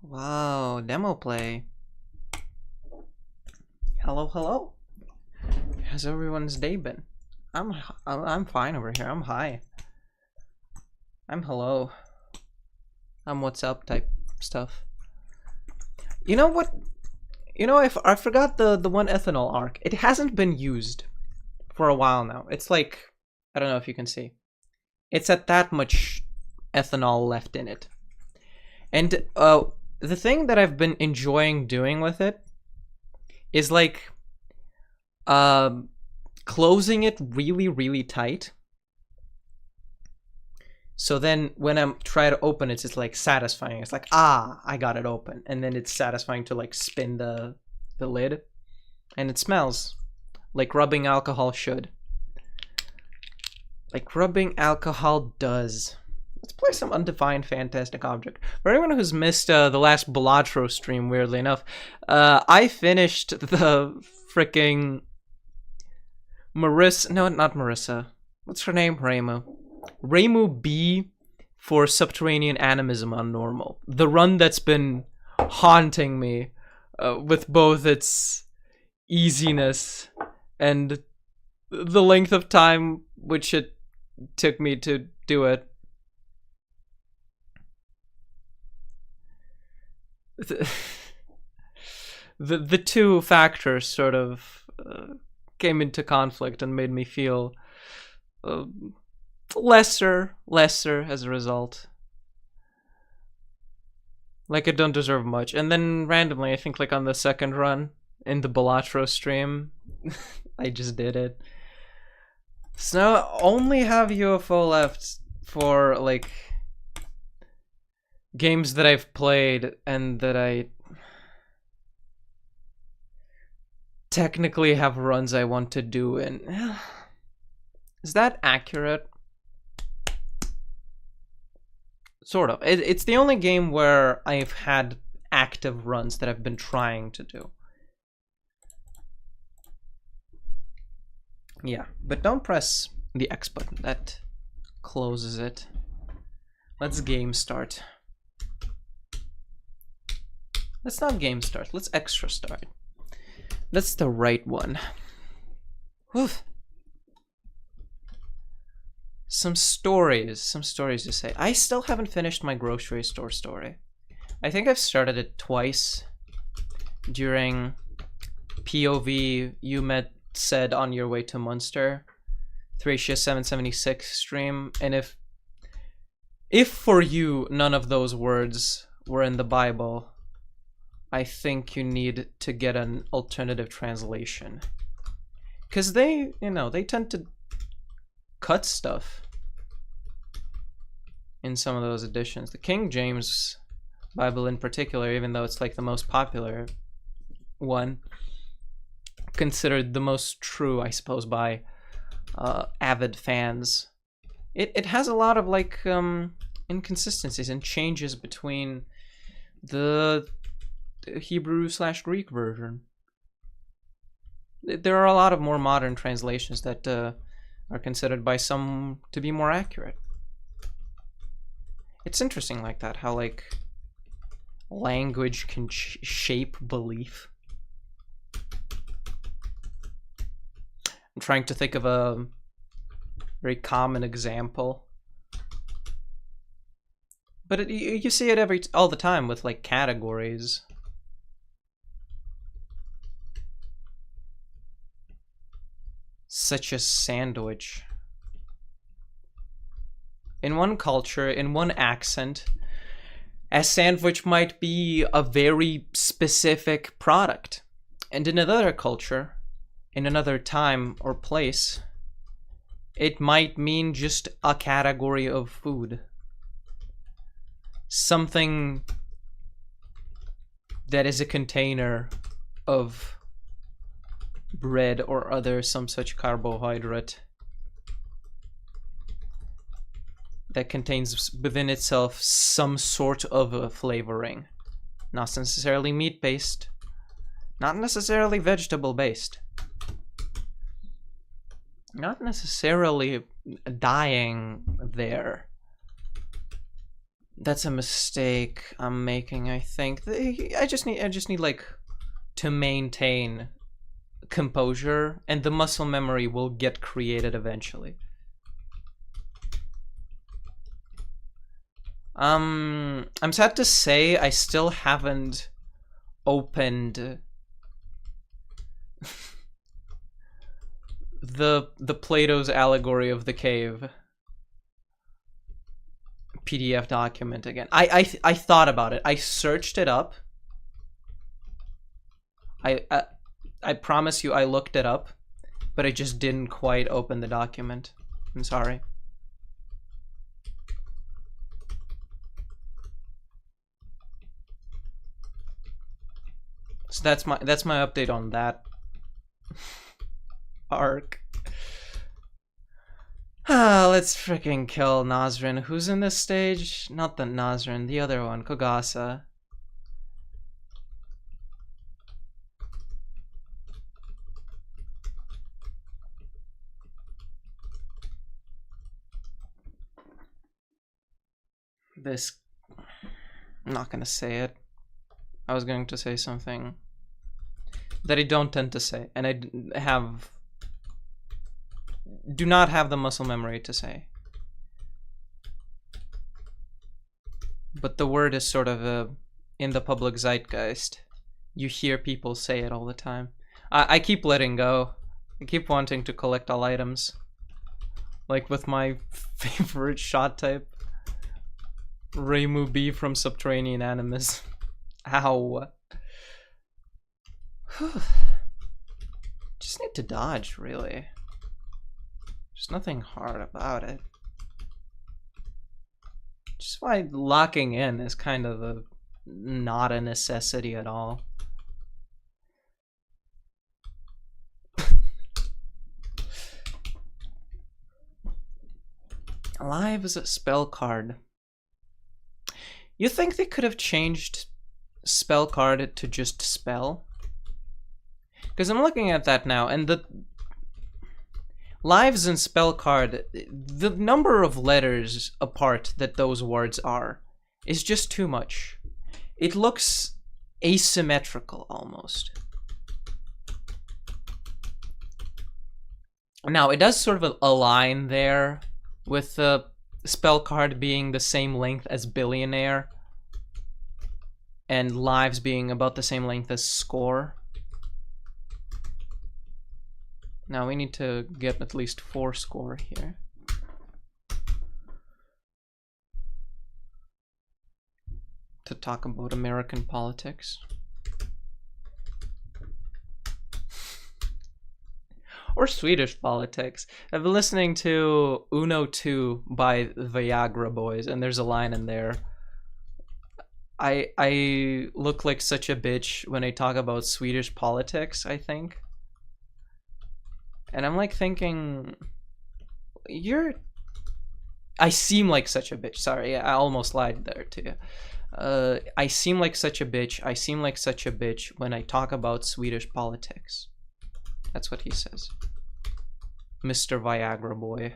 Wow, demo play. Hello, hello. How's everyone's day been? I'm fine over here. I'm high. I'm hello. I'm what's up type stuff. You know what? You know, I forgot the one ethanol arc. It hasn't been used for a while now. It's like, I don't know if you can see. It's at that much ethanol left in it. And the thing that I've been enjoying doing with it is like closing it really, really tight. So then when I'm trying to open it, it's like satisfying. It's like, ah, I got it open. And then it's satisfying to like spin the lid. And it smells like rubbing alcohol should. Like rubbing alcohol does. Let's play some Undefined Fantastic Object. For anyone who's missed the last Balatro stream, weirdly enough, I finished the freaking Marissa. No, not Marissa. What's her name? Reimu B for Subterranean Animism on normal. The run that's been haunting me with both its easiness and the length of time which it took me to do it. The two factors sort of came into conflict and made me feel lesser as a result. Like I don't deserve much. And then randomly, I think like on the second run in the Balatro stream, I just did it. So now I only have UFO left for like games that I've played and that I technically have runs I want to do in. Is that accurate? Sort of. It's the only game where I've had active runs that I've been trying to do. Yeah, but don't press the X button. That closes it. Let's game start. Let's not game start. Let's extra start. That's the right one. Oof. Some stories to say. I still haven't finished my grocery store story. I think I've started it twice during POV you said on your way to Munster, Thracia 776 stream, and if for you none of those words were in the Bible, I think you need to get an alternative translation. Cause they tend to cut stuff in some of those editions. The King James Bible in particular, even though it's like the most popular one, considered the most true, I suppose, by avid fans. It has a lot of like inconsistencies and changes between the Hebrew/Greek version. There are a lot of more modern translations that are considered by some to be more accurate. It's interesting like that, how like language can shape belief. I'm trying to think of a very common example, but you see it all the time with like categories. Such as sandwich. In one culture, in one accent, a sandwich might be a very specific product. And in another culture, in another time or place, it might mean just a category of food. Something that is a container of bread or some such carbohydrate that contains within itself some sort of a flavoring. Not necessarily meat-based, not necessarily vegetable-based, not necessarily dying there, That's a mistake I'm making, I think. I just need like to maintain composure, and the muscle memory will get created eventually. I'm sad to say I still haven't opened the Plato's Allegory of the Cave PDF document again. I thought about it. I searched it up. I promise you I looked it up, but I just didn't quite open the document. I'm sorry. So that's my update on that arc. Let's freaking kill Nazrin. Who's in this stage? Not the Nazrin, the other one, Kogasa. This, I'm not gonna say it. I was going to say something that I don't tend to say, and I do not have the muscle memory to say. But the word is sort of in the public zeitgeist. You hear people say it all the time. I keep letting go. I keep wanting to collect all items. Like with my favorite shot type. Reimu B from Subterranean Animus. Ow. Just need to dodge, really. There's nothing hard about it. Just why locking in is kind of not a necessity at all. Alive is a spell card. You think they could have changed spell card to just spell? Because I'm looking at that now, and the lives and spell card, the number of letters apart that those words are is just too much. It looks asymmetrical almost. Now, it does sort of align there with the spell card being the same length as billionaire and lives being about the same length as score. Now we need to get at least 4 score here. To talk about American politics. Or Swedish politics. I've been listening to Uno 2 by Viagra Boys, and there's a line in there. I look like such a bitch when I talk about Swedish politics, I think. And I'm like thinking, I seem like such a bitch. Sorry, I almost lied there to you. I seem like such a bitch. I seem like such a bitch when I talk about Swedish politics. That's what he says. Mr. Viagra Boy.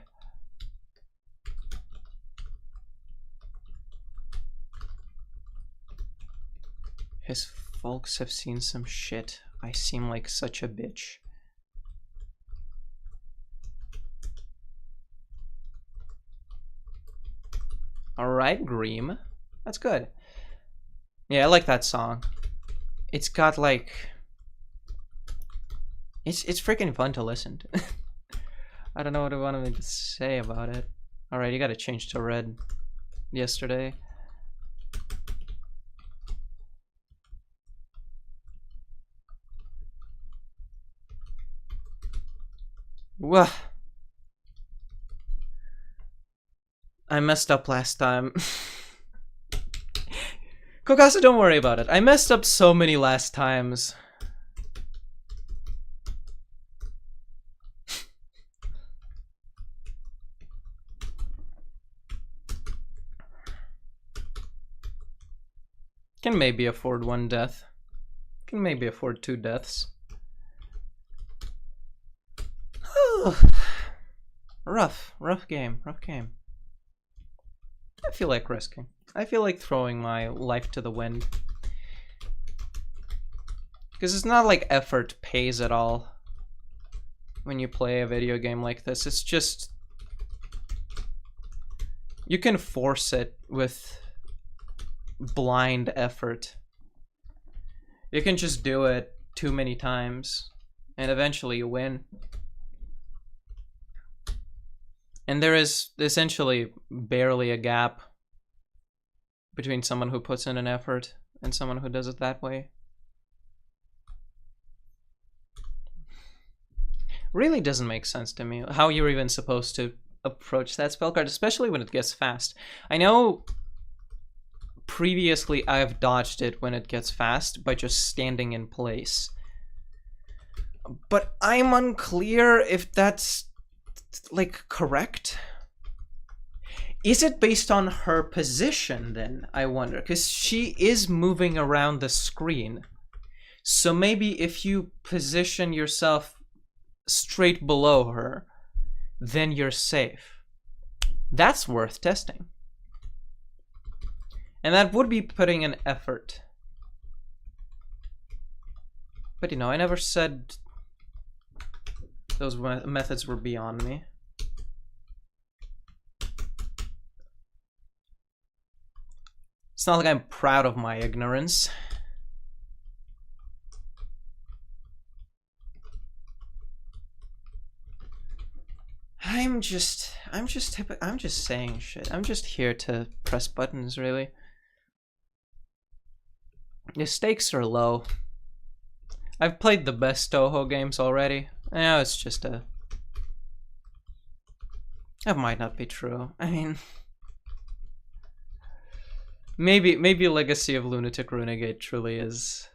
His folks have seen some shit. I seem like such a bitch. Alright, Greem. That's good. Yeah, I like that song. It's got like... It's freaking fun to listen to. I don't know what I wanted to say about it. Alright, you gotta change to red yesterday. Wah. I messed up last time. Kokasa, don't worry about it. I messed up so many last times. Can maybe afford 1 death. Can maybe afford 2 deaths. Rough game, rough game. I feel like risking. I feel like throwing my life to the wind. Because it's not like effort pays at all when you play a video game like this. It's just... you can force it with blind effort. You can just do it too many times, and eventually you win. And there is essentially barely a gap between someone who puts in an effort and someone who does it that way. Really doesn't make sense to me how you're even supposed to approach that spell card, especially when it gets fast. I know previously I've dodged it when it gets fast by just standing in place. But I'm unclear if that's, like, correct. Is it based on her position then, I wonder? Because she is moving around the screen. So maybe if you position yourself straight below her, then you're safe. That's worth testing. And that would be putting an effort. But you know, I never said those methods were beyond me. It's not like I'm proud of my ignorance. I'm just saying shit. I'm just here to press buttons, really. The stakes are low. I've played the best Touhou games already. Now it's just a... that might not be true. I mean... maybe Legacy of Lunatic Renegade truly is...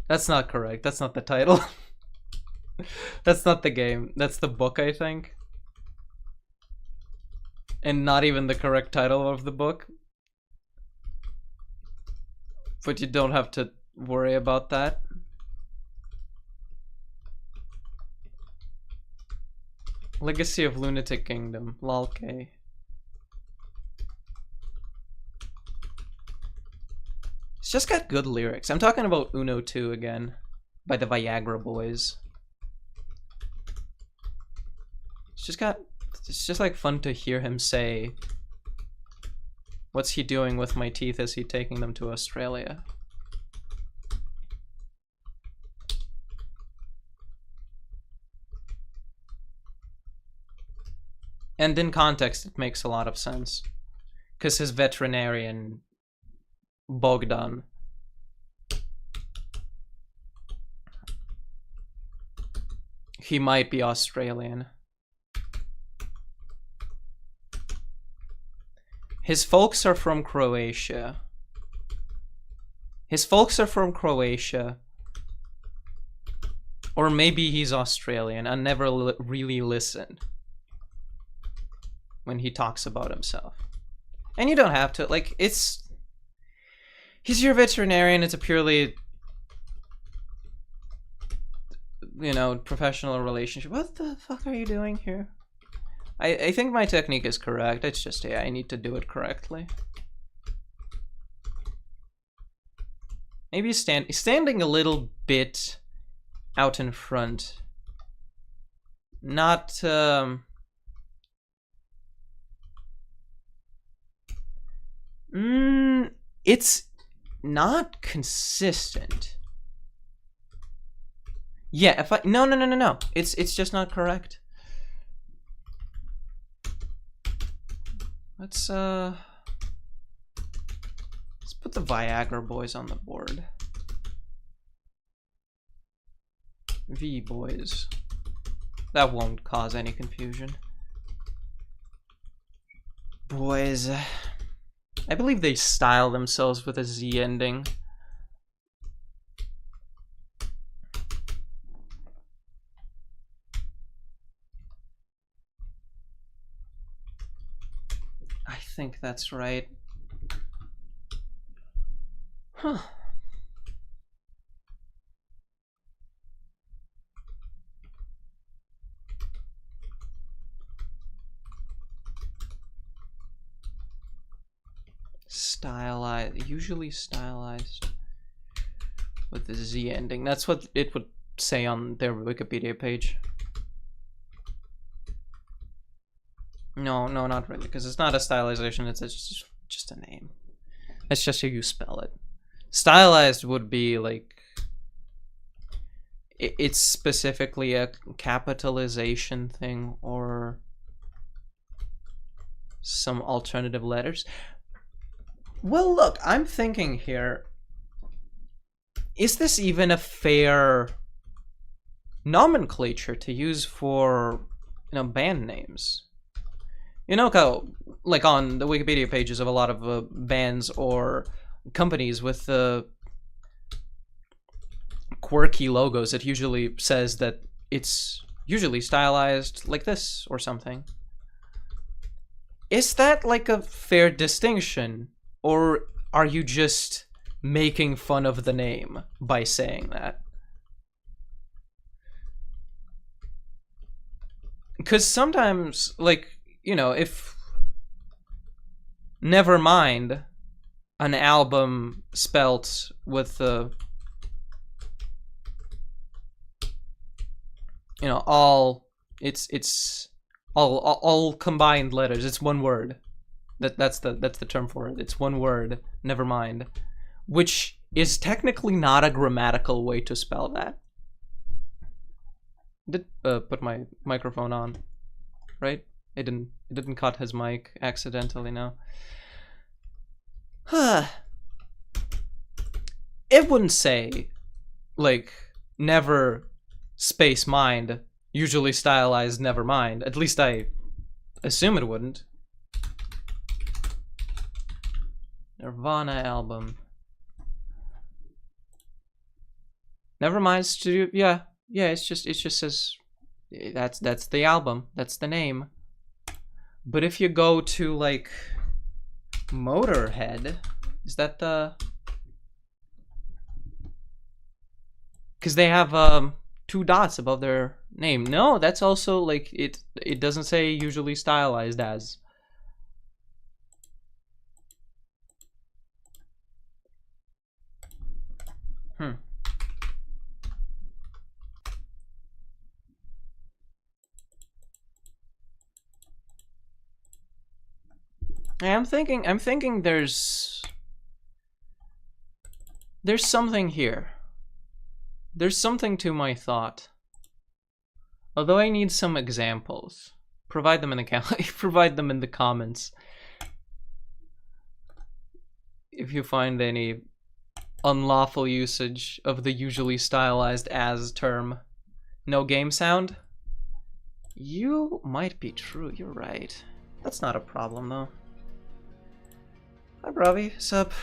That's not correct. That's not the title. That's not the game. That's the book, I think. And not even the correct title of the book. But you don't have to worry about that. Legacy of Lunatic Kingdom, lolk. It's just got good lyrics. I'm talking about Uno 2 again, by the Viagra Boys. It's just like fun to hear him say, "What's he doing with my teeth? Is he taking them to Australia?" And in context, it makes a lot of sense. Because his veterinarian, Bogdan, he might be Australian. His folks are from Croatia. Or maybe he's Australian. I never really listen when he talks about himself. And you don't have to, like, he's your veterinarian. It's a purely, you know, professional relationship. What the fuck are you doing here? I think my technique is correct. It's just, yeah, I need to do it correctly. Maybe standing a little bit out in front. Not, it's not consistent. Yeah, if I... No. It's just not correct. Let's put the Viagra Boys on the board. V Boys. That won't cause any confusion. Boys. I believe they style themselves with a Z ending. I think that's right. Huh. stylized, usually stylized with the Z ending. That's what it would say on their Wikipedia page. No, not really, because it's not a stylization, it's just a name. It's just how you spell it. Stylized would be like, it's specifically a capitalization thing or some alternative letters. Well, look, I'm thinking here, is this even a fair nomenclature to use for, band names? You know how, like on the Wikipedia pages of a lot of bands or companies with quirky logos, it usually says that it's usually stylized like this or something. Is that like a fair distinction, or are you just making fun of the name by saying that? Because sometimes, like, if Nevermind, an album spelt with all all combined letters. It's one word. That's the term for it. It's one word. Nevermind, which is technically not a grammatical way to spell that. I did put my microphone on, right? It didn't cut his mic accidentally. No. It wouldn't say like never space mind, usually stylized never mind. At least I assume it wouldn't. Nirvana album. Nevermind Studio. Yeah. It just says that's the album. That's the name. But if you go to like Motorhead, is that the? Because they have 2 dots above their name. No, that's also like it doesn't say usually stylized as. I'm thinking there's something here. There's something to my thought. Although I need some examples. Provide them in the comments. If you find any unlawful usage of the usually stylized as term. No game sound? You might be true, you're right. That's not a problem though. Hi Bravi, sup?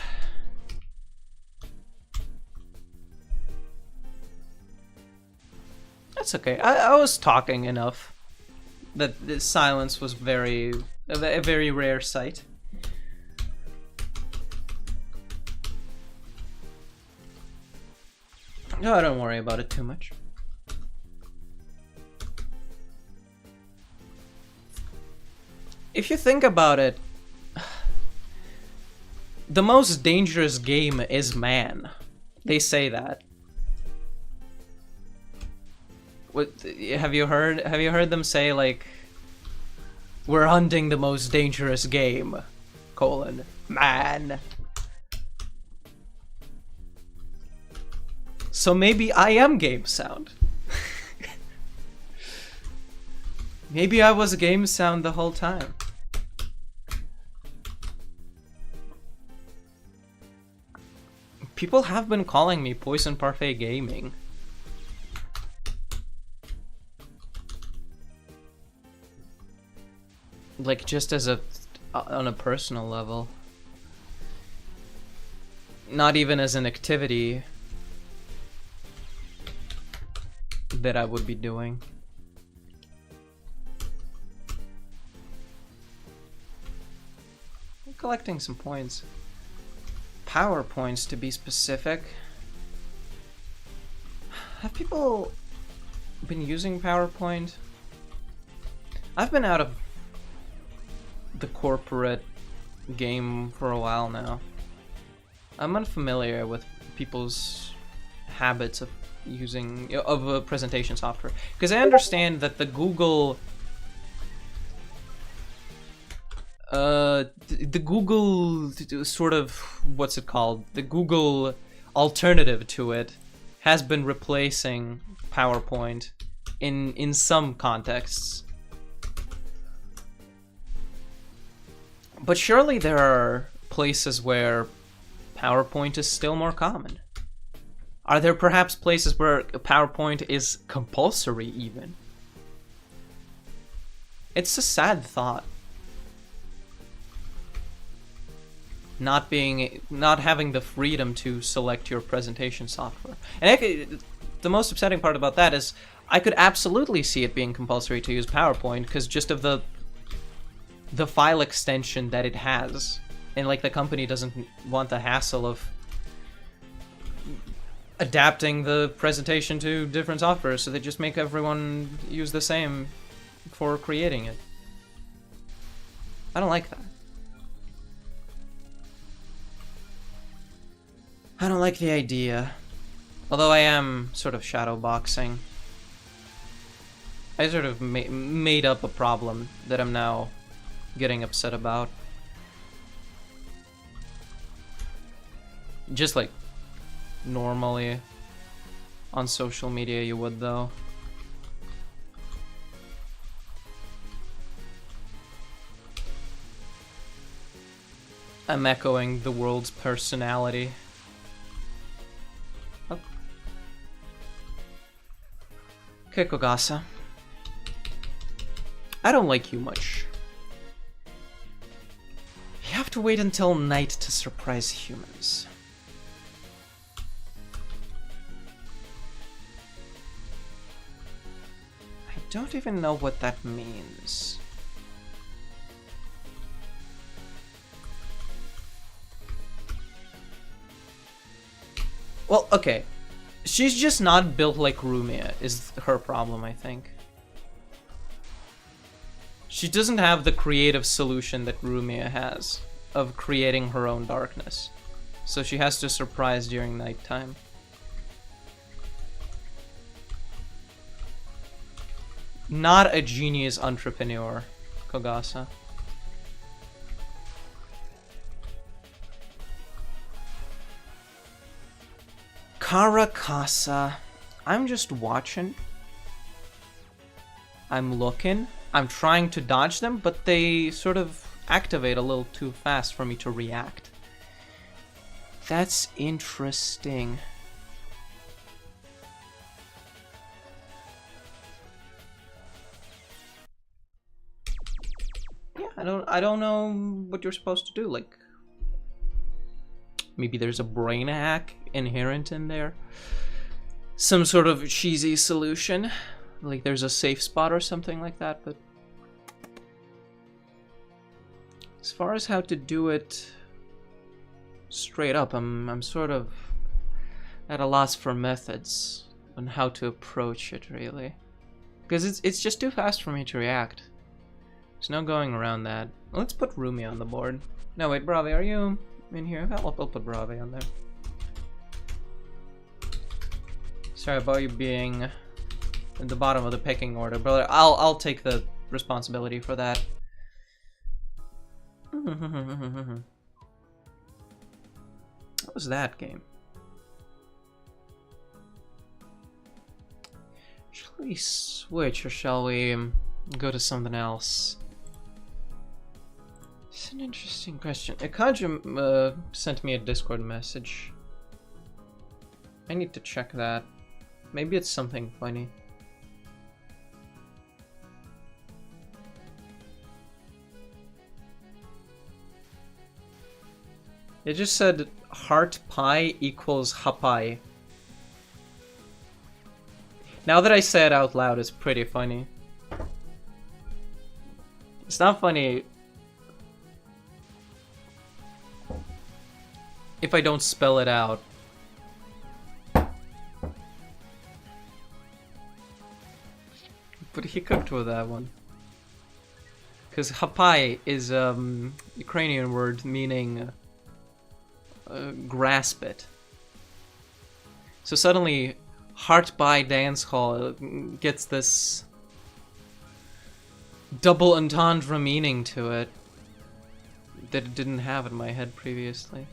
That's okay. I was talking enough that the silence was a very rare sight. No, don't worry about it too much. If you think about it, the most dangerous game is man. They say that. What have you heard them say, like, we're hunting the most dangerous game, man. So maybe I am game sound. Maybe I was game sound the whole time. People have been calling me Poison Parfait Gaming. Like, just as on a personal level. Not even as an activity that I would be doing. I'm collecting some points. Power points, to be specific. Have people been using PowerPoint? I've been out of the corporate game for a while now. I'm unfamiliar with people's habits of using presentation software, because I understand that the Google sort of, what's it called, the Google alternative to it has been replacing PowerPoint in some contexts. But surely there are places where PowerPoint is still more common. Are there perhaps places where PowerPoint is compulsory even? It's a sad thought. Not having the freedom to select your presentation software. And the most upsetting part about that is I could absolutely see it being compulsory to use PowerPoint because just of the file extension that it has. And like the company doesn't want the hassle of adapting the presentation to different software, so they just make everyone use the same for creating it. I don't like that. I don't like the idea. Although I am sort of shadowboxing. I sort of made up a problem that I'm now getting upset about. Just like normally on social media you would, though. I'm echoing the world's personality. Oh. Okay, Kogasa. I don't like you much. You have to wait until night to surprise humans. I don't even know what that means. Well, okay. She's just not built like Rumia, is her problem, I think. She doesn't have the creative solution that Rumia has of creating her own darkness. So she has to surprise during nighttime. Not a genius entrepreneur, Kogasa. Karakasa. I'm just watching. I'm looking. I'm trying to dodge them, but they sort of activate a little too fast for me to react. That's interesting. Yeah, I don't know what you're supposed to do. Like, maybe there's a brain hack inherent in there. Some sort of cheesy solution. Like there's a safe spot or something like that, but as far as how to do it straight up, I'm sort of at a loss for methods on how to approach it, really. Because it's just too fast for me to react. There's no going around that. Let's put Rumi on the board. No, wait, Brave, are you in here? I'll put Brave on there. Sorry about you being in the bottom of the picking order, brother. I'll take the responsibility for that. What was that game? Shall we switch or shall we go to something else? It's an interesting question. Akaja sent me a Discord message. I need to check that. Maybe it's something funny. It just said heart pie equals hapai. Now that I say it out loud, it's pretty funny. It's not funny if I don't spell it out. But he cooked with that one. Because hapai is a Ukrainian word meaning grasp it. So suddenly, Heart by Dance Hall gets this double entendre meaning to it that it didn't have in my head previously.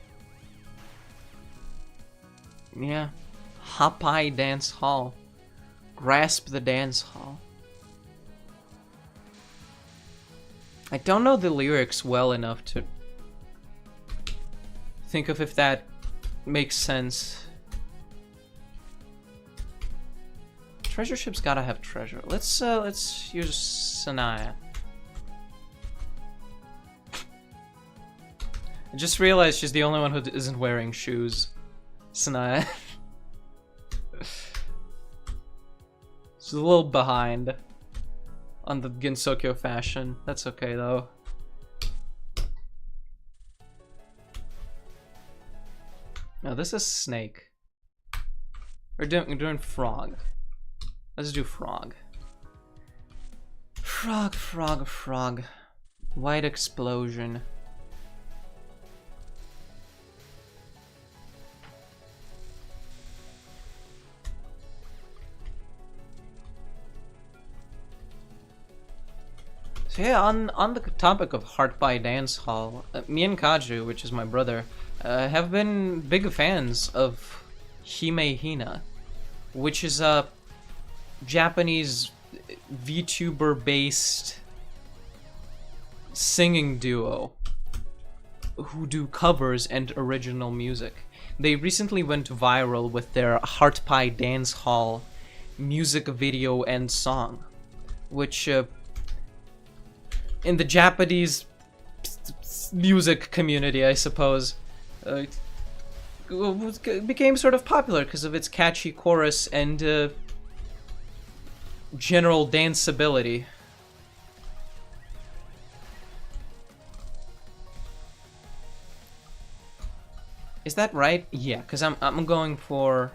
Yeah. Hapai Dance Hall. Grasp the dance hall. I don't know the lyrics well enough to think of if that makes sense. Treasure ship's gotta have treasure. Let's use Sanaya. I just realized she's the only one who isn't wearing shoes. Sanaya. She's a little behind on the Gensokyo fashion. That's okay though. No, this is snake. We're doing frog. Let's do frog. Frog, frog, frog. White explosion. So yeah, on the topic of Heart by Dance Hall, me and Kaju, which is my brother, have been big fans of Hime Hina, which is a Japanese VTuber-based singing duo who do covers and original music. They recently went viral with their Heart by Dance Hall music video and song, which in the Japanese music community, I suppose, became sort of popular because of its catchy chorus and general danceability. Is that right? Yeah, because I'm going for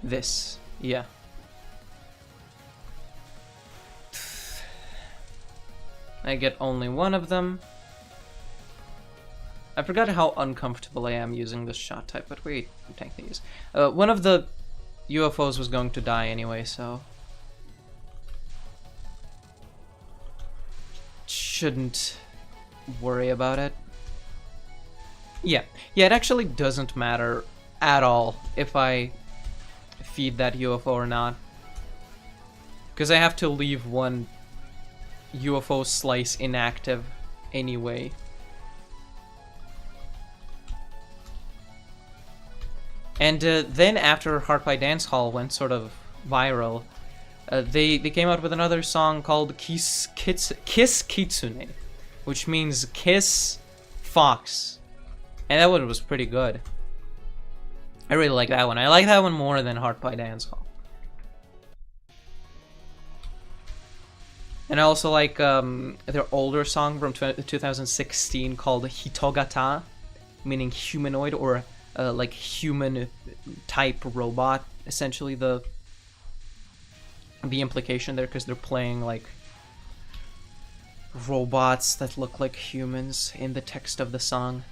this. Yeah. I get only one of them. I forgot how uncomfortable I am using this shot type, but we take these. One of the UFOs was going to die anyway, so shouldn't worry about it. Yeah, it actually doesn't matter at all if I feed that UFO or not, because I have to leave one UFO slice inactive anyway. And then after Heart by Dance Hall went sort of viral, they came out with another song called Kiss Kitsune, which means Kiss Fox. And that one was pretty good. I really like that one. I like that one more than Heart by Dance Hall. And I also like their older song from 2016 called Hitogata, meaning humanoid or like human type robot. Essentially the implication there, because they're playing like robots that look like humans in the text of the song.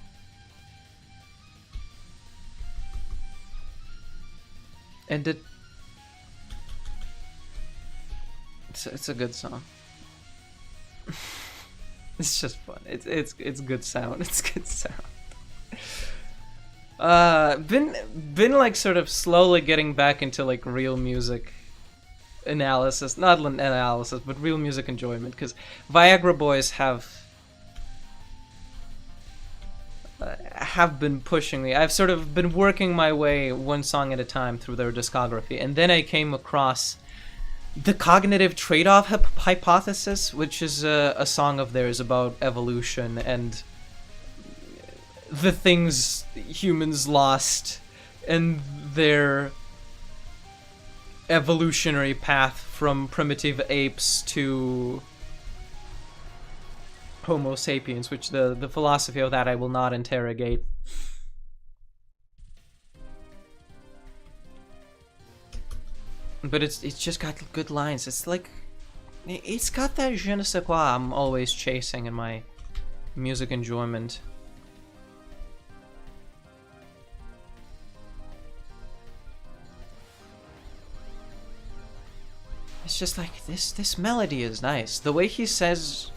And it's a good song. It's just fun. It's good sound. It's good sound. Been like sort of slowly getting back into like real music analysis, not analysis, but real music enjoyment, because Viagra Boys have been pushing me. I've sort of been working my way one song at a time through their discography, and then I came across the Cognitive Trade-Off Hypothesis, which is a song of theirs about evolution and the things humans lost and their evolutionary path from primitive apes to Homo sapiens, which the philosophy of that I will not interrogate. But it's just got good lines. It's like, it's got that je ne sais quoi I'm always chasing in my music enjoyment. It's just like, this melody is nice. The way he says,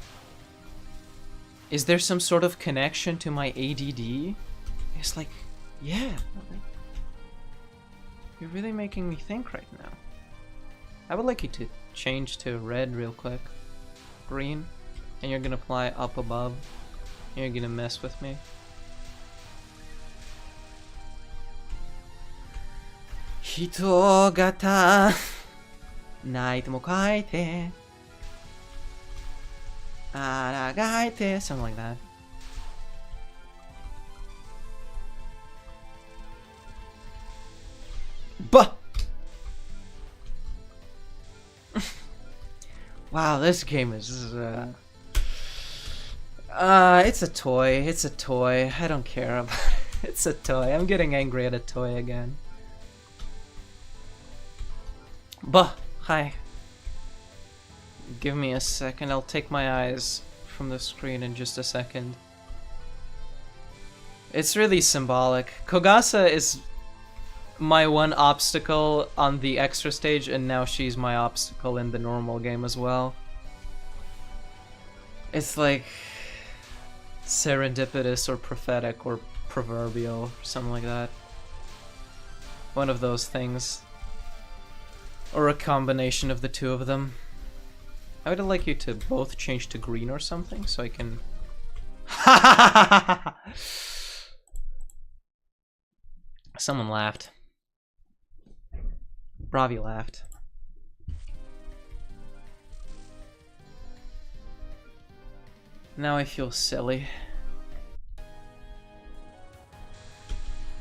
is there some sort of connection to my ADD? It's like, yeah. You're really making me think right now. I would like you to change to red real quick. Green. And you're gonna fly up above. And you're gonna mess with me. Hitogata. Night mo kaite. Aragaite. Something like that. Bah! Wow, this game is it's a toy. It's a toy. I don't care about it. It's a toy. I'm getting angry at a toy again. Bah! Hi. Give me a second. I'll take my eyes from the screen in just a second. It's really symbolic. Kogasa is my one obstacle on the extra stage, and now she's my obstacle in the normal game as well. It's like serendipitous or prophetic or proverbial, or something like that. One of those things. Or a combination of the two of them. I would like you to both change to green or something, so I can... Someone laughed. Bravi laughed. Now I feel silly.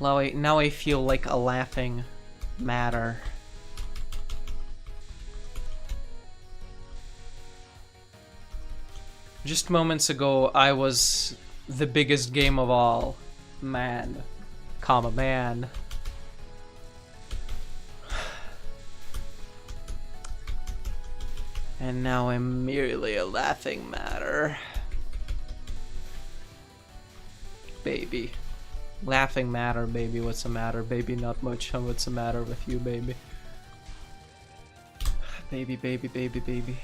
Now I feel like a laughing matter. Just moments ago, I was the biggest game of all. Man. Comma man. And now I'm merely a laughing matter. Baby. Laughing matter, baby. What's the matter? Baby, not much. What's the matter with you, baby? Baby, baby, baby, baby.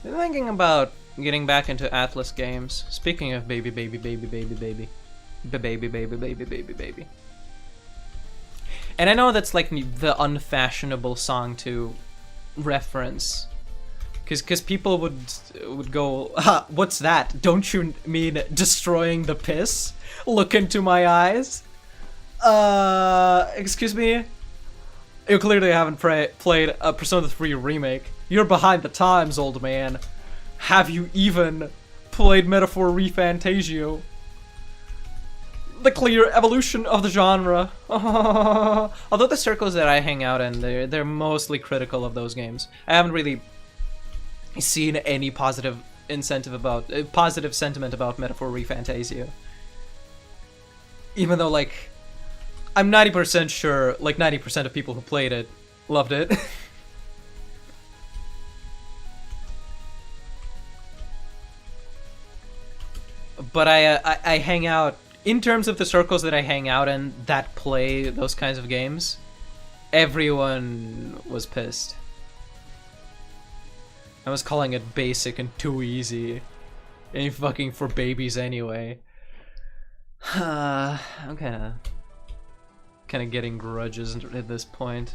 Been thinking about getting back into Atlas games. Speaking of baby, baby, baby, baby, baby. Baby, baby, baby, baby, baby. And I know that's like the unfashionable song to reference. Cause people would go, ha, what's that? Don't you mean destroying the piss? Look into my eyes? Excuse me? You clearly haven't played a Persona 3 remake. You're behind the times, old man. Have you even played Metaphor ReFantasio? The clear evolution of the genre. Although the circles that I hang out in, they're mostly critical of those games. I haven't really seen any positive sentiment about Metaphor ReFantasio. Even though, like, I'm 90% sure, like 90% of people who played it loved it. But I hang out, in terms of the circles that I hang out in that play those kinds of games, everyone was pissed. I was calling it basic and too easy. Ain't fucking for babies anyway. I'm kinda getting grudges at this point.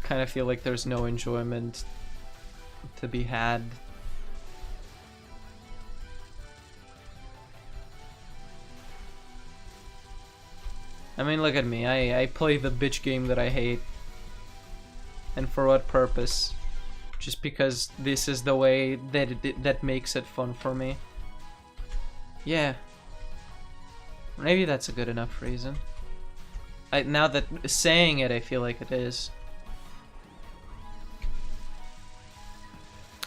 Kinda feel like there's no enjoyment to be had. I mean, look at me. I play the bitch game that I hate. And for what purpose? Just because this is the way that makes it fun for me. Yeah. Maybe that's a good enough reason. Now that saying it, I feel like it is.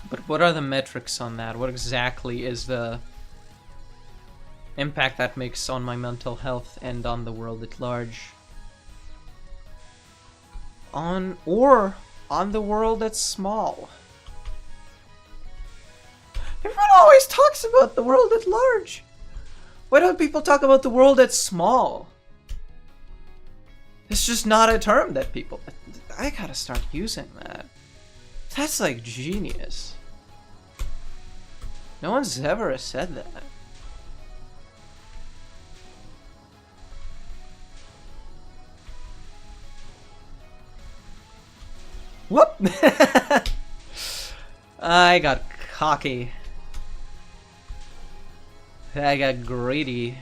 But what are the metrics on that? What exactly is the impact that makes on my mental health and on the world at large? On on the world that's small. Everyone always talks about the world at large. Why don't people talk about the world that's small? It's just not a term that people... I gotta start using that. That's like genius. No one's ever said that. Whoop! I got cocky. I got greedy.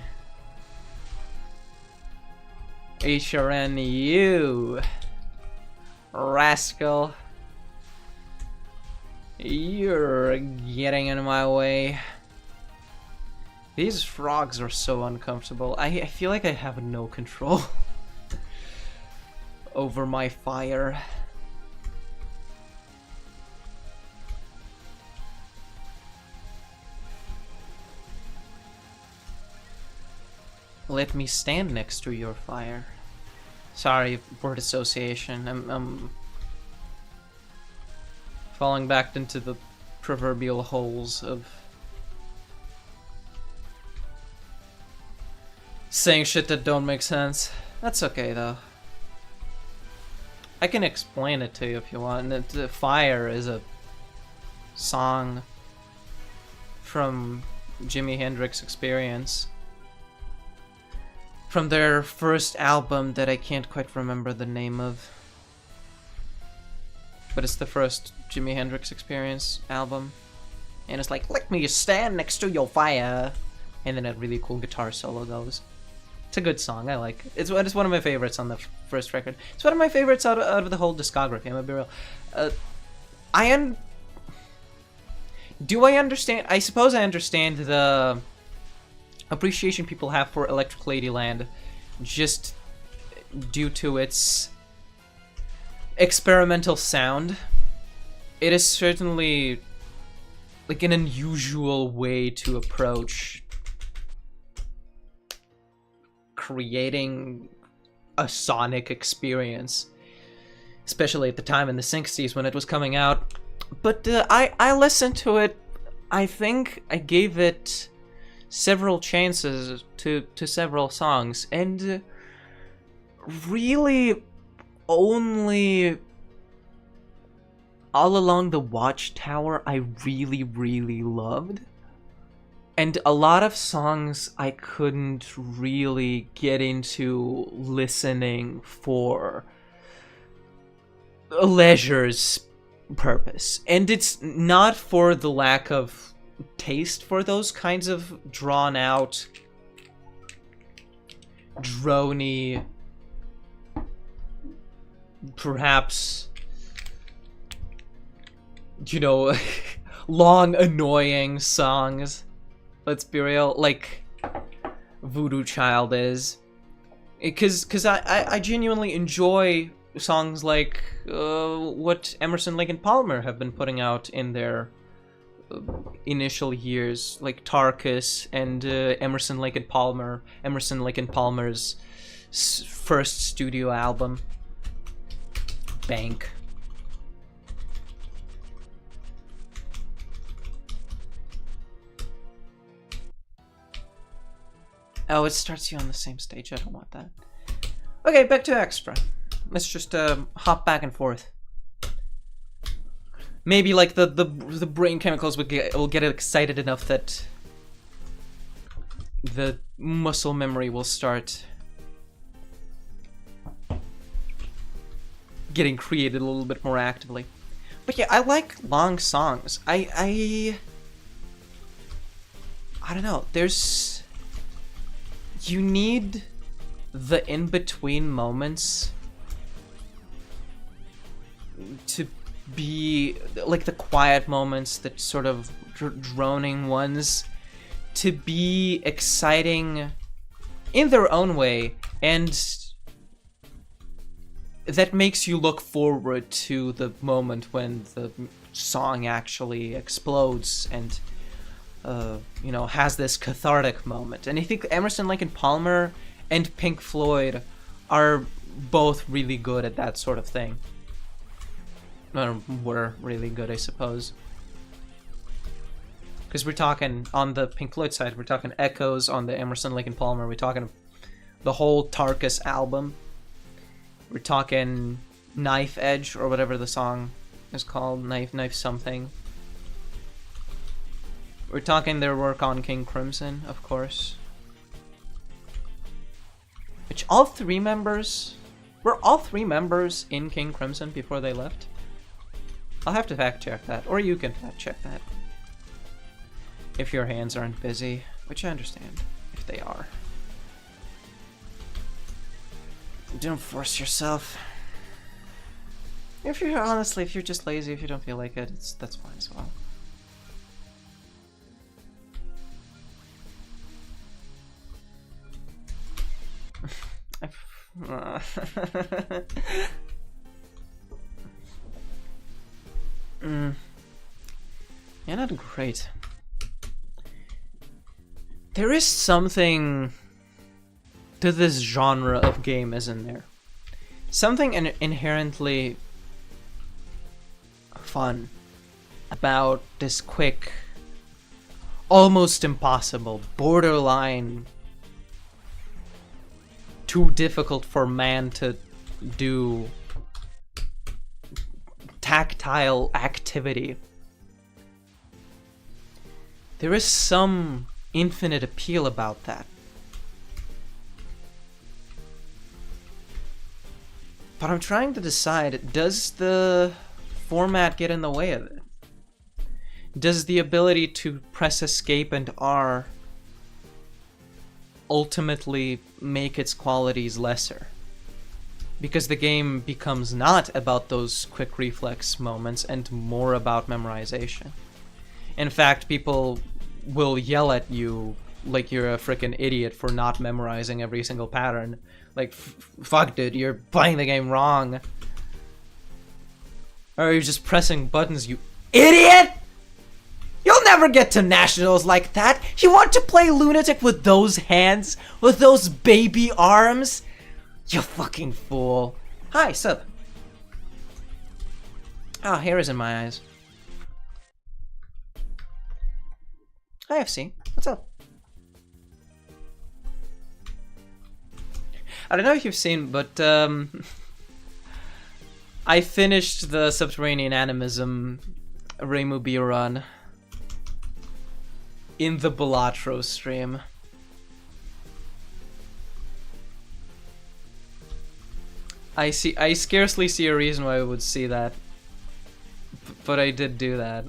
HRN, you rascal. You're getting in my way. These frogs are so uncomfortable. I feel like I have no control over my fire. Let me stand next to your fire. Sorry, word association. I'm falling back into the proverbial holes of saying shit that don't make sense. That's okay though. I can explain it to you if you want. The Fire is a song from Jimi Hendrix Experience. From their first album that I can't quite remember the name of. But it's the first Jimi Hendrix Experience album. And it's like, let me stand next to your fire. And then a really cool guitar solo goes. It's a good song, I like it. It's one of my favorites on the first record. It's one of my favorites out of the whole discography, I'm gonna be real. Do I understand? I suppose I understand the appreciation people have for Electric Ladyland just due to its experimental sound. It is certainly like an unusual way to approach creating a sonic experience, especially at the time in the 60s when it was coming out. But I listened to it. I think I gave it several chances to several songs, and really only All Along the Watchtower I really loved. And a lot of songs I couldn't really get into listening for a leisure's purpose. And it's not for the lack of taste for those kinds of drawn out, drony, perhaps, you know, long, annoying songs. Let's be real, like Voodoo Child is. Because I genuinely enjoy songs like what Emerson, Lake and Palmer have been putting out in their initial years, like Tarkus and Emerson, Lake and Palmer's first studio album, Bank. Oh, it starts you on the same stage. I don't want that. Okay, back to Extra. Let's just hop back and forth. Maybe like the brain chemicals will get excited enough that the muscle memory will start getting created a little bit more actively. But yeah, I like long songs. I don't know. You need the in-between moments to be like the quiet moments, that sort of droning ones, to be exciting in their own way, and that makes you look forward to the moment when the song actually explodes and you know, has this cathartic moment. And I think Emerson, Lake and Palmer and Pink Floyd are both really good at that sort of thing. were really good, I suppose. Because we're talking, on the Pink Floyd side, we're talking Echoes, on the Emerson, Lake and Palmer, we're talking the whole Tarkus album. We're talking Knife Edge, or whatever the song is called, Knife something. We're talking their work on King Crimson, of course. Which all three members... Were all three members in King Crimson before they left? I'll have to fact check that, or you can fact check that. If your hands aren't busy, which I understand, if they are. Don't force yourself. If you're, honestly, if you're just lazy, if you don't feel like it, that's fine as well. You're not great. There is something to this genre of game, isn't there? Something inherently fun about this quick, almost impossible, borderline too difficult for man to do tactile activity. There is some infinite appeal about that. But I'm trying to decide, does the format get in the way of it? Does the ability to press escape and R ultimately make its qualities lesser? Because the game becomes not about those quick reflex moments and more about memorization. In fact, people will yell at you like you're a freaking idiot for not memorizing every single pattern. Like, fuck dude, you're playing the game wrong. Or you're just pressing buttons, you idiot! You'll never get to nationals like that! You want to play lunatic with those hands? With those baby arms? You fucking fool. Hi, sup? Ah, hair is in my eyes. Hi, FC. What's up? I don't know if you've seen, but I finished the Subterranean Animism Reimu B run in the Balatro stream. I scarcely see a reason why I would see that, but I did do that.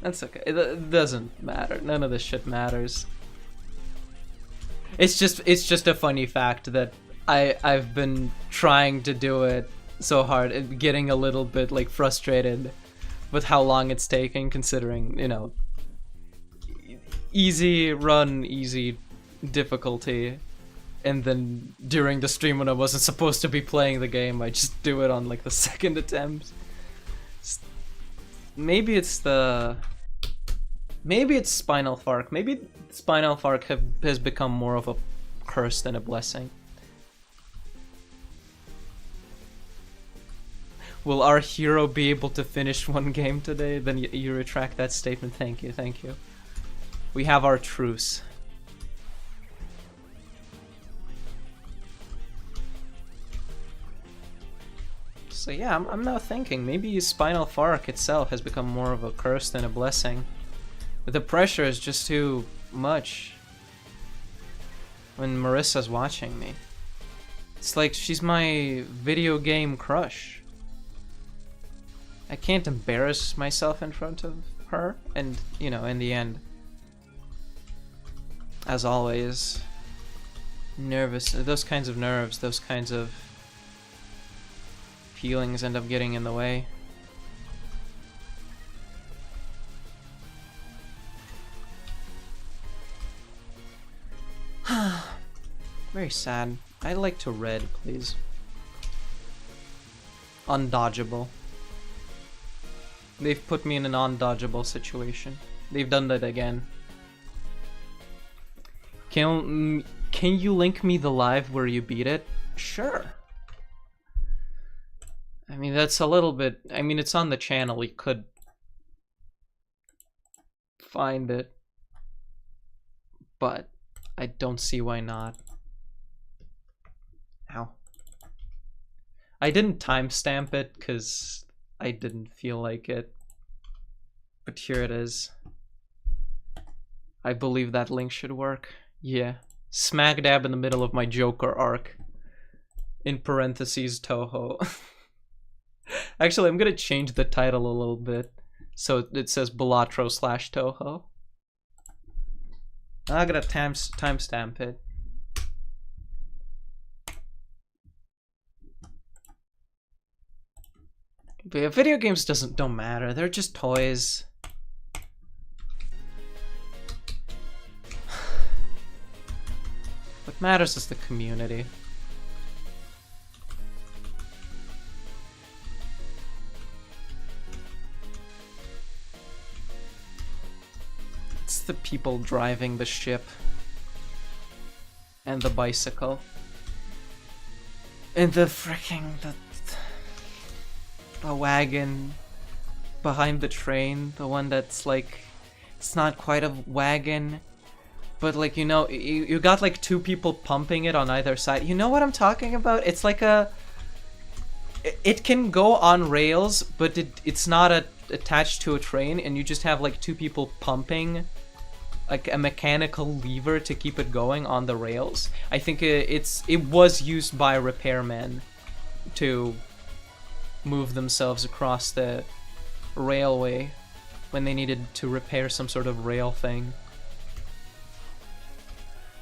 That's okay. It doesn't matter. None of this shit matters. It's just a funny fact that I've been trying to do it so hard and getting a little bit like frustrated with how long it's taking, considering, you know, easy run, easy difficulty, and then during the stream when I wasn't supposed to be playing the game, I just do it on like the second attempt. Maybe it's Spinal Fark. Maybe Spinal Fark has become more of a curse than a blessing. Will our hero be able to finish one game today? Then you retract that statement. Thank you, thank you. We have our truce. So yeah, I'm now thinking maybe Spinal Fark itself has become more of a curse than a blessing. The pressure is just too much when Marissa's watching me. It's like she's my video game crush. I can't embarrass myself in front of her, and, you know, in the end, as always, those kinds of nerves, those kinds of feelings end up getting in the way. Very sad. I'd like to red, please. Undodgeable. They've put me in an undodgeable situation. They've done that again. Can you link me the live where you beat it? Sure. I mean, that's a little bit... I mean, it's on the channel. You could find it. But I don't see why not. Ow. I didn't timestamp it because I didn't feel like it. But here it is. I believe that link should work. Yeah. Smack dab in the middle of my Joker arc. In parentheses, Touhou. Actually, I'm gonna change the title a little bit. So it says Balatro/Touhou. I'm gonna timestamp it. But yeah, video games don't matter. They're just toys. What matters is the community. It's the people driving the ship. And the bicycle. And the freaking... The wagon behind the train. The one that's like... It's not quite a wagon. But like, you know, you got like two people pumping it on either side. You know what I'm talking about? It's like a... It can go on rails, but it's not attached to a train, and you just have like two people pumping like a mechanical lever to keep it going on the rails. I think it was used by repairmen to move themselves across the railway when they needed to repair some sort of rail thing.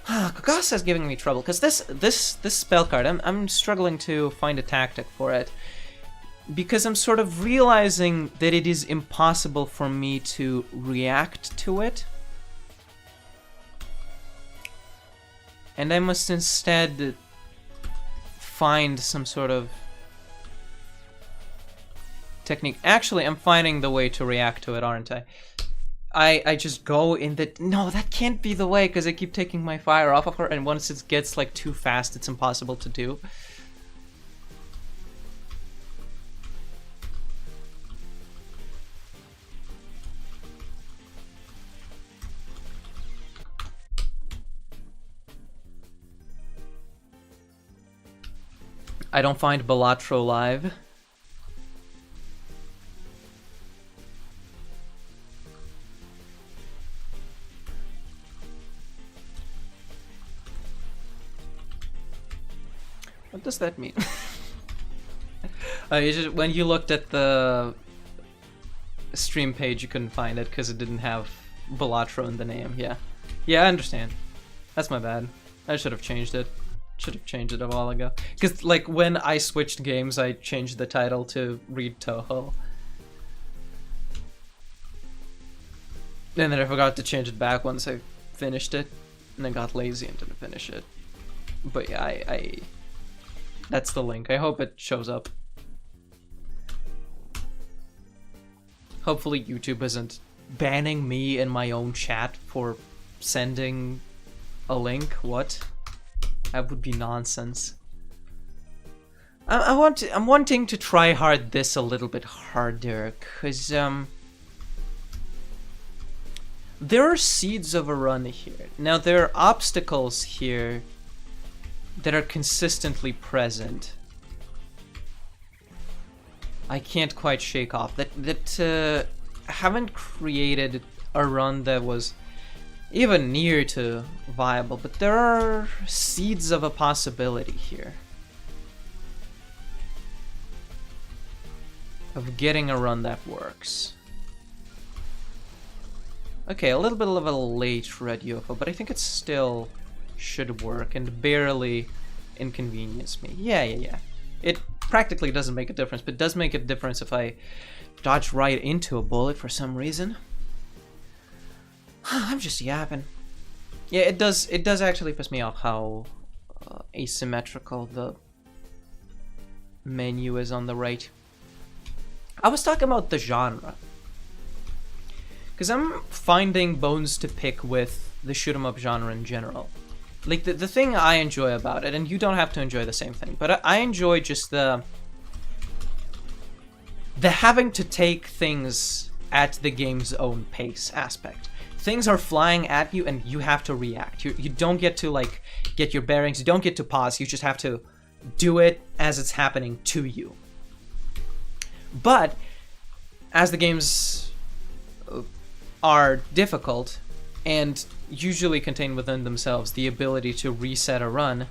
Kagasa is giving me trouble because this spell card, I'm struggling to find a tactic for it because I'm sort of realizing that it is impossible for me to react to it, and I must instead find some sort of technique. Actually, I'm finding the way to react to it, aren't I? I just go in the... No, that can't be the way, because I keep taking my fire off of her, and once it gets, like, too fast, it's impossible to do. I don't find Balatro live. What does that mean? When you looked at the stream page, you couldn't find it because it didn't have Balatro in the name. Yeah. Yeah, I understand. That's my bad. I should have changed it. Should have changed it a while ago. Because, like, when I switched games, I changed the title to read Touhou. And then I forgot to change it back once I finished it. And then got lazy and didn't finish it. But yeah, that's the link. I hope it shows up. Hopefully YouTube isn't banning me in my own chat for sending a link. What? That would be nonsense. I'm wanting to try hard this a little bit harder, cause there are seeds of a run here. Now there are obstacles here that are consistently present. I can't quite shake off that haven't created a run that was even near to viable, but there are seeds of a possibility here of getting a run that works. Okay, a little bit of a late red UFO, but I think it still should work and barely inconvenience me. Yeah. It practically doesn't make a difference, but it does make a difference if I dodge right into a bullet for some reason. I'm just yapping. Yeah, it does actually piss me off how asymmetrical the menu is on the right. I was talking about the genre, because I'm finding bones to pick with the shoot 'em up genre in general. Like, the thing I enjoy about it, and you don't have to enjoy the same thing, but I enjoy just the the having to take things at the game's own pace aspect. Things are flying at you and you have to react. You don't get to like get your bearings, you don't get to pause, you just have to do it as it's happening to you. But as the games are difficult and usually contain within themselves the ability to reset a run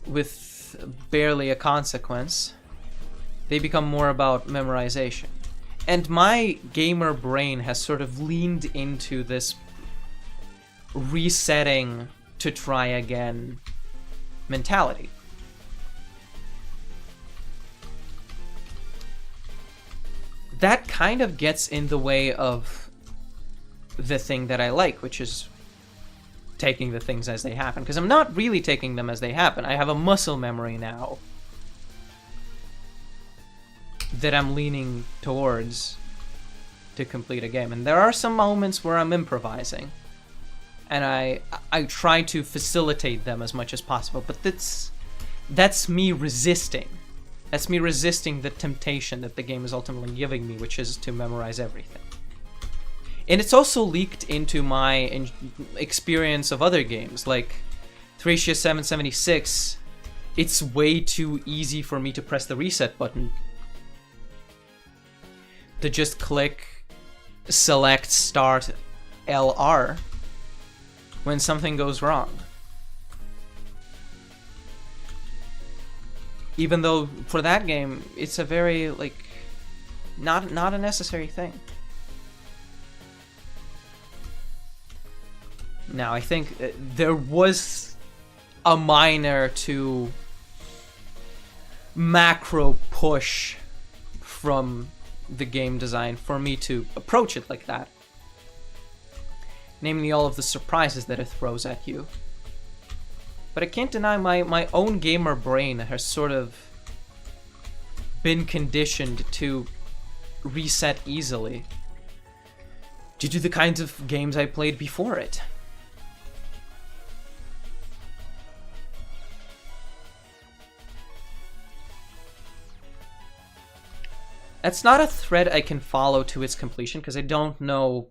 with barely a consequence, they become more about memorization. And my gamer brain has sort of leaned into this resetting to try again mentality. That kind of gets in the way of the thing that I like, which is taking the things as they happen. Because I'm not really taking them as they happen. I have a muscle memory now that I'm leaning towards to complete a game. And there are some moments where I'm improvising. And I try to facilitate them as much as possible. But that's me resisting. That's me resisting the temptation that the game is ultimately giving me, which is to memorize everything. And it's also leaked into my experience of other games, like Thracia 776. It's way too easy for me to press the reset button. To just click, select, start, LR when something goes wrong. Even though for that game, it's a very, like, not a necessary thing. Now, I think there was a minor to macro push from the game design for me to approach it like that. Namely, all of the surprises that it throws at you. But I can't deny my own gamer brain has sort of been conditioned to reset easily due to the kinds of games I played before it. That's not a thread I can follow to its completion because I don't know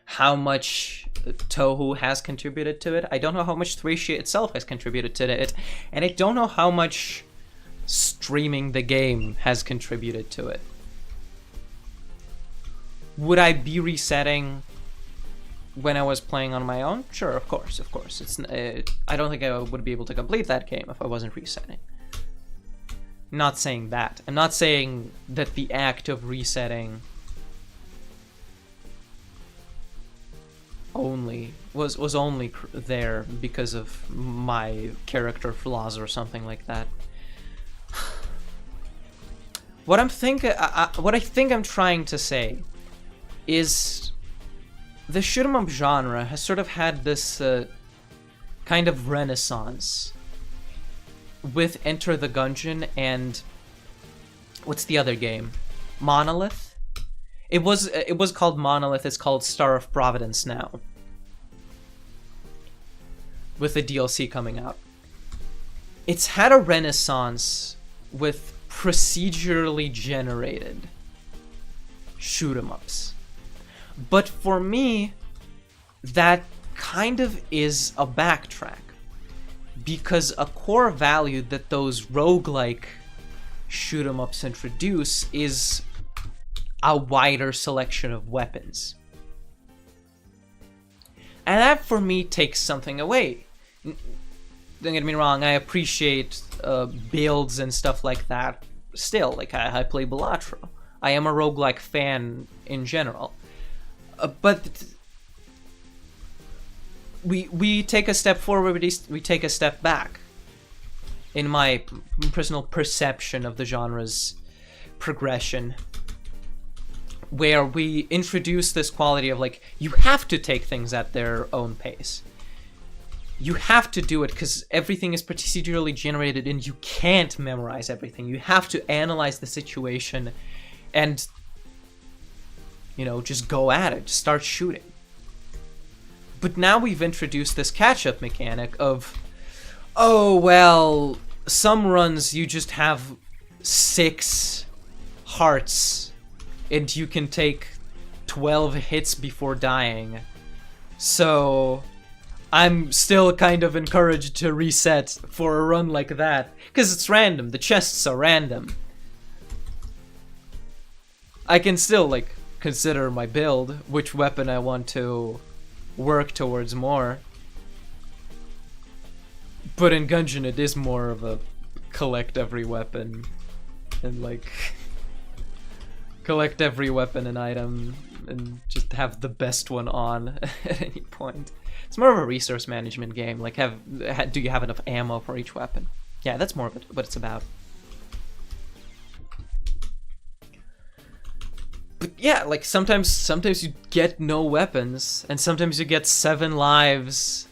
how much Touhou has contributed to it. I don't know how much Thracia itself has contributed to it. And I don't know how much streaming the game has contributed to it. Would I be resetting when I was playing on my own? Sure, of course. It's I don't think I would be able to complete that game if I wasn't resetting. Not saying that. I'm not saying that the act of resetting was only there because of my character flaws or something like that. What I think I'm trying to say is the shoot 'em up genre has sort of had this kind of renaissance with Enter the Gungeon and what's the other game? Monolith? It was called Monolith, it's called Star of Providence now. With the DLC coming out. It's had a renaissance with procedurally generated shoot 'em ups. But for me, that kind of is a backtrack. Because a core value that those roguelike shoot 'em ups introduce is a wider selection of weapons. And that for me takes something away. Don't get me wrong, I appreciate builds and stuff like that still. Like, I play Balatro. I am a roguelike fan in general. But we take a step forward, we take a step back. In my personal perception of the genre's progression. Where we introduce this quality of, like, you have to take things at their own pace. You have to do it because everything is procedurally generated and you can't memorize everything. You have to analyze the situation and, you know, just go at it, just start shooting. But now we've introduced this catch-up mechanic of, oh, well, some runs you just have 6 hearts, and you can take 12 hits before dying. So I'm still kind of encouraged to reset for a run like that, because it's random. The chests are random. I can still, like, consider my build, which weapon I want to work towards more. But in Gungeon, it is more of a collect every weapon and, like, collect every weapon and item and just have the best one on at any point. It's more of a resource management game. Like, do you have enough ammo for each weapon? Yeah, that's more of what it's about. But yeah, like, sometimes you get no weapons, and sometimes you get 7 lives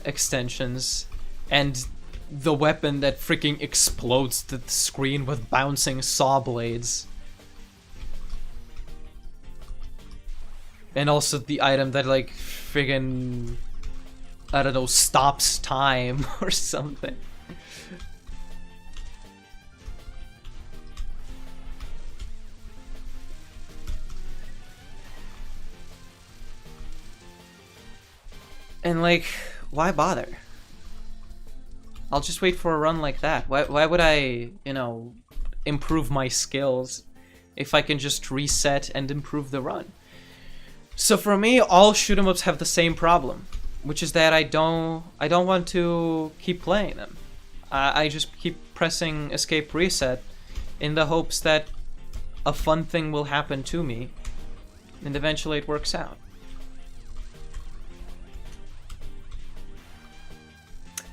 extensions, and the weapon that freaking explodes the screen with bouncing saw blades. And also the item that, like, friggin', I don't know, stops time or something. And, like, why bother? I'll just wait for a run like that. Why would I, you know, improve my skills if I can just reset and improve the run? So for me, all shoot 'em ups have the same problem, which is that I don't want to keep playing them. I just keep pressing escape reset in the hopes that a fun thing will happen to me, and eventually it works out.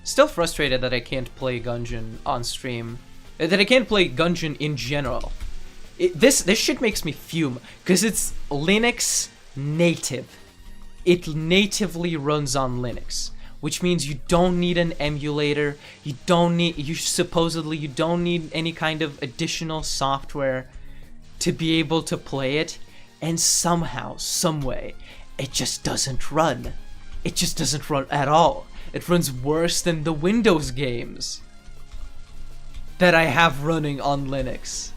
Still frustrated that I can't play Gungeon on stream. That I can't play Gungeon in general. This shit makes me fume, because it's Linux native. It natively runs on Linux, which means you don't need an emulator. You don't need any kind of additional software to be able to play it, and somehow, someway, it just doesn't run. It just doesn't run at all. It runs worse than the Windows games that I have running on Linux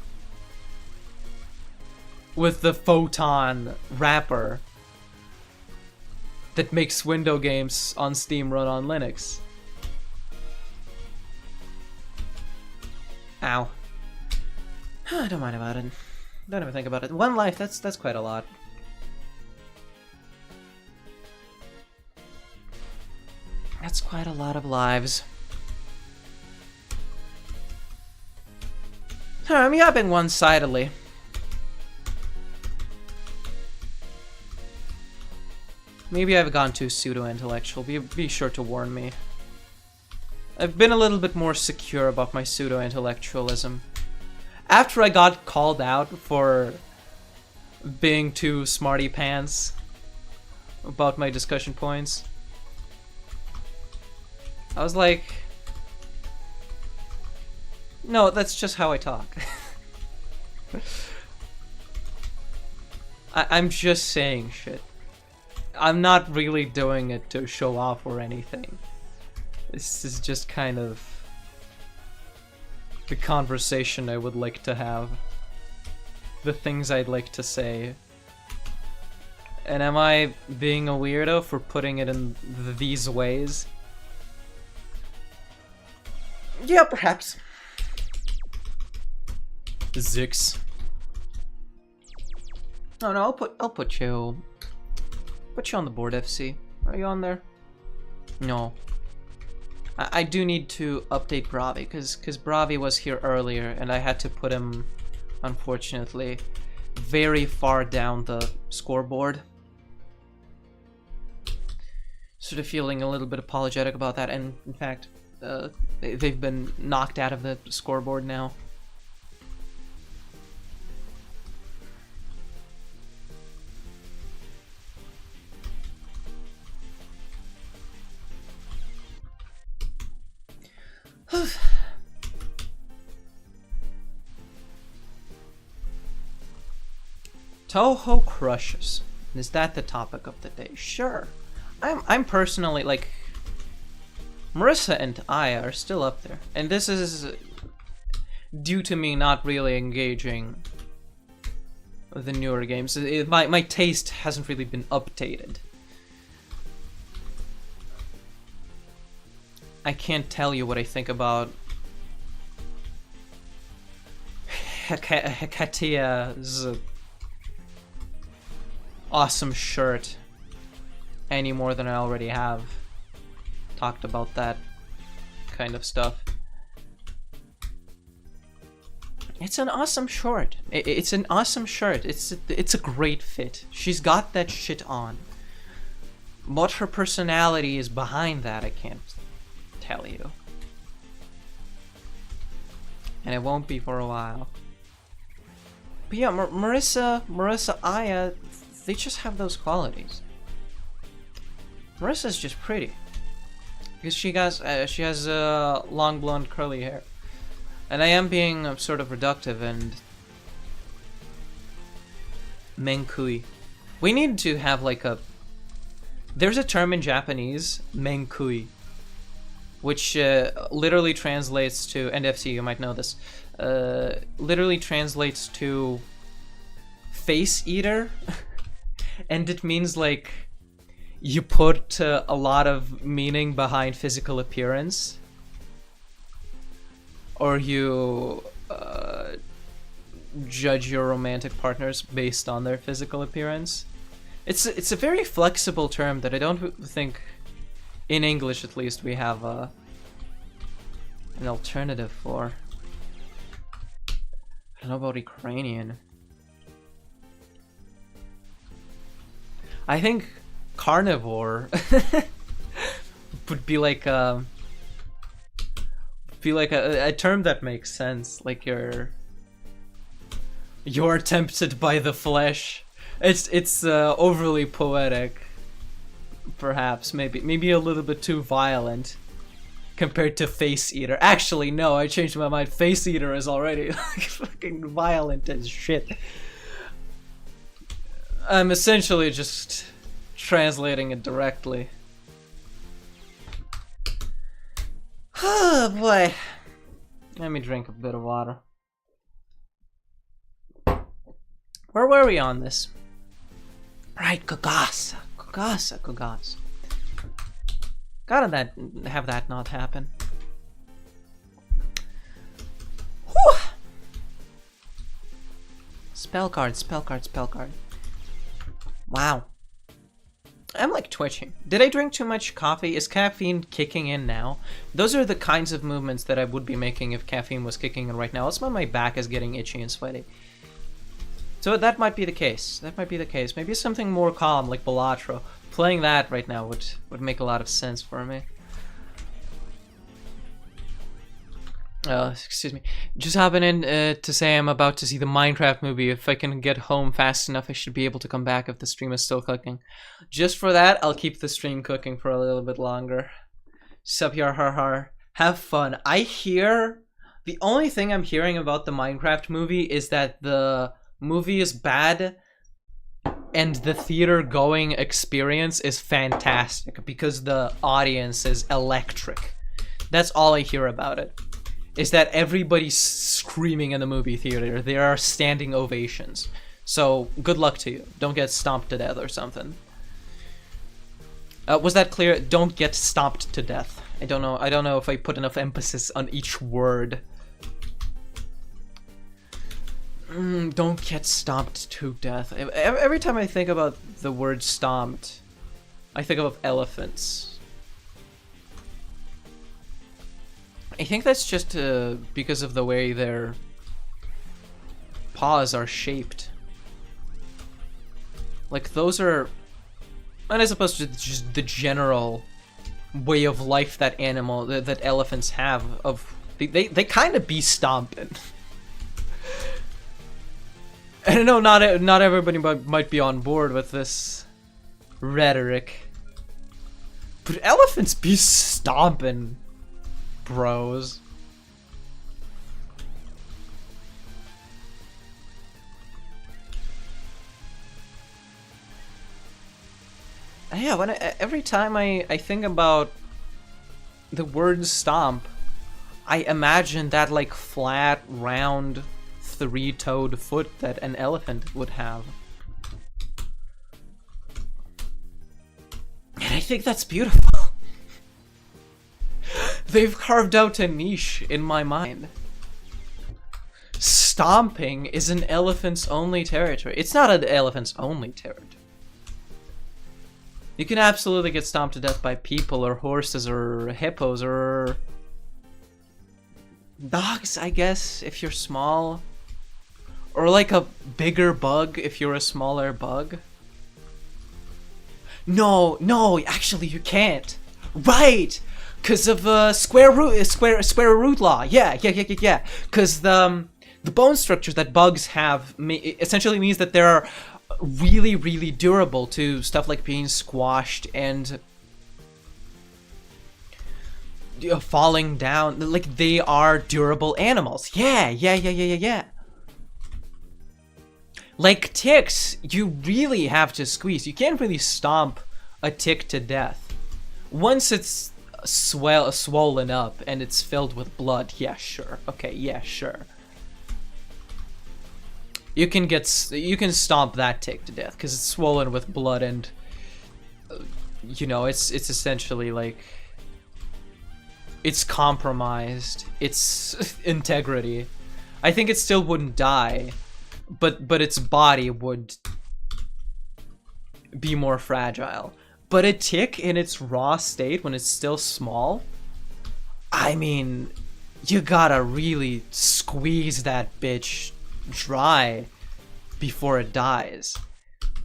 with the Photon wrapper that makes Windows games on Steam run on Linux. Ow. Don't mind about it. Don't even think about it. 1 life, that's quite a lot. That's quite a lot of lives. I'm yapping one-sidedly. Maybe I've gone too pseudo-intellectual. Be sure to warn me. I've been a little bit more secure about my pseudo-intellectualism. After I got called out for being too smarty pants about my discussion points, I was like, no, that's just how I talk. I'm just saying shit. I'm not really doing it to show off or anything. This is just kind of the conversation I would like to have. The things I'd like to say. And am I being a weirdo for putting it in these ways? Yeah, perhaps. Zix. Oh no, I'll put you on the board, FC. Are you on there? No. I do need to update Bravi, because Bravi was here earlier, and I had to put him, unfortunately, very far down the scoreboard. Sort of feeling a little bit apologetic about that, and in fact, they've been knocked out of the scoreboard now. Touhou crushes. Is that the topic of the day? Sure. I'm personally, like, Marissa and I are still up there. And this is due to me not really engaging the newer games. My taste hasn't really been updated. I can't tell you what I think about Hekatia's awesome shirt any more than I already have talked about that kind of stuff. It's an awesome short. It's an awesome shirt. It's a great fit. She's got that shit on. What her personality is behind that, I can't tell you. And it won't be for a while. But yeah, Marissa, Aya, they just have those qualities. Marissa's just pretty. Because she has long blonde curly hair. And I am being sort of reductive and menkui. We need to have like a... There's a term in Japanese, menkui, which literally translates to, and FC, you might know this, literally translates to face eater. And it means like you put a lot of meaning behind physical appearance. Or you judge your romantic partners based on their physical appearance. It's a very flexible term that I don't think, in English at least, we have an alternative for. I don't know about Ukrainian. I think carnivore would be like a term that makes sense. Like you're tempted by the flesh. It's overly poetic, perhaps. Maybe a little bit too violent compared to face eater. Actually, no, I changed my mind. Face eater is already like fucking violent as shit. I'm essentially just translating it directly. Oh boy. Let me drink a bit of water. Where were we on this? Right, Kugasa. Gotta have that not happen. Whew. Spell card. Wow. I'm like twitching. Did I drink too much coffee? Is caffeine kicking in now? Those are the kinds of movements that I would be making if caffeine was kicking in right now. Also, my back is getting itchy and sweaty. So that might be the case. Maybe something more calm, like Balatro. Playing that right now would make a lot of sense for me. Excuse me. Just hopping in to say I'm about to see the Minecraft movie. If I can get home fast enough, I should be able to come back if the stream is still cooking. Just for that, I'll keep the stream cooking for a little bit longer. Sup, yar har har. Have fun. I hear... The only thing I'm hearing about the Minecraft movie is that the movie is bad and the theater going experience is fantastic because the audience is electric. That's all I hear about it. Is that everybody's screaming in the movie theater. There are standing ovations. So, good luck to you. Don't get stomped to death or something. Was that clear? Don't get stomped to death. I don't know if I put enough emphasis on each word. Don't get stomped to death. Every time I think about the word stomped, I think of elephants. I think that's just because of the way their paws are shaped. Like those are, and as opposed to just the general way of life that that elephants have. They kind of be stomping. I don't know. Not everybody might be on board with this rhetoric, but elephants be stomping. Bros. Yeah, every time I think about the word stomp, I imagine that like flat, round three-toed foot that an elephant would have. And I think that's beautiful. They've carved out a niche in my mind. Stomping is an elephant's only territory. It's not an elephant's only territory. You can absolutely get stomped to death by people or horses or hippos or dogs, I guess, if you're small. Or like a bigger bug if you're a smaller bug. No, actually you can't. Right! Because of square root law. Yeah. Because the bone structure that bugs have essentially means that they're really, really durable to stuff like being squashed and falling down. Like, they are durable animals. Yeah. Like ticks, you really have to squeeze. You can't really stomp a tick to death. Once it's swollen up and it's filled with blood, yeah, sure. Okay, yeah, sure. You can stomp that tick to death because it's swollen with blood and you know, it's essentially like it's compromised. Its integrity. I think it still wouldn't die, but its body would be more fragile. But a tick in its raw state, when it's still small, I mean, you gotta really squeeze that bitch dry before it dies.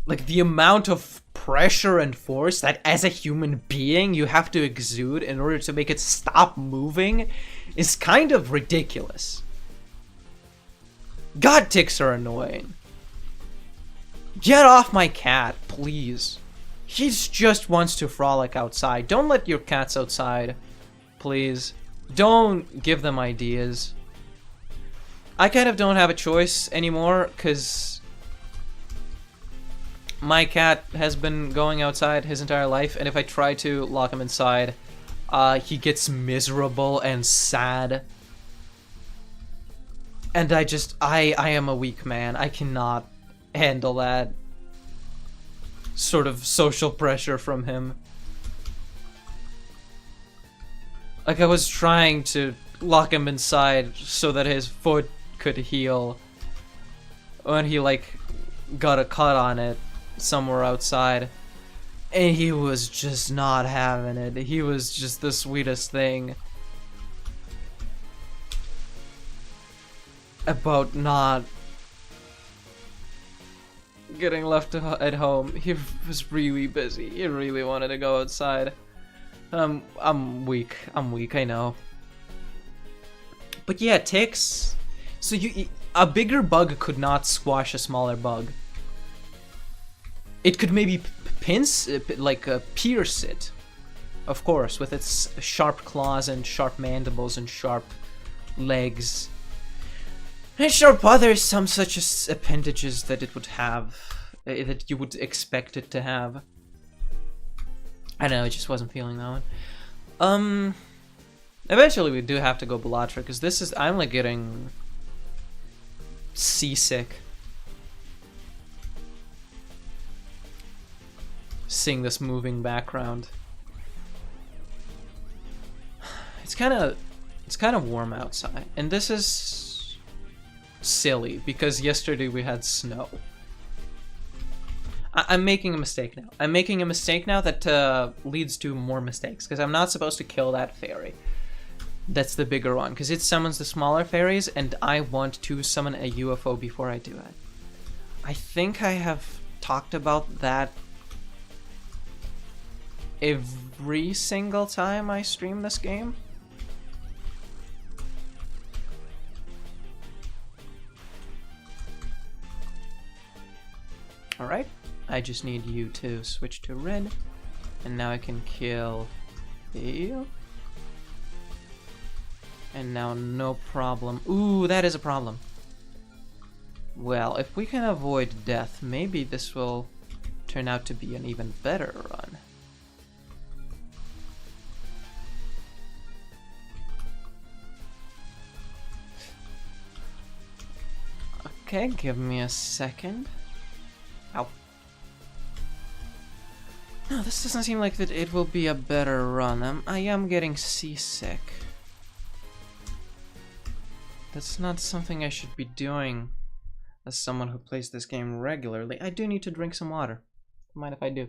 Like, the amount of pressure and force that as a human being you have to exude in order to make it stop moving is kind of ridiculous. God, ticks are annoying. Get off my cat, please. He just wants to frolic outside. Don't let your cats outside, please. Don't give them ideas. I kind of don't have a choice anymore, because my cat has been going outside his entire life, and if I try to lock him inside, he gets miserable and sad. And I am a weak man. I cannot handle that sort of social pressure from him. Like, I was trying to lock him inside so that his foot could heal when he, like, got a cut on it somewhere outside. And he was just not having it. He was just the sweetest thing about not getting left at home. He was really busy. He really wanted to go outside. I'm weak, I know. But yeah, ticks. So a bigger bug could not squash a smaller bug. It could maybe pierce it, of course, with its sharp claws and sharp mandibles and sharp legs. And sharp some such as appendages that it would have, that you would expect it to have. I don't know, I just wasn't feeling that one. Eventually we do have to go Belatra, because I'm like getting seasick seeing this moving background. It's kind of warm outside, and this is silly because yesterday we had snow. I'm making a mistake now. I'm making a mistake now that leads to more mistakes, because I'm not supposed to kill that fairy. That's the bigger one, because it summons the smaller fairies, and I want to summon a UFO before I do it. I think I have talked about that every single time I stream this game. Alright, I just need you to switch to red, and now I can kill you. And now no problem. Ooh, that is a problem. Well, if we can avoid death, maybe this will turn out to be an even better run. Okay, give me a second. Ow. No, this doesn't seem like that it will be a better run. I am getting seasick. That's not something I should be doing as someone who plays this game regularly. I do need to drink some water. Mind if I do?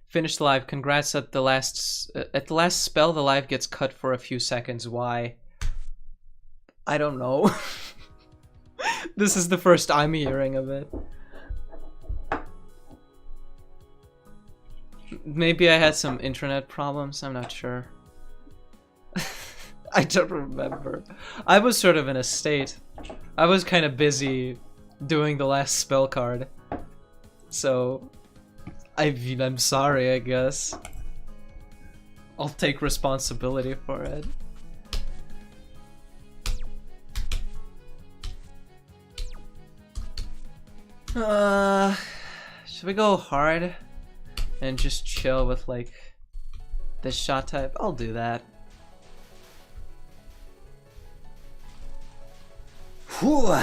Finished live. Congrats at the last spell. The live gets cut for a few seconds. Why? I don't know. This is the first I'm hearing of it. Maybe I had some internet problems. I'm not sure. I don't remember. I was sort of in a state. I was kind of busy doing the last spell card. So, I mean, I'm sorry, I guess. I'll take responsibility for it. Should we go hard and just chill with like this shot type? I'll do that. Whew.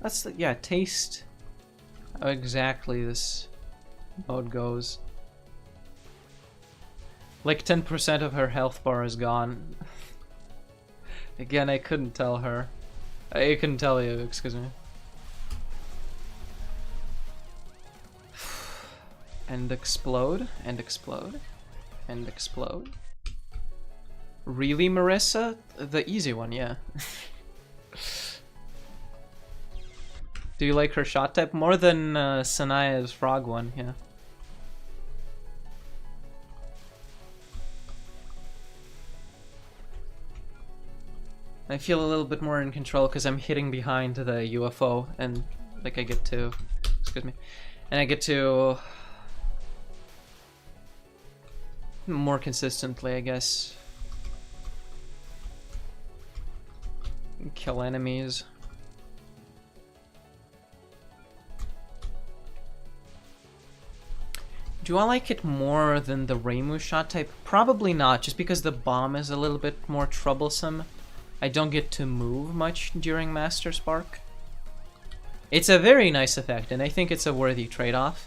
That's the, yeah, taste how exactly this mode goes. Like 10% of her health bar is gone. Again, I couldn't tell her. I couldn't tell you, excuse me. And explode, and explode, and explode. Really, Marissa? The easy one, yeah. Do you like her shot type? More than Sanaya's frog one, yeah. I feel a little bit more in control because I'm hitting behind the UFO and like I get to, excuse me, and I get to more consistently, I guess, kill enemies. Do I like it more than the Reimu shot type? Probably not, just because the bomb is a little bit more troublesome. I don't get to move much during Master Spark. It's a very nice effect, and I think it's a worthy trade-off.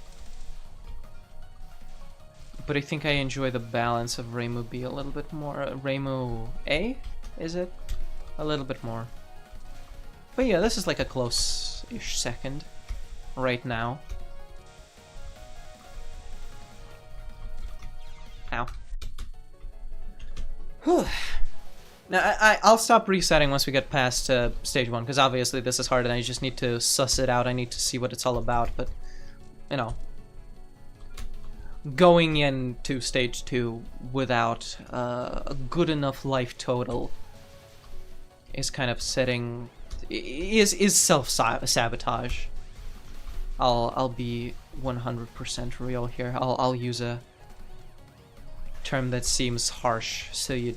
But I think I enjoy the balance of Reimu B a little bit more. Reimu A, is it? A little bit more. But yeah, this is like a close-ish second right now. Ow. Whew. Now, I'll stop resetting once we get past stage 1, because obviously this is hard and I just need to suss it out. I need to see what it's all about, but, you know, going into stage 2 without a good enough life total is kind of setting... is self-sabotage. I'll be 100% real here. I'll use a term that seems harsh, so you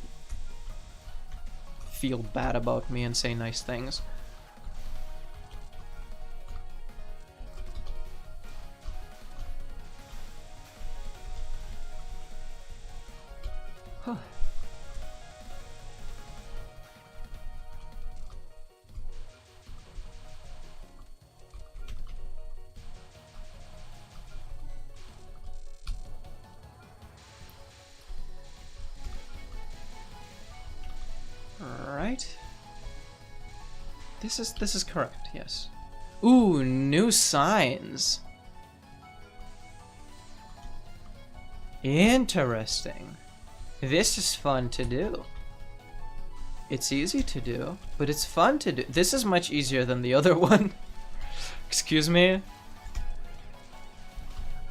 feel bad about me and say nice things. Huh. Right. This is correct, yes. Ooh, new signs. Interesting. This is fun to do. It's easy to do, but it's fun to do. This is much easier than the other one. Excuse me?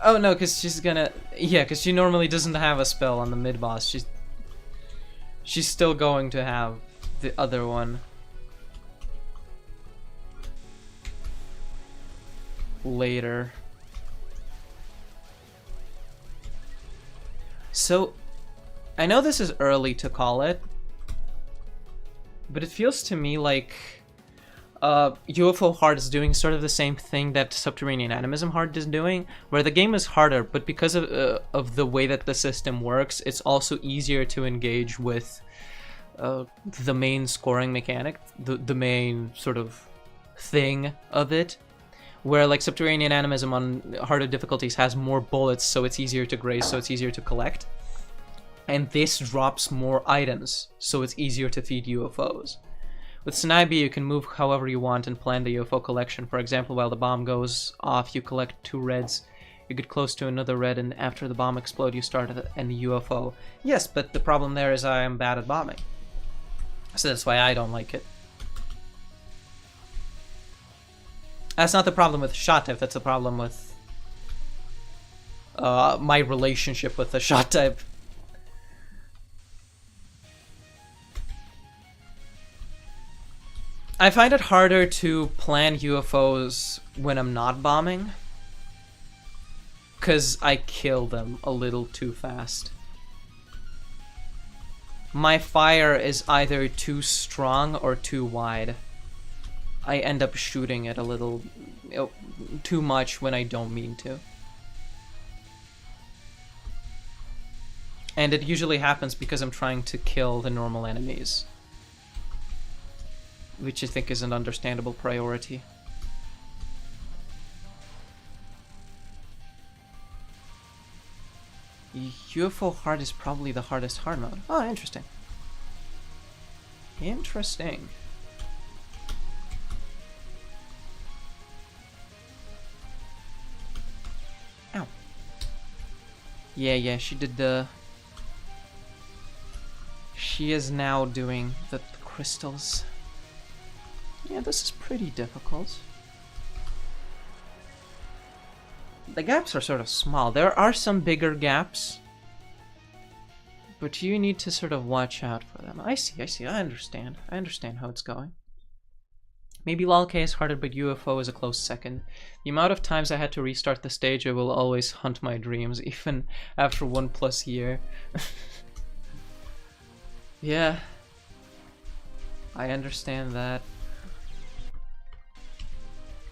Oh no, because she's gonna... Yeah, because she normally doesn't have a spell on the mid-boss. She's still going to have the other one later. So, I know this is early to call it, but it feels to me like UFO Hard is doing sort of the same thing that Subterranean Animism Hard is doing, where the game is harder, but because of the way that the system works, it's also easier to engage with the main scoring mechanic, the main sort of thing of it, where like Subterranean Animism on harder difficulties has more bullets, so it's easier to graze, so it's easier to collect. And this drops more items, so it's easier to feed UFOs. With Snipe, you can move however you want and plan the UFO collection. For example, while the bomb goes off, you collect 2 reds. You get close to another red, and after the bomb explodes, you start an UFO. Yes, but the problem there is I am bad at bombing. So that's why I don't like it. That's not the problem with shot type, that's the problem with my relationship with the shot type. I find it harder to plan UFOs when I'm not bombing, because I kill them a little too fast. My fire is either too strong or too wide. I end up shooting it a little too much when I don't mean to. And it usually happens because I'm trying to kill the normal enemies, which I think is an understandable priority. UFO Hard is probably the hardest hard mode. Oh, interesting. Interesting. Ow. Yeah, she did the... She is now doing the crystals. Yeah, this is pretty difficult. The gaps are sort of small. There are some bigger gaps, but you need to sort of watch out for them. I see, I understand. I understand how it's going. Maybe LOLK is harder, but UFO is a close second. The amount of times I had to restart the stage, I will always hunt my dreams, even after 1+ year. Yeah. I understand that.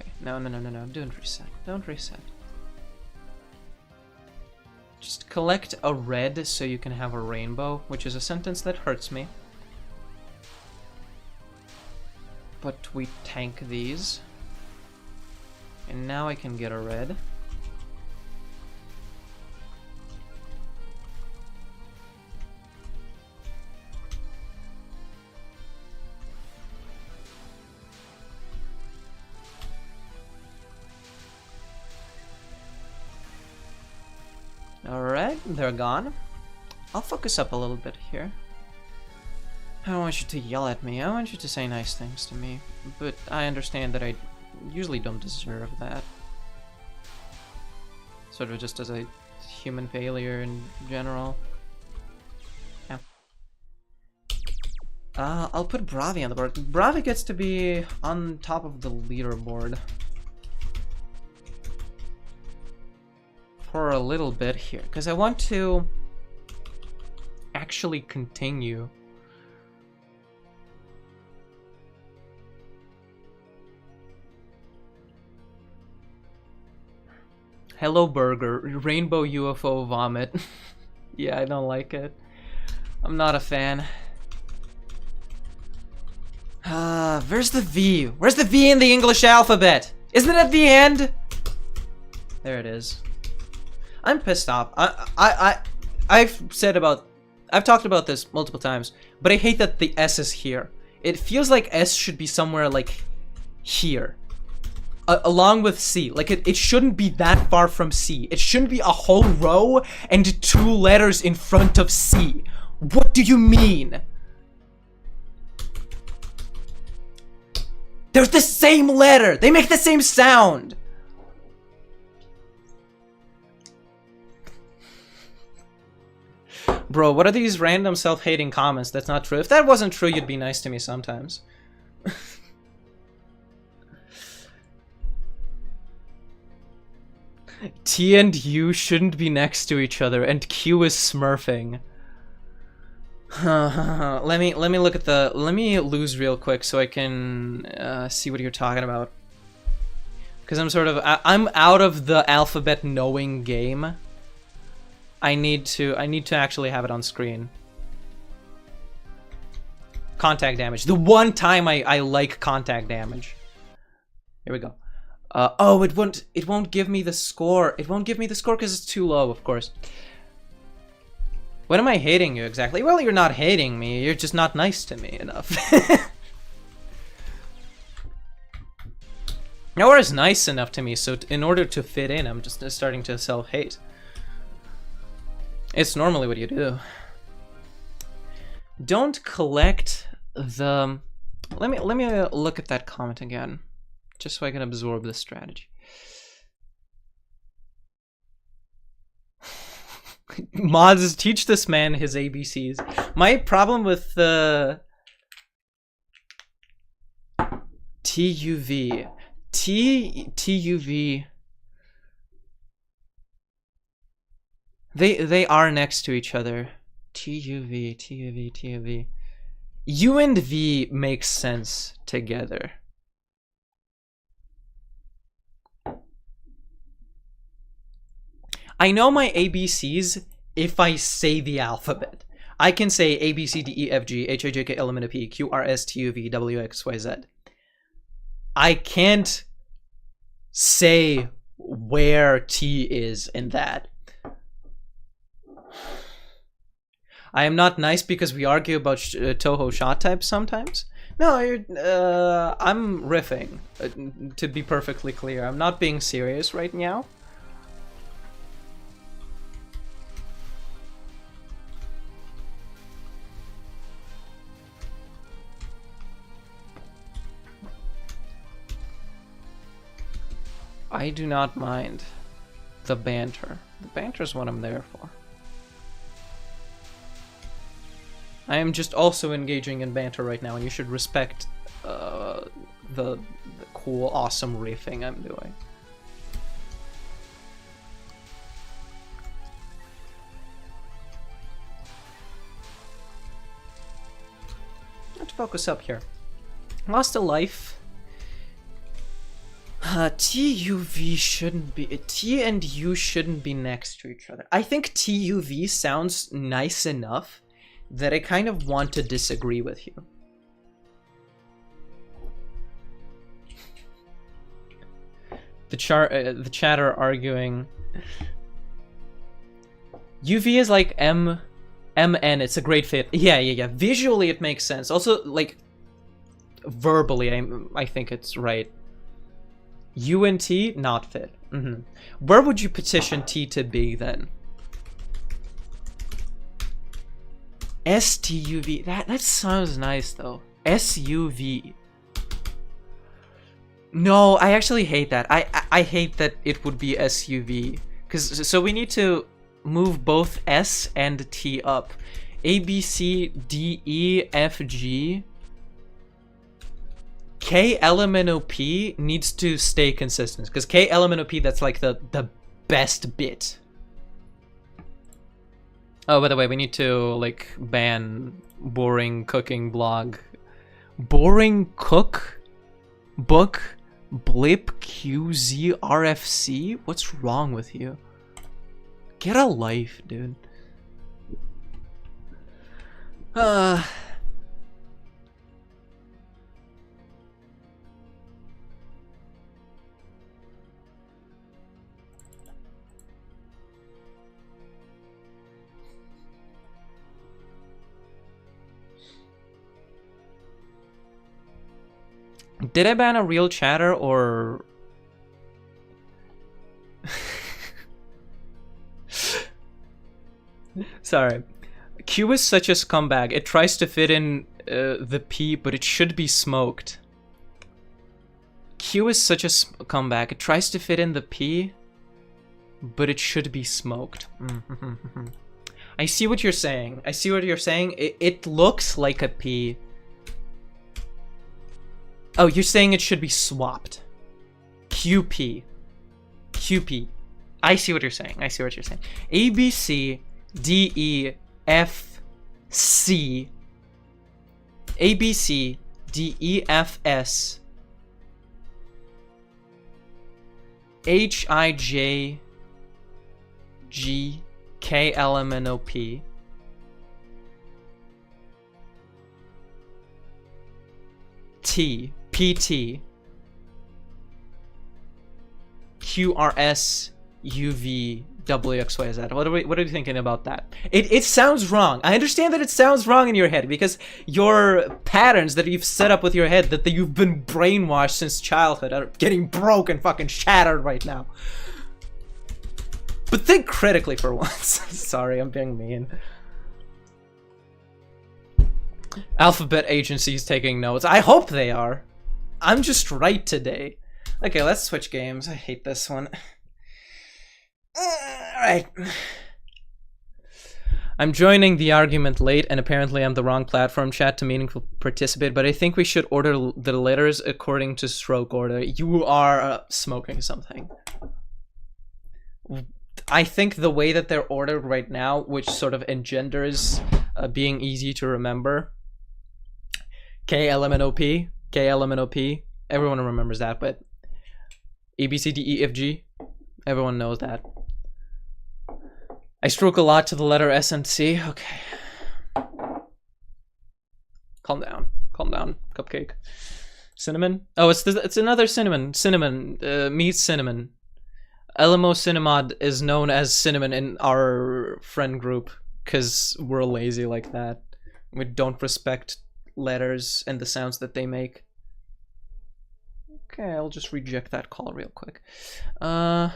Okay, no, don't reset. Don't reset. Just collect a red so you can have a rainbow, which is a sentence that hurts me. But we tank these. And now I can get a red. Alright, they're gone. I'll focus up a little bit here. I don't want you to yell at me, I want you to say nice things to me. But I understand that I usually don't deserve that. Sort of just as a human failure in general. Yeah. I'll put Bravi on the board. Bravi gets to be on top of the leaderboard for a little bit here, because I want to actually continue. Hello Burger, Rainbow UFO Vomit. Yeah, I don't like it. I'm not a fan. Where's the V? Where's the V in the English alphabet? Isn't it at the end? There it is. I'm pissed off. I've talked about this multiple times, but I hate that the S is here. It feels like S should be somewhere like here. Along with C. Like it shouldn't be that far from C. It shouldn't be a whole row and 2 letters in front of C. What do you mean? They're the same letter. They make the same sound. Bro, what are these random self-hating comments? That's not true. If that wasn't true, you'd be nice to me sometimes. T and U shouldn't be next to each other, and Q is smurfing. Let me look at the. Let me lose real quick so I can see what you're talking about. Because I'm out of the alphabet knowing game. I need to actually have it on screen. Contact damage. The one time I like contact damage. Here we go. Oh, it won't give me the score. It won't give me the score because it's too low, of course. What am I hating you exactly? Well, you're not hating me. You're just not nice to me enough. Nora's nice enough to me, so in order to fit in, I'm just starting to self-hate. It's normally what you do. Don't collect the... Let me look at that comment again, just so I can absorb the strategy. Mods, teach this man his ABCs. My problem with the TUV, TUV, they are next to each other. TUV, TUV, TUV. U and V makes sense together. I know my ABCs if I say the alphabet. I can say A, B, C, D, E, F, G, H, I, J, K, L, M, N, O, P, Q, R, S, T, U, V, W, X, Y, Z. I can't say where T is in that. I am not nice because we argue about Touhou shot types sometimes. No, I'm riffing, to be perfectly clear. I'm not being serious right now. I do not mind the banter. The banter is what I'm there for. I am just also engaging in banter right now, and you should respect the cool, awesome riffing I'm doing. Let's focus up here. Lost a life. TUV shouldn't be... T and U shouldn't be next to each other. I think TUV sounds nice enough that I kind of want to disagree with you. The chatter arguing. UV is like MN, it's a great fit. Yeah. Visually it makes sense. Also, like, verbally, I think it's right. U and T, not fit. Where would you petition T to be then? STUV. That sounds nice though. SUV. No, I actually hate that. I hate that it would be SUV. So we need to move both S and T up. A, B, C, D, E, F, G. K, L, M, N, O, P needs to stay consistent. Because K, L, M, N, O, P, that's like the best bit. Oh, by the way, we need to, like, ban boring cooking blog. Boring cook? Book? Blip? QZ? RFC? What's wrong with you? Get a life, dude. Did I ban a real chatter or... Sorry. Q is such a scumbag. It tries to fit in the P, but it should be smoked. Q is such a scumbag. It tries to fit in the P, but it should be smoked. I see what you're saying. I see what you're saying. It looks like a P. Oh, you're saying it should be swapped. QP. QP. I see what you're saying. I see what you're saying. A, B, C, D, E, F, C, A, B, C, D, E, F, S, H, I, J, G, K, L, M, N, O, P, T, P, T, Q, R, S, U, V, W, X, Y, Z. What are you thinking about that? It sounds wrong. I understand that it sounds wrong in your head because your patterns that you've set up with your head, that you've been brainwashed since childhood, are getting broken, fucking shattered right now. But think critically for once. Sorry, I'm being mean. Alphabet Agency is taking notes. I hope they are. I'm just right today. Okay, let's switch games. I hate this one. Alright. I'm joining the argument late, and apparently I'm the wrong platform chat to meaningfully participate, but I think we should order the letters according to stroke order. You are smoking something. I think the way that they're ordered right now, which sort of engenders being easy to remember. K, L, M, N, O, P. K, L, M, N, O, P. Everyone remembers that, but A, B, C, D, E, F, G. Everyone knows that. I stroke a lot to the letter S and C. Okay. Calm down. Calm down, cupcake. Cinnamon? Oh, it's another cinnamon. Cinnamon. Meets cinnamon. LMO Cinemod is known as cinnamon in our friend group because we're lazy like that. We don't respect letters and the sounds that they make. Okay, I'll just reject that call real quick. But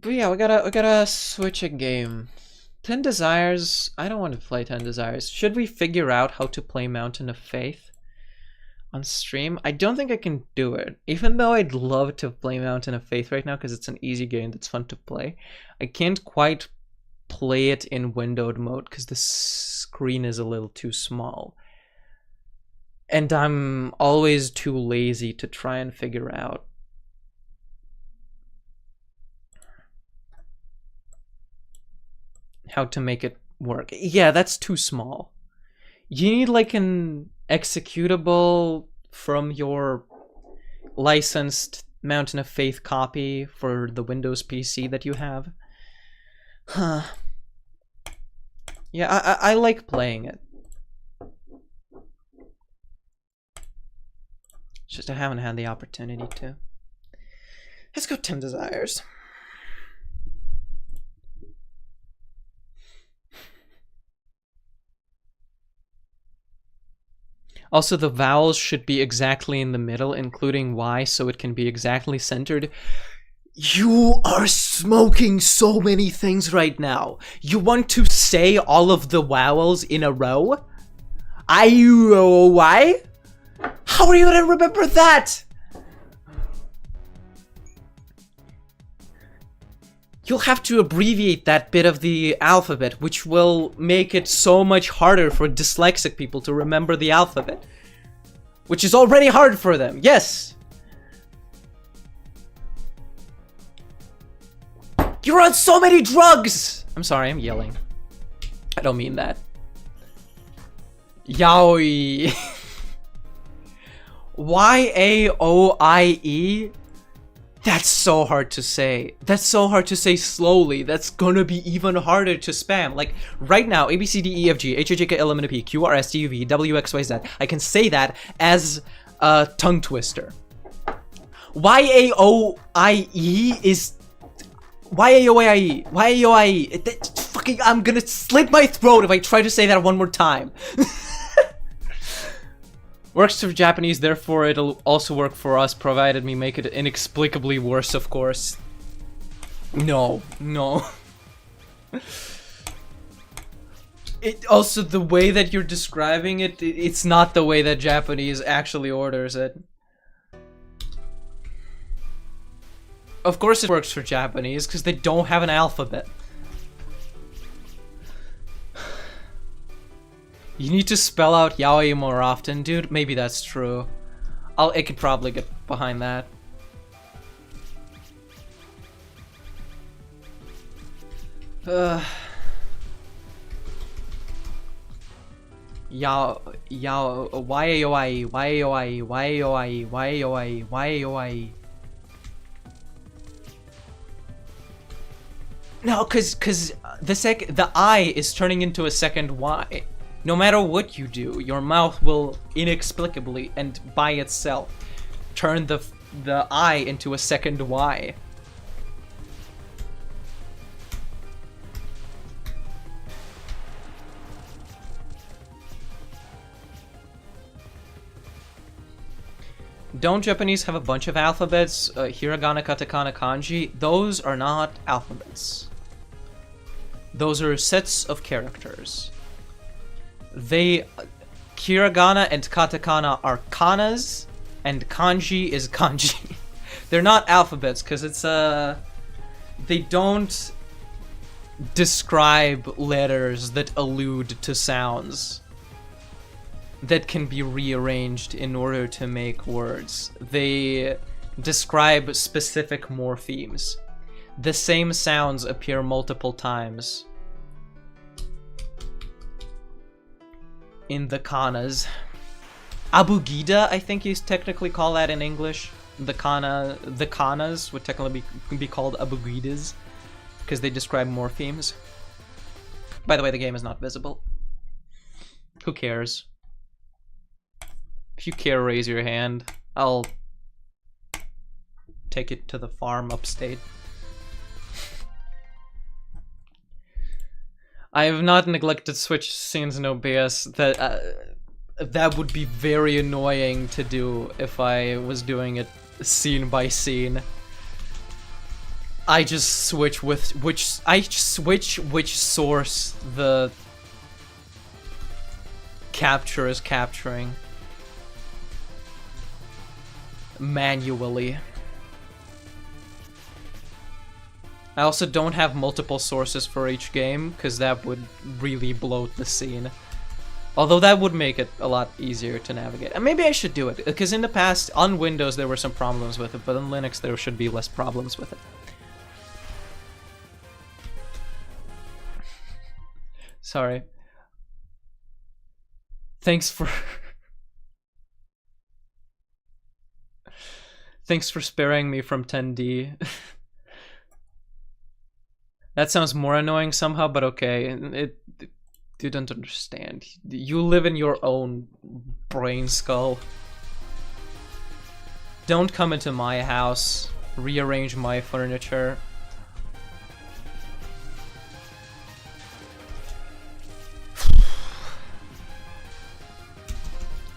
yeah, we gotta switch a game. 10 Desires. I don't want to play 10 Desires. Should we figure out how to play Mountain of Faith on stream? I don't think I can do it. Even though I'd love to play Mountain of Faith right now because it's an easy game that's fun to play, I can't quite play it in windowed mode because the screen is a little too small. And I'm always too lazy to try and figure out how to make it work. Yeah, that's too small. You need like an executable from your licensed Mountain of Faith copy for the Windows PC that you have. Huh. Yeah, I like playing it. It's just I haven't had the opportunity to. Let's go 10 Desires. Also, the vowels should be exactly in the middle, including Y, so it can be exactly centered. You are smoking so many things right now. You want to say all of the vowels in a row? I-U-O-Y? How are you gonna remember that? You'll have to abbreviate that bit of the alphabet, which will make it so much harder for dyslexic people to remember the alphabet. Which is already hard for them, yes! You're on so many drugs! I'm sorry, I'm yelling. I don't mean that. Yaoi. Y-A-O-I-E? That's so hard to say. That's so hard to say slowly. That's gonna be even harder to spam. Like, right now, A, B, C, D, E, F, G, H, I, J, K, L, M, N, O, P, Q, R, S, T, U, V, W, X, Y, Z. I can say that as a tongue twister. Y-A-O-I-E is... Y-A-O-I-E. Y-A-O-I-E. Fucking, I'm gonna slit my throat if I try to say that one more time. Works for Japanese, therefore it'll also work for us, provided we make it inexplicably worse, of course. No, no. It also, the way that you're describing it, it's not the way that Japanese actually orders it. Of course it works for Japanese, because they don't have an alphabet. You need to spell out yaoi more often, dude. Maybe that's true. I could probably get behind that. Yao, Y-A-O-I-E, Y-A-O-I-E, Y-A-O-I-E, Y-A-O-I-E, Y-A-O-I-E. No, cause the I is turning into a second Y. No matter what you do, your mouth will inexplicably and by itself turn the I into a second Y. Don't Japanese have a bunch of alphabets? Hiragana, katakana, kanji? Those are not alphabets. Those are sets of characters. Hiragana and katakana are kanas, and kanji is kanji. They're not alphabets, because it's, they don't describe letters that allude to sounds that can be rearranged in order to make words. They describe specific morphemes. The same sounds appear multiple times in the kanas. Abugida, I think you technically call that in English. The kanas would technically be called abugidas because they describe morphemes. By the way, the game is not visible. Who cares? If you care, raise your hand. I'll take it to the farm upstate. I have not neglected Switch scenes in OBS. That would be very annoying to do if I was doing it scene by scene. I just switch which source the capture is capturing manually. I also don't have multiple sources for each game, because that would really bloat the scene. Although that would make it a lot easier to navigate. And maybe I should do it, because in the past, on Windows there were some problems with it, but on Linux there should be less problems with it. Sorry. Thanks for... Thanks for sparing me from 10D. That sounds more annoying somehow, but okay. You don't understand. You live in your own brain skull. Don't come into my house. Rearrange my furniture.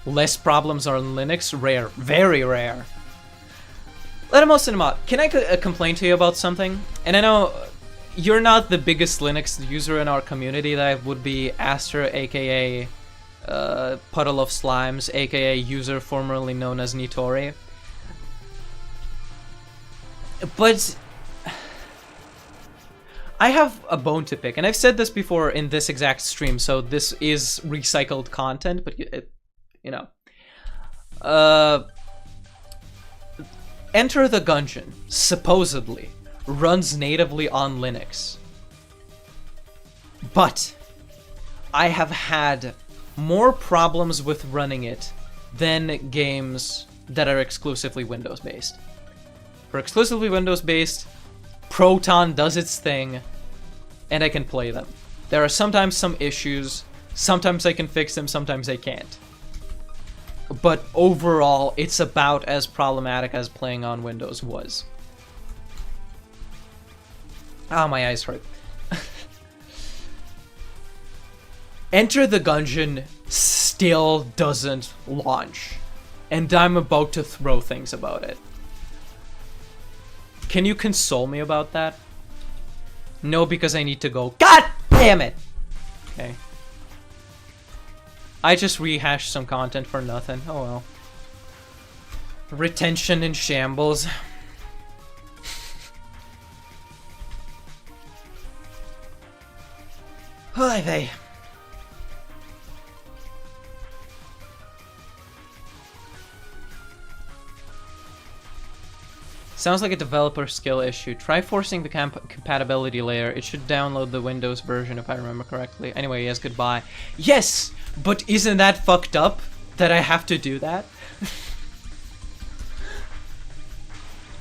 Less problems are on Linux? Rare. Very rare. Letamo Cinema, can I complain to you about something? And I know you're not the biggest Linux user in our community. That would be Aster, aka Puddle of Slimes, aka user formerly known as Nitori. But I have a bone to pick, and I've said this before in this exact stream, so this is recycled content, but you know. Enter the Gungeon, supposedly, runs natively on Linux. But I have had more problems with running it than games that are exclusively Windows-based. For exclusively Windows-based, Proton does its thing, and I can play them. There are sometimes some issues, sometimes I can fix them, sometimes I can't. But overall, it's about as problematic as playing on Windows was. Ah, my eyes hurt. Enter the Gungeon still doesn't launch, and I'm about to throw things about it. Can you console me about that? No, because I need to go. God damn it! Okay. I just rehashed some content for nothing. Oh well. Retention in shambles. Hi, vey. Sounds like a developer skill issue. Try forcing the compatibility layer. It should download the Windows version if I remember correctly. Anyway, yes, goodbye. Yes! But isn't that fucked up that I have to do that?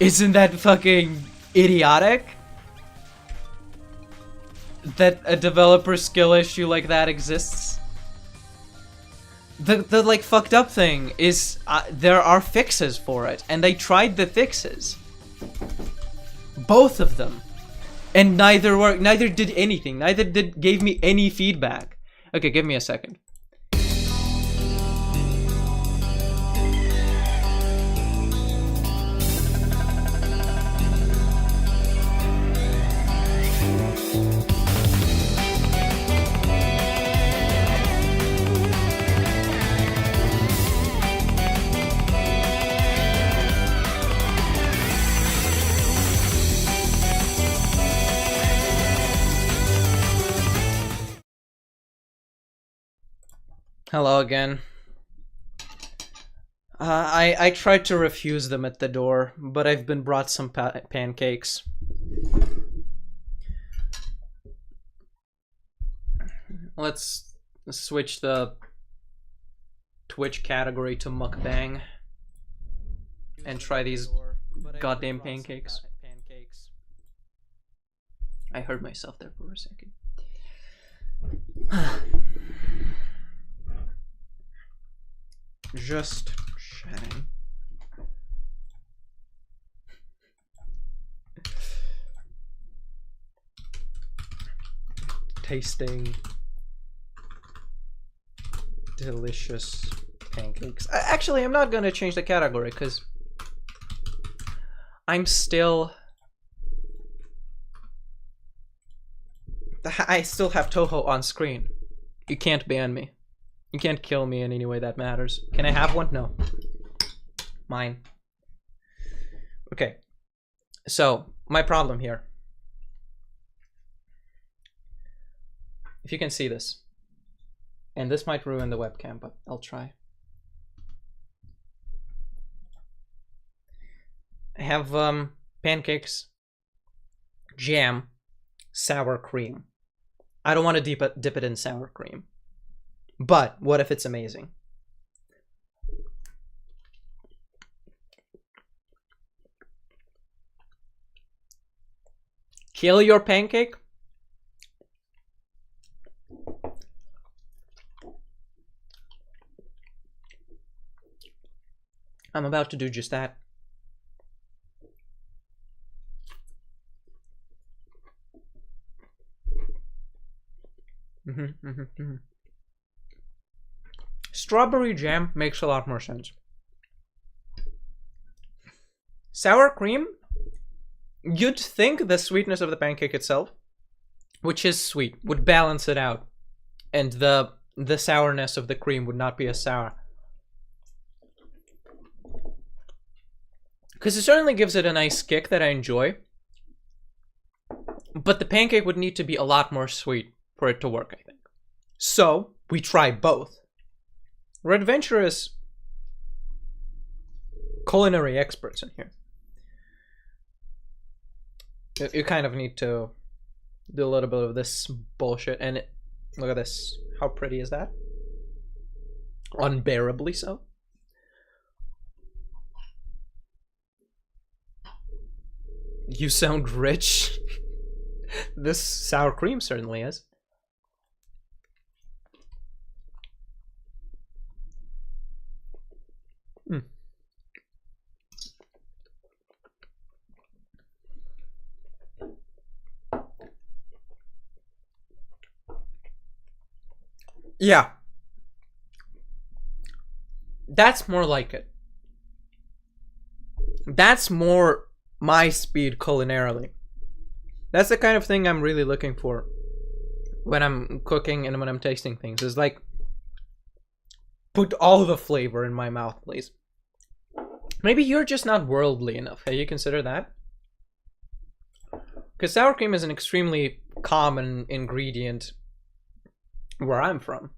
Isn't that fucking idiotic? That a developer skill issue like that exists? The like fucked up thing is there are fixes for it, and I tried the fixes. Both of them. And neither worked, neither did anything, gave me any feedback. Okay, give me a second. Hello again. I tried to refuse them at the door, but I've been brought some pancakes. Let's switch the Twitch category to mukbang and try these goddamn pancakes. I heard myself there for a second. Just chatting. Tasting delicious pancakes. Actually, I'm not gonna change the category because I still have Touhou on screen. You can't ban me. You can't kill me in any way that matters. Can I have one? No. Mine. Okay. So, my problem here. If you can see this. And this might ruin the webcam, but I'll try. I have pancakes, jam, sour cream. I don't want to dip it in sour cream. But what if it's amazing? Kill your pancake? I'm about to do just that. Strawberry jam makes a lot more sense. Sour cream? You'd think the sweetness of the pancake itself, which is sweet, would balance it out. And the sourness of the cream would not be as sour. Because it certainly gives it a nice kick that I enjoy. But the pancake would need to be a lot more sweet for it to work, I think. So, we try both. We're adventurous culinary experts in here. You kind of need to do a little bit of this bullshit. And look at this. How pretty is that? Unbearably so. You sound rich. This sour cream certainly is. Yeah. That's more like it. That's more my speed culinarily. That's the kind of thing I'm really looking for when I'm cooking and when I'm tasting things. Is like, put all the flavor in my mouth, please. Maybe you're just not worldly enough. Have you considered that? Because sour cream is an extremely common ingredient where I'm from.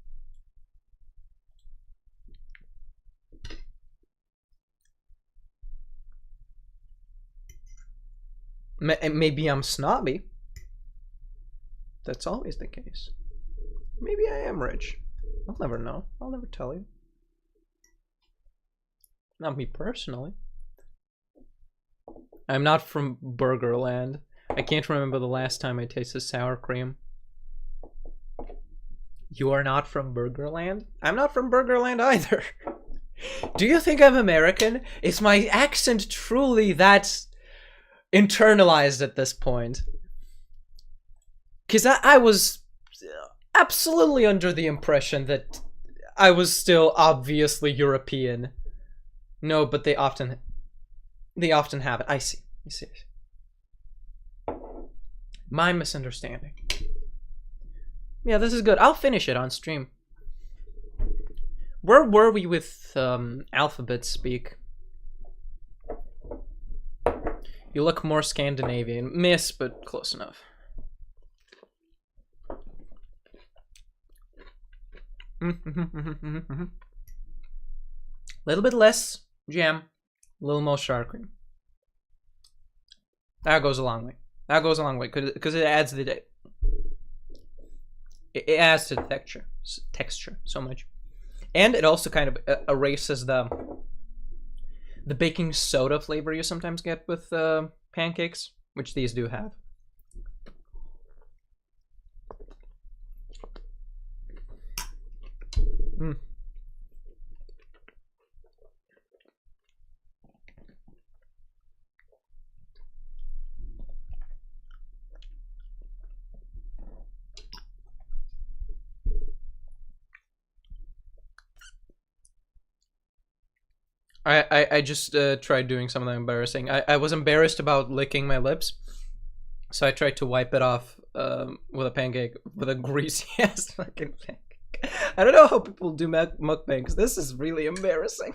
Maybe I'm snobby. That's always the case. Maybe I am rich. I'll never know. I'll never tell you. Not me personally. I'm not from Burgerland. I can't remember the last time I tasted sour cream. You are not from Burgerland? I'm not from Burgerland either. Do you think I'm American? Is my accent truly that internalized at this point? Because I was absolutely under the impression that I was still obviously European. No, but they often have it. I see. My misunderstanding. Yeah, this is good. I'll finish it on stream. Where were we with alphabet speak? You look more Scandinavian. Miss, but close enough. Little bit less jam, a little more sour cream. That goes a long way. That goes a long way because it adds the it adds to the texture so much, and it also kind of erases the baking soda flavor you sometimes get with pancakes, which these do have. I just tried doing something embarrassing. I was embarrassed about licking my lips, so I tried to wipe it off with a pancake, with a greasy ass fucking pancake. I don't know how people do mukbangs. This is really embarrassing.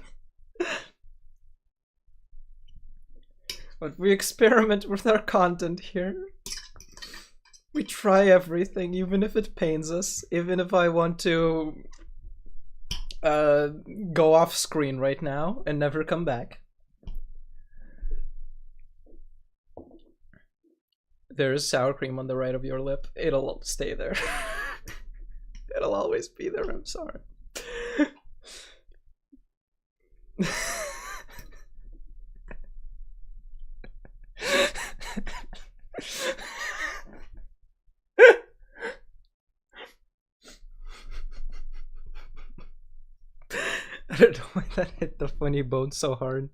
But we experiment with our content here. We try everything, even if it pains us, even if I want to go off screen right now and never come back. There's sour cream on the right of your lip. It'll stay there. It'll always be there. I'm sorry. I don't know why that hit the funny bone so hard.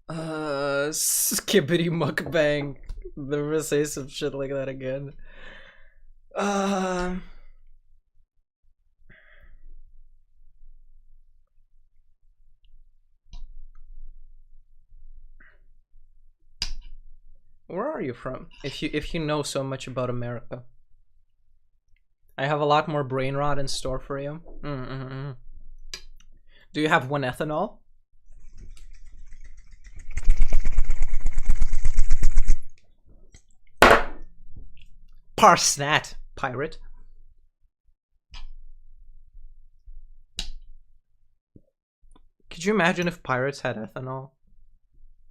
Skibbity mukbang. Never say some shit like that again. Where are you from? If you know so much about America. I have a lot more brain rot in store for you. Do you have 1 ethanol? Parse that, pirate. Could you imagine if pirates had ethanol?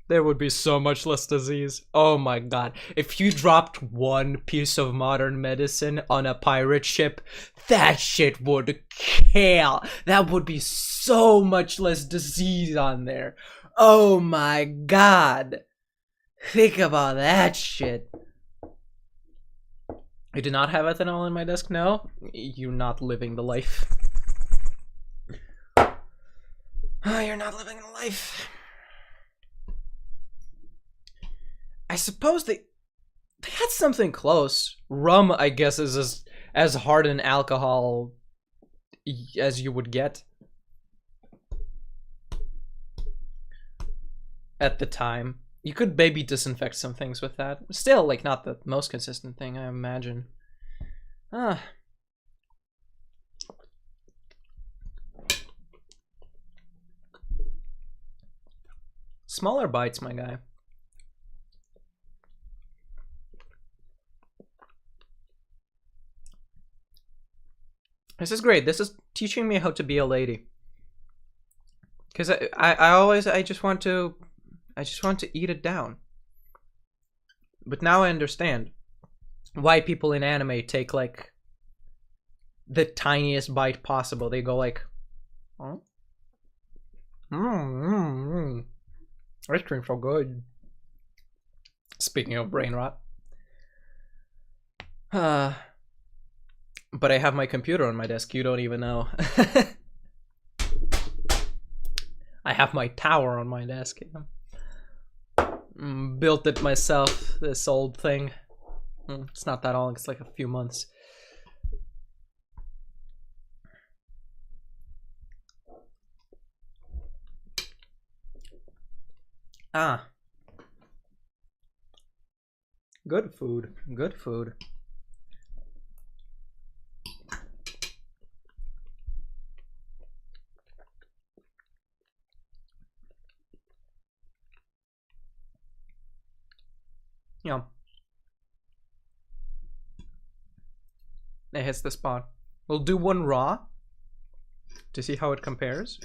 There would be so much less disease. Oh my god. If you dropped 1 piece of modern medicine on a pirate ship, that shit would kill. That would be so much less disease on there. Oh my god. Think about that shit. I do not have ethanol on my desk now. You're not living the life. You're not living the life. I suppose they had something close. Rum, I guess, is as hard an alcohol as you would get at the time. You could maybe disinfect some things with that. Still, like, not the most consistent thing, I imagine. Smaller bites, my guy. This is great. This is teaching me how to be a lady. Because I just want to eat it down. But now I understand why people in anime take like the tiniest bite possible. They go like, oh, ice cream's so good. Speaking of brain rot. But I have my computer on my desk. You don't even know. I have my tower on my desk. Built it myself, this old thing. It's not that old, it's like a few months. Ah. Good food, good food. Yeah. It hits the spot. We'll do one raw to see how it compares.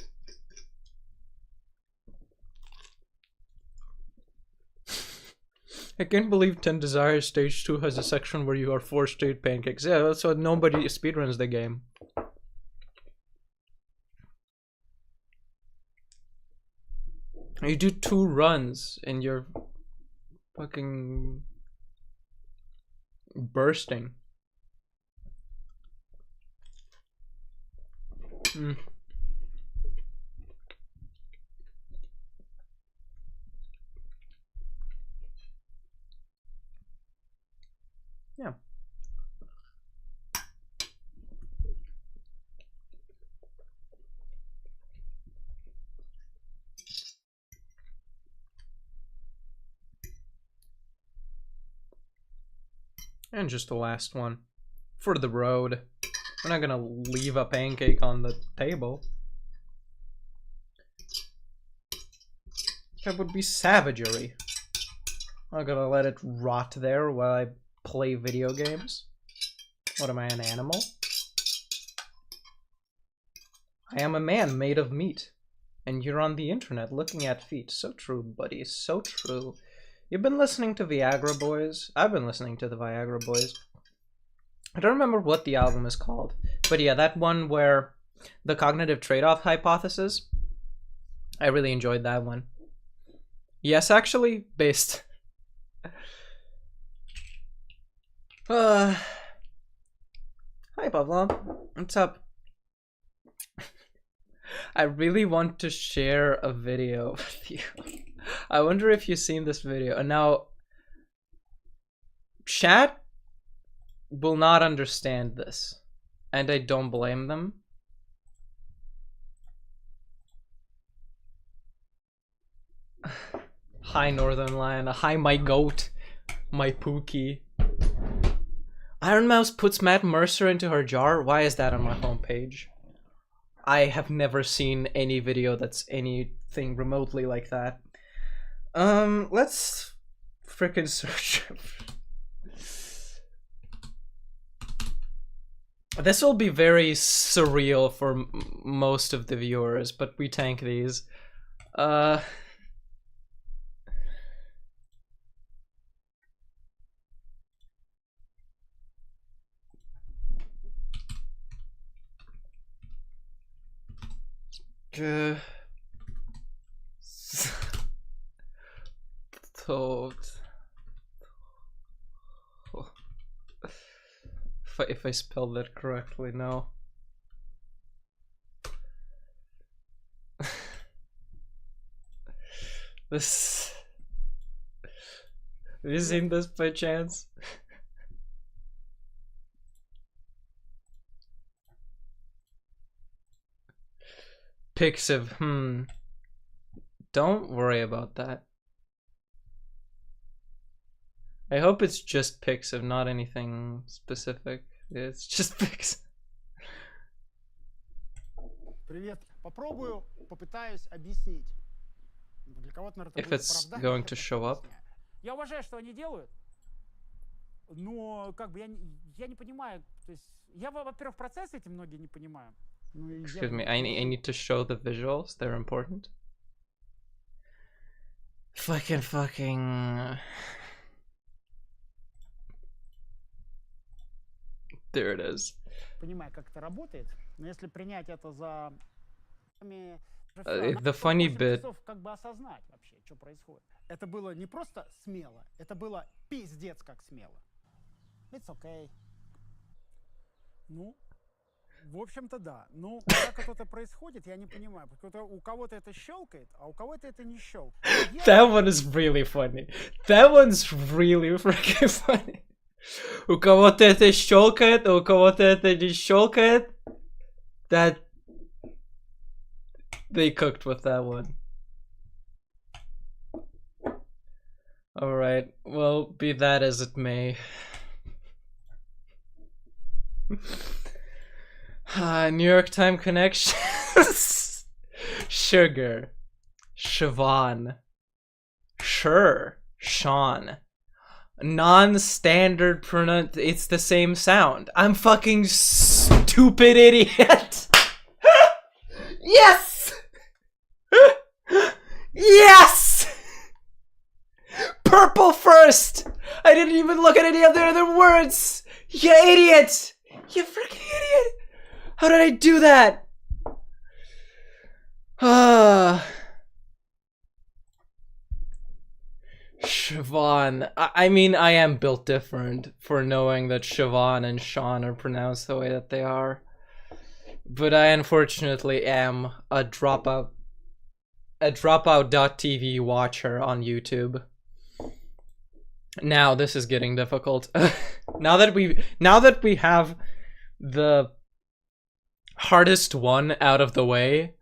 I can't believe 10 Desires Stage 2 has a section where you are forced to eat pancakes. Yeah, so nobody speedruns the game. You do 2 runs and you're fucking bursting. Yeah. And just the last one. For the road. We're not gonna leave a pancake on the table. That would be savagery. I'm gonna let it rot there while I play video games. What am I, an animal? I am a man made of meat. And you're on the internet looking at feet. So true, buddy. So true. You've been listening to Viagra Boys? I've been listening to the Viagra Boys. I don't remember what the album is called. But yeah, that one where the cognitive trade-off hypothesis. I really enjoyed that one. Yes, actually, based. Hi, Pavlov. What's up? I really want to share a video with you. I wonder if you've seen this video. And now, chat will not understand this. And I don't blame them. Hi, Northern Lion. Hi, my goat. My Pookie. Iron Mouse puts Matt Mercer into her jar? Why is that on my homepage? I have never seen any video that's anything remotely like that. Let's frickin' search. This will be very surreal for most of the viewers, but we tank these. If I spelled that correctly, no. This. Have you seen this by chance? Pixiv, Don't worry about that. I hope it's just Pixiv, not anything specific. It's just Pixiv. Привет. Попробую, попытаюсь объяснить. Для кого-то, наверное, If it's going to show up. Я уважаю, что они делают, но как бы я не понимаю, то есть я, во-первых, процесс эти многие не понимаю. Excuse me, I need to show the visuals. They're important. Fucking. There it is. Понимаю, как это работает, но если принять это за... The funny bit. Как бы осознать вообще, что происходит. Это было не просто смело, это было пиздец как смело. It's okay. Ну, в общем-то, да. Ну, как это происходит, я не понимаю. У кого-то это щелкает, а у кого-то это не щелкает. That one is really funny. That one's really freaking funny. У кого-то это щелкает, а у кого-то это не щелкает. That... They cooked with that one. Alright, well, be that as it may. New York Time connections. Sugar. Siobhan. Sure. Sean. Non-standard it's the same sound. I'm fucking stupid idiot. Yes! Yes! Purple first! I didn't even look at any of the other words! You idiot! You freaking idiot! How did I do that? Siobhan. I mean, I am built different for knowing that Siobhan and Sean are pronounced the way that they are. But I unfortunately am a dropout.tv watcher on YouTube. Now this is getting difficult. now that we have the hardest one out of the way.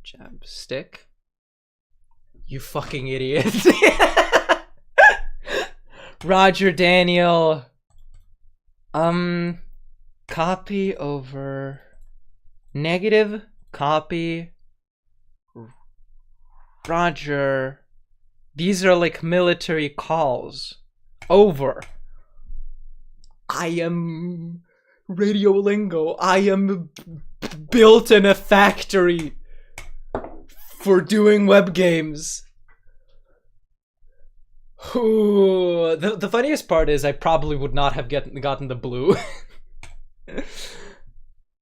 Jab stick. You fucking idiot. Roger Daniel. Copy over negative copy Roger. These are like military calls. Over. I am radio lingo. I am built in a factory for doing web games. Ooh, the funniest part is I probably would not have gotten the blue.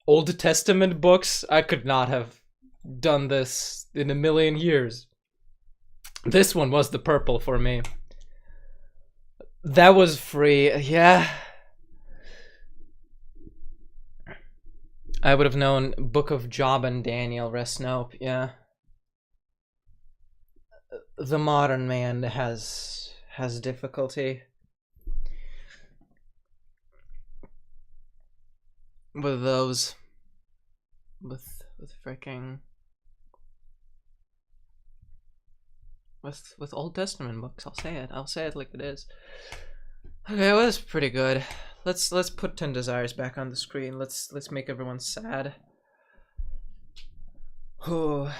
Old Testament books, I could not have done this in a million years. This one was the purple for me. That was free, yeah. I would have known Book of Job and Daniel, Resnope, yeah. The modern man has difficulty with those, with freaking, with Old Testament books. I'll say it like it is. Okay, well, that's pretty good. Let's put 10 Desires back on the screen. Let's make everyone sad. Oh,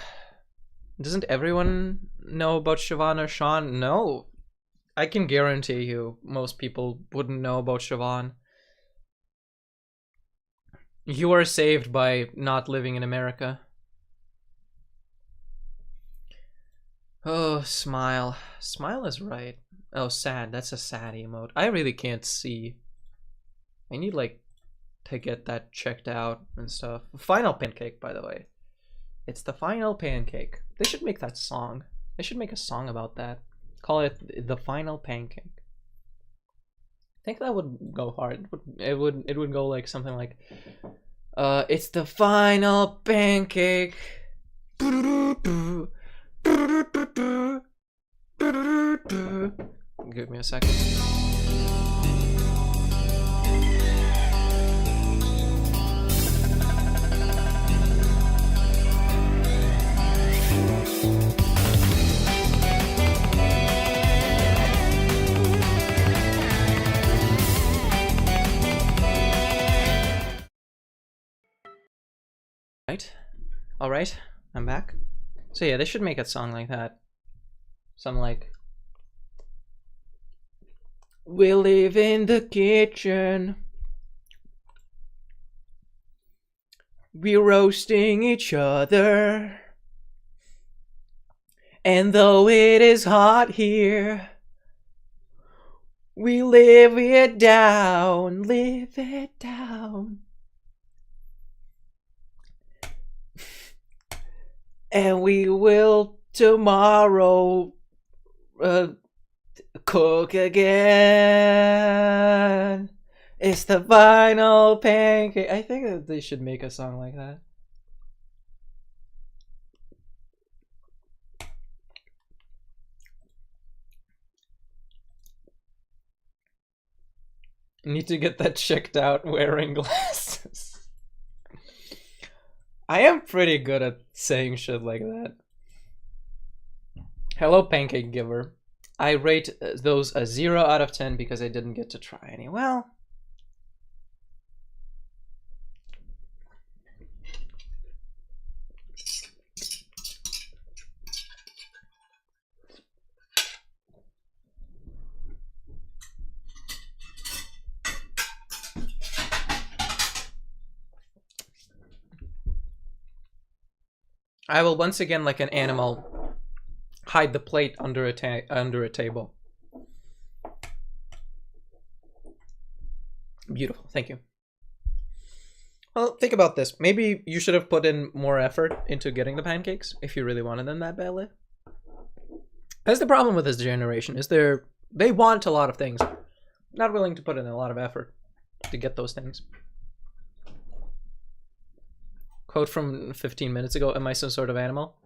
doesn't everyone know about Siobhan or Sean? No, I can guarantee you most people wouldn't know about Siobhan. You are saved by not living in America. Oh, smile. Smile is right. Oh, sad. That's a sad emote. I really can't see. I need, like, to get that checked out and stuff. Final Pancake, by the way. It's the Final Pancake. They should make that song. They should make a song about that. Call it the Final Pancake. I think that would go hard. It would go like something like, it's the Final Pancake. Give me a second. Alright, I'm back. So yeah, they should make a song like that. Something like, we live in the kitchen, we're roasting each other, And though it is hot here, we live it down, live it down. And we will tomorrow cook again. It's the final pancake. I think that they should make a song like that. Need to get that checked out wearing glasses. I am pretty good at saying shit like that. Hello, Pancake Giver. I rate those a 0 out of 10 because I didn't get to try any. Well, I will once again, like an animal, hide the plate under a table. Beautiful, thank you. Well, think about this. Maybe you should have put in more effort into getting the pancakes if you really wanted them that badly. That's the problem with this generation, is they want a lot of things, not willing to put in a lot of effort to get those things. Quote from 15 minutes ago, am I some sort of animal?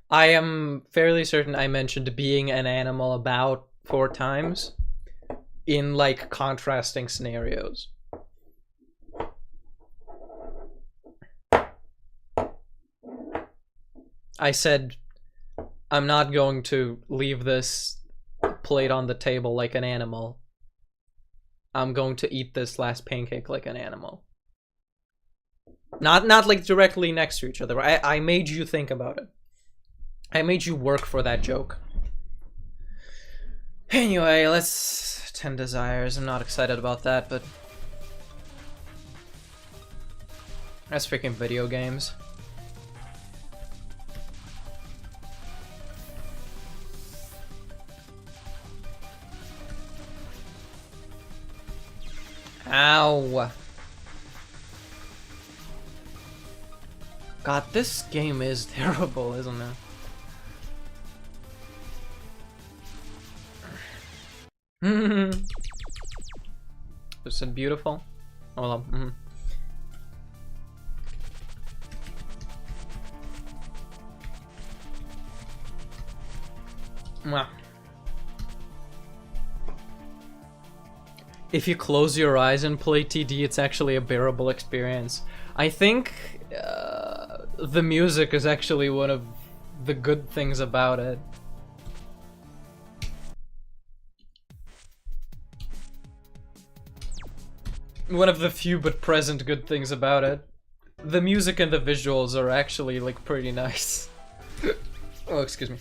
I am fairly certain I mentioned being an animal about 4 times in like contrasting scenarios. I said, I'm not going to leave this plate on the table like an animal. I'm going to eat this last pancake like an animal. Not like directly next to each other. I made you think about it. I made you work for that joke. Anyway, let's 10 desires. I'm not excited about that, but that's freaking video games. Ow. God, this game is terrible, isn't it? Is it beautiful? Hold on. Mwah. If you close your eyes and play TD, it's actually a bearable experience. I think the music is actually one of the good things about it. One of the few but present good things about it. The music and the visuals are actually like pretty nice. Oh, excuse me.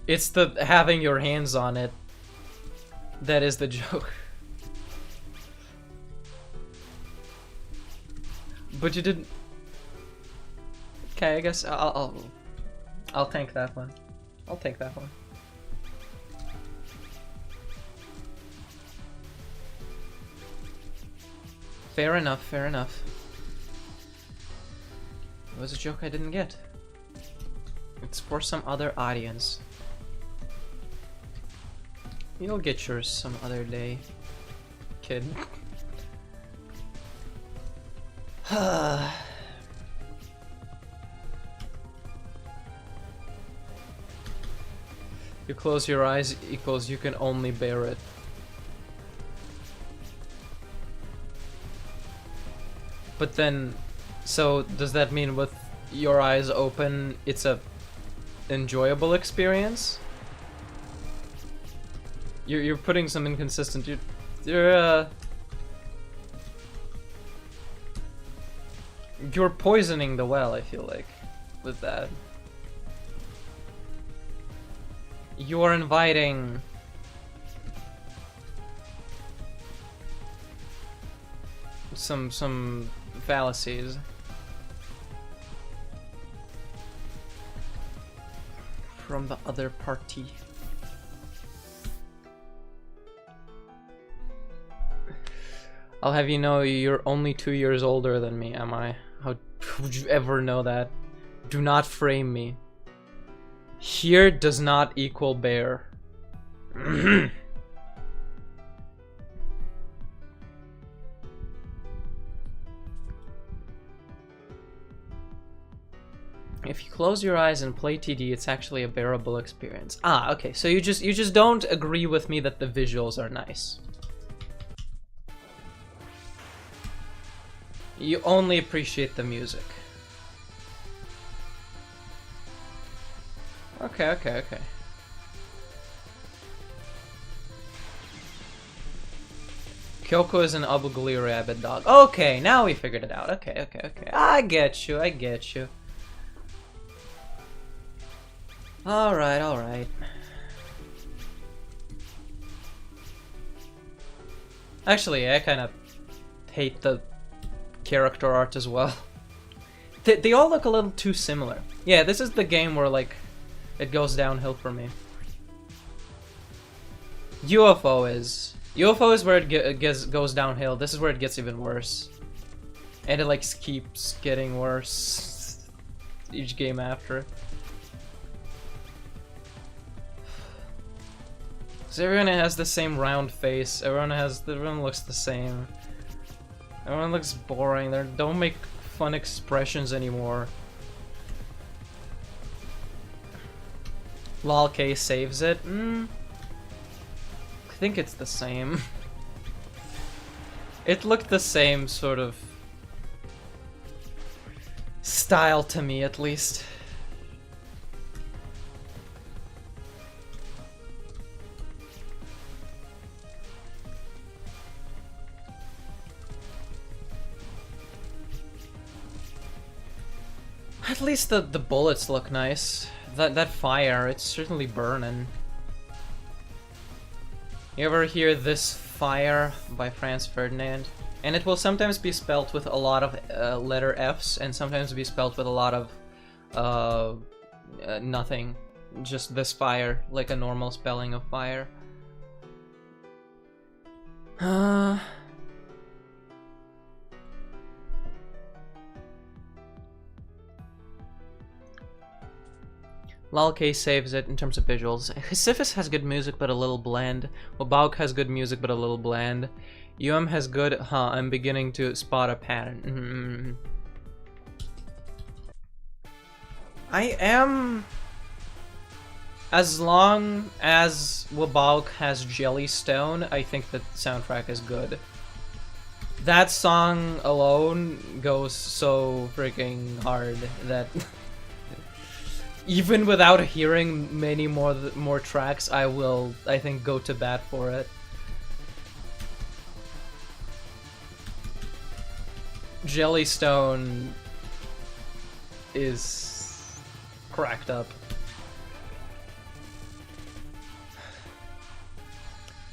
It's the having your hands on it that is the joke. But you didn't. Okay, I guess I'll tank that one. I'll take that one. Fair enough, fair enough. It was a joke I didn't get. It's for some other audience. You'll get yours some other day, kid. You close your eyes equals you can only bear it. But then, so does that mean with your eyes open, it's a enjoyable experience? You're putting some inconsistent. You're poisoning the well, I feel like, with that. You're inviting some fallacies. from the other party. I'll have you know you're only 2 years older than me, am I? How would you ever know that? Do not frame me. Here does not equal bear. If you close your eyes and play TD, it's actually a bearable experience. Ah, okay. So you just don't agree with me that the visuals are nice. You only appreciate the music. Okay, okay, okay. Kyoko is an ugly rabbit dog. Okay, now we figured it out. Okay, okay, okay. I get you, I get you. Alright, alright. Actually, I kind of hate the character art as well. They all look a little too similar. Yeah, this is the game where, like, it goes downhill for me. UFO is where it goes downhill. This is where it gets even worse. And it, like, keeps getting worse each game after. So everyone has the same round face. Everyone looks the same. Everyone looks boring. They don't make fun expressions anymore. Lol K saves it. I think it's the same. It looked the same sort of style to me, at least. At least the bullets look nice. That fire, it's certainly burning. You ever hear This Fire by Franz Ferdinand? And it will sometimes be spelled with a lot of letter F's, and sometimes be spelled with a lot of nothing. Just This Fire, like a normal spelling of fire. Lalk saves it in terms of visuals. Sisyphus has good music but a little bland. Wabauk has good music but a little bland. Has good, I'm beginning to spot a pattern. I am... As long as Wabauk has Jellystone, I think the soundtrack is good. That song alone goes so freaking hard that... Even without hearing many more tracks, I will, I think, go to bat for it. Jellystone is cracked up.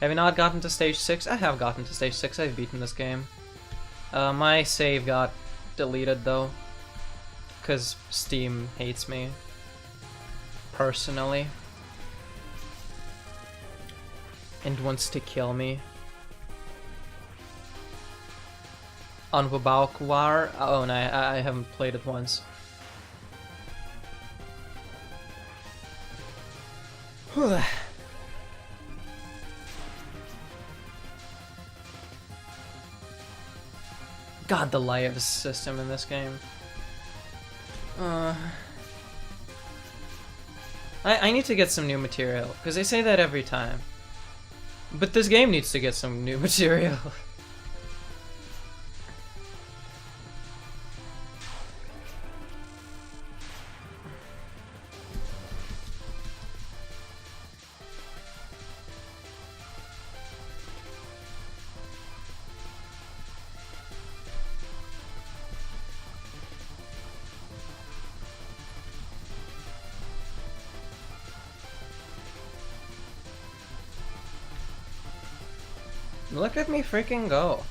Have you not gotten to stage 6? I have gotten to stage 6. I've beaten this game. My save got deleted though, because Steam hates me. Personally. And wants to kill me. On Wabauk War? Oh no, I haven't played it once. God, the lives system in this game. I need to get some new material, because they say that every time. But this game needs to get some new material. Look at me freaking go.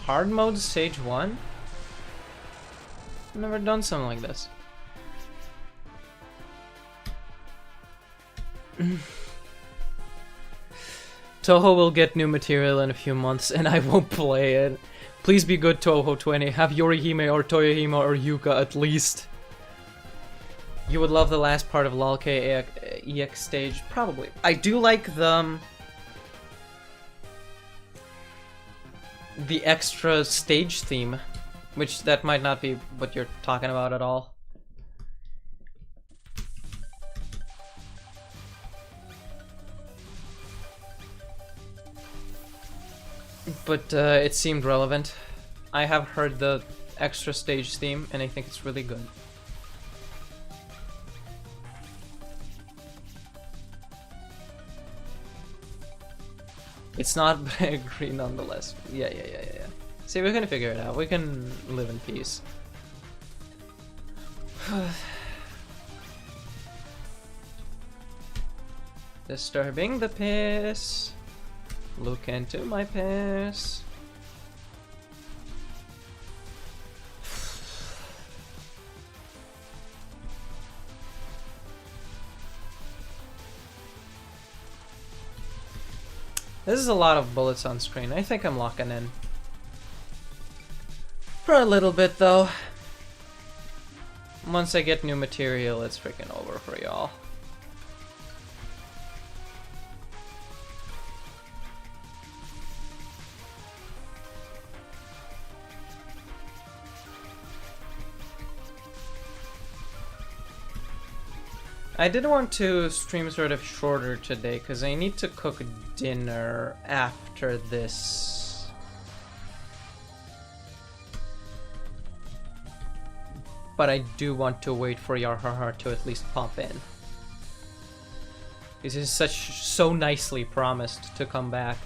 Hard mode stage 1? I've never done something like this. Touhou will get new material in a few months and I won't play it. Please be good, Touhou 20. Have Yorihime or Toyohime or Yuka at least. You would love the last part of LOLK EX stage, probably. I do like the extra stage theme, which that might not be what you're talking about at all. But it seemed relevant. I have heard the extra stage theme and I think it's really good. It's not, but I agree nonetheless. Yeah. See, we're gonna figure it out. We can live in peace. Disturbing the piss. Look into my piss. This is a lot of bullets on screen. I think I'm locking in. For a little bit, though. Once I get new material, it's freaking over for y'all. I did want to stream sort of shorter today because I need to cook dinner after this. But I do want to wait for Yarhar to at least pop in. This is so nicely promised to come back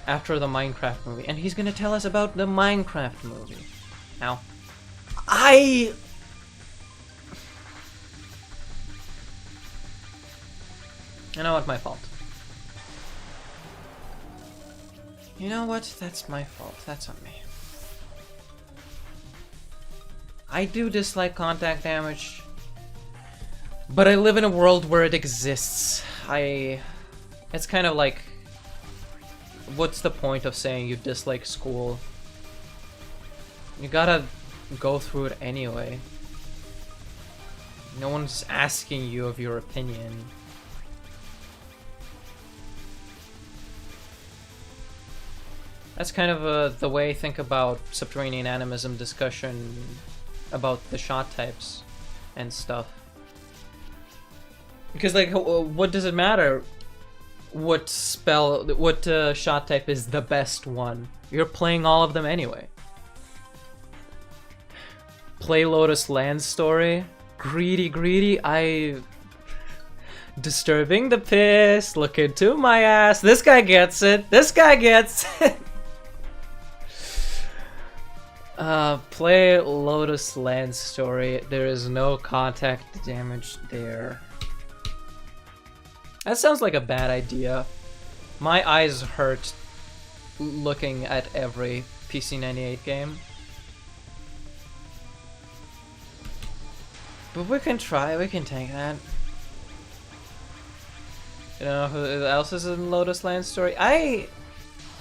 after the Minecraft movie, and he's gonna tell us about the Minecraft movie. Now, You know what? My fault. You know what? That's my fault. That's on me. I do dislike contact damage, but I live in a world where it exists. It's kind of like, what's the point of saying you dislike school? You gotta go through it anyway. No one's asking you of your opinion. That's kind of the way I think about subterranean animism discussion about the shot types and stuff. Because, like, what does it matter what shot type is the best one? You're playing all of them anyway. Play Lotus Land Story. Greedy, disturbing the piss, look into my ass. This guy gets it. This guy gets it. Play Lotus Land Story. There is no contact damage there. That sounds like a bad idea. My eyes hurt looking at every PC98 game. But we can try, we can take that. You know who else is in Lotus Land Story?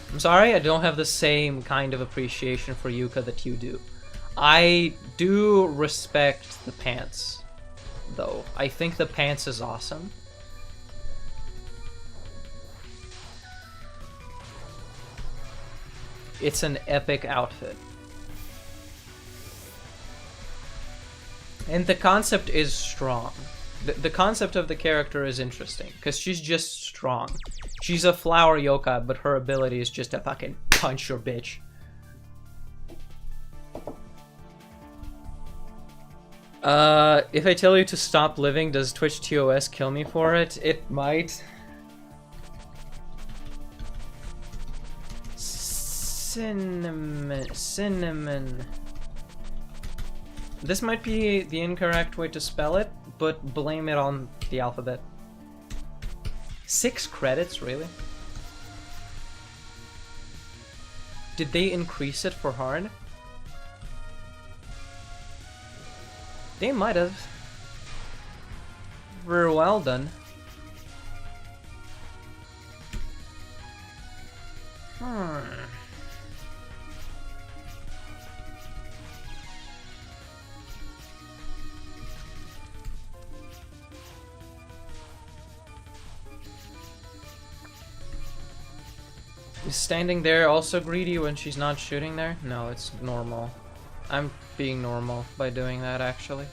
I'm sorry, I don't have the same kind of appreciation for Yuka that you do. I do respect the pants, though. I think the pants is awesome. It's an epic outfit. And the concept is strong. The concept of the character is interesting, because she's just strong. She's a flower yokai, but her ability is just to fucking punch your bitch. If I tell you to stop living, does Twitch TOS kill me for it? It might. Cinnamon. This might be the incorrect way to spell it, but blame it on the alphabet. 6 credits, really? Did they increase it for hard? They might have. Very well done. Is standing there also greedy when she's not shooting there? No, it's normal. I'm being normal by doing that, actually.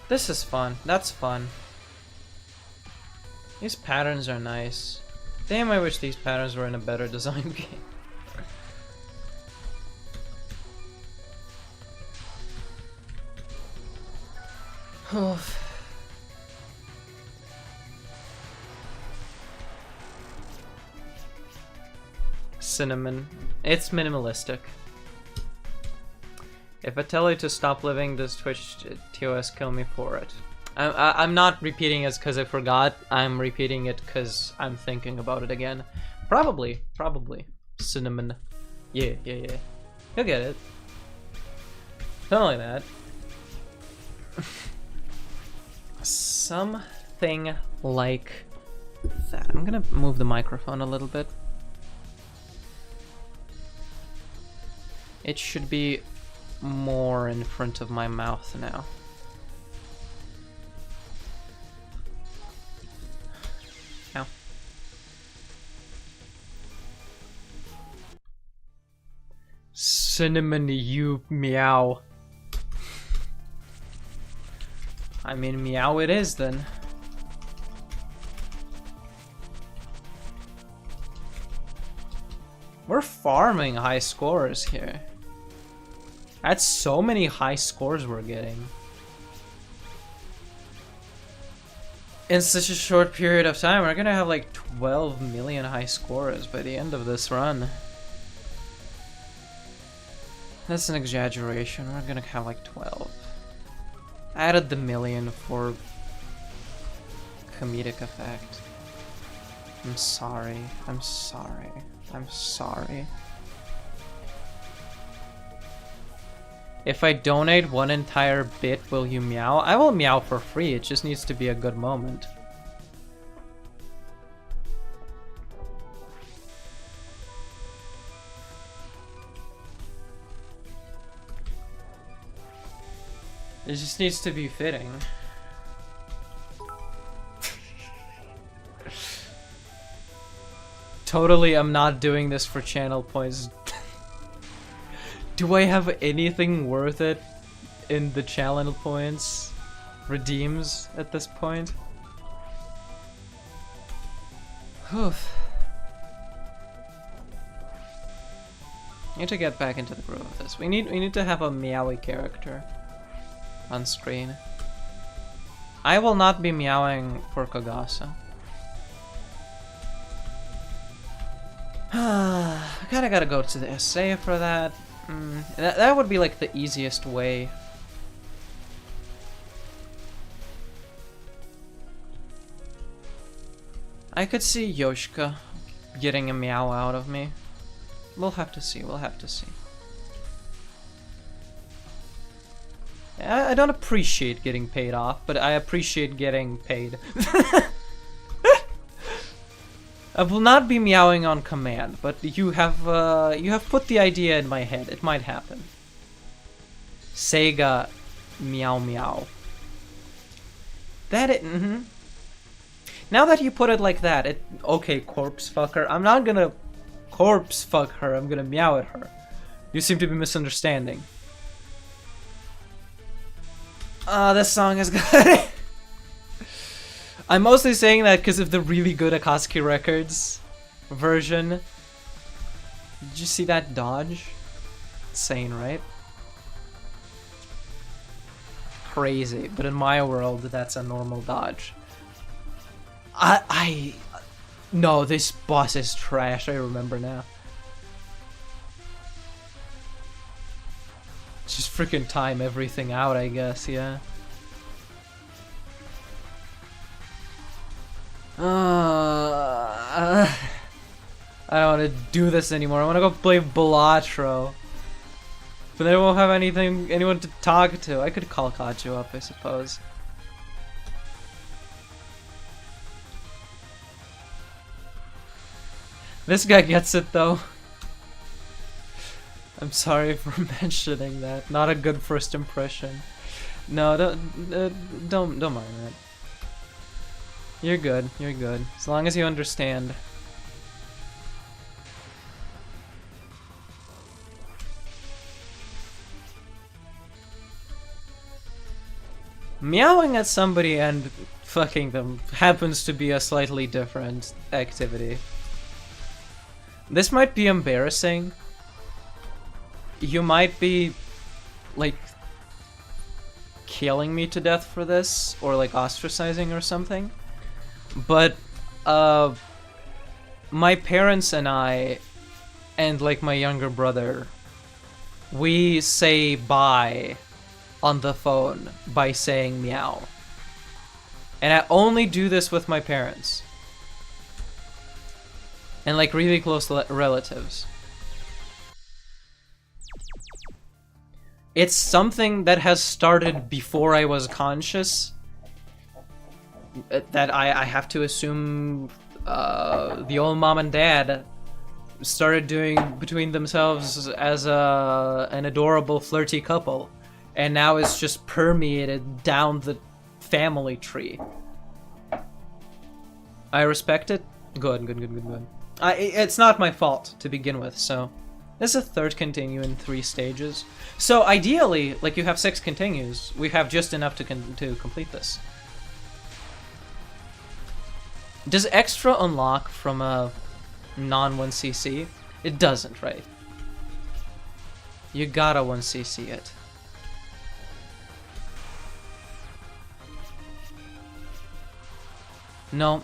This is fun. That's fun. These patterns are nice. Damn, I wish these patterns were in a better design game. Cinnamon. It's minimalistic. If I tell you to stop living, does Twitch TOS kill me for it? I'm not repeating it because I forgot. I'm repeating it because I'm thinking about it again. Probably. Cinnamon. Yeah. You'll get it. Something like that. Something like that. I'm gonna move the microphone a little bit. It should be more in front of my mouth now. Ow. Cinnamon, you meow. I mean, meow it is then. We're farming high scores here. That's so many high scores we're getting. In such a short period of time, we're gonna have like 12 million high scores by the end of this run. That's an exaggeration. We're gonna have like 12. I added the million for comedic effect. I'm sorry. I'm sorry. I'm sorry. If I donate one entire bit, will you meow? I will meow for free. It just needs to be a good moment. It just needs to be fitting. Totally, I'm not doing this for channel points. Do I have anything worth it in the channel points redeems at this point? Oof. Need to get back into the groove of this. We need to have a meowy character on screen. I will not be meowing for Kagasa. I kinda gotta go to the essay for that. That would be like the easiest way. I could see Yoshika getting a meow out of me. We'll have to see, we'll have to see. I don't appreciate getting paid off, but I appreciate getting paid. I will not be meowing on command, but you have put the idea in my head. It might happen. Sega meow meow. That it Now that you put it like that, it okay, corpse fucker. I'm not gonna corpse fuck her, I'm gonna meow at her. You seem to be misunderstanding. This song is good. I'm mostly saying that because of the really good Akatsuki Records version. Did you see that dodge? Insane, right? Crazy, but in my world, that's a normal dodge. No, this boss is trash, I remember now. Just freaking time everything out, I guess, yeah. I don't want to do this anymore. I want to go play Balatro. But then I won't have anyone to talk to. I could call Kachu up, I suppose. This guy gets it though. I'm sorry for mentioning that. Not a good first impression. No, don't mind that. You're good. You're good. As long as you understand. Meowing at somebody and fucking them happens to be a slightly different activity. This might be embarrassing. You might be, like, killing me to death for this, or like ostracizing or something. But, my parents and I, and like my younger brother, we say bye on the phone by saying meow. And I only do this with my parents. And like really close relatives. It's something that has started before I was conscious. That I have to assume the old mom and dad started doing between themselves as an adorable flirty couple. And now it's just permeated down the family tree. I respect it. Good. It's not my fault to begin with, so... This is a third continue in 3 stages. So ideally, like you have 6 continues, we have just enough to complete this. Does extra unlock from a non-1cc? It doesn't, right? You gotta 1cc it. No,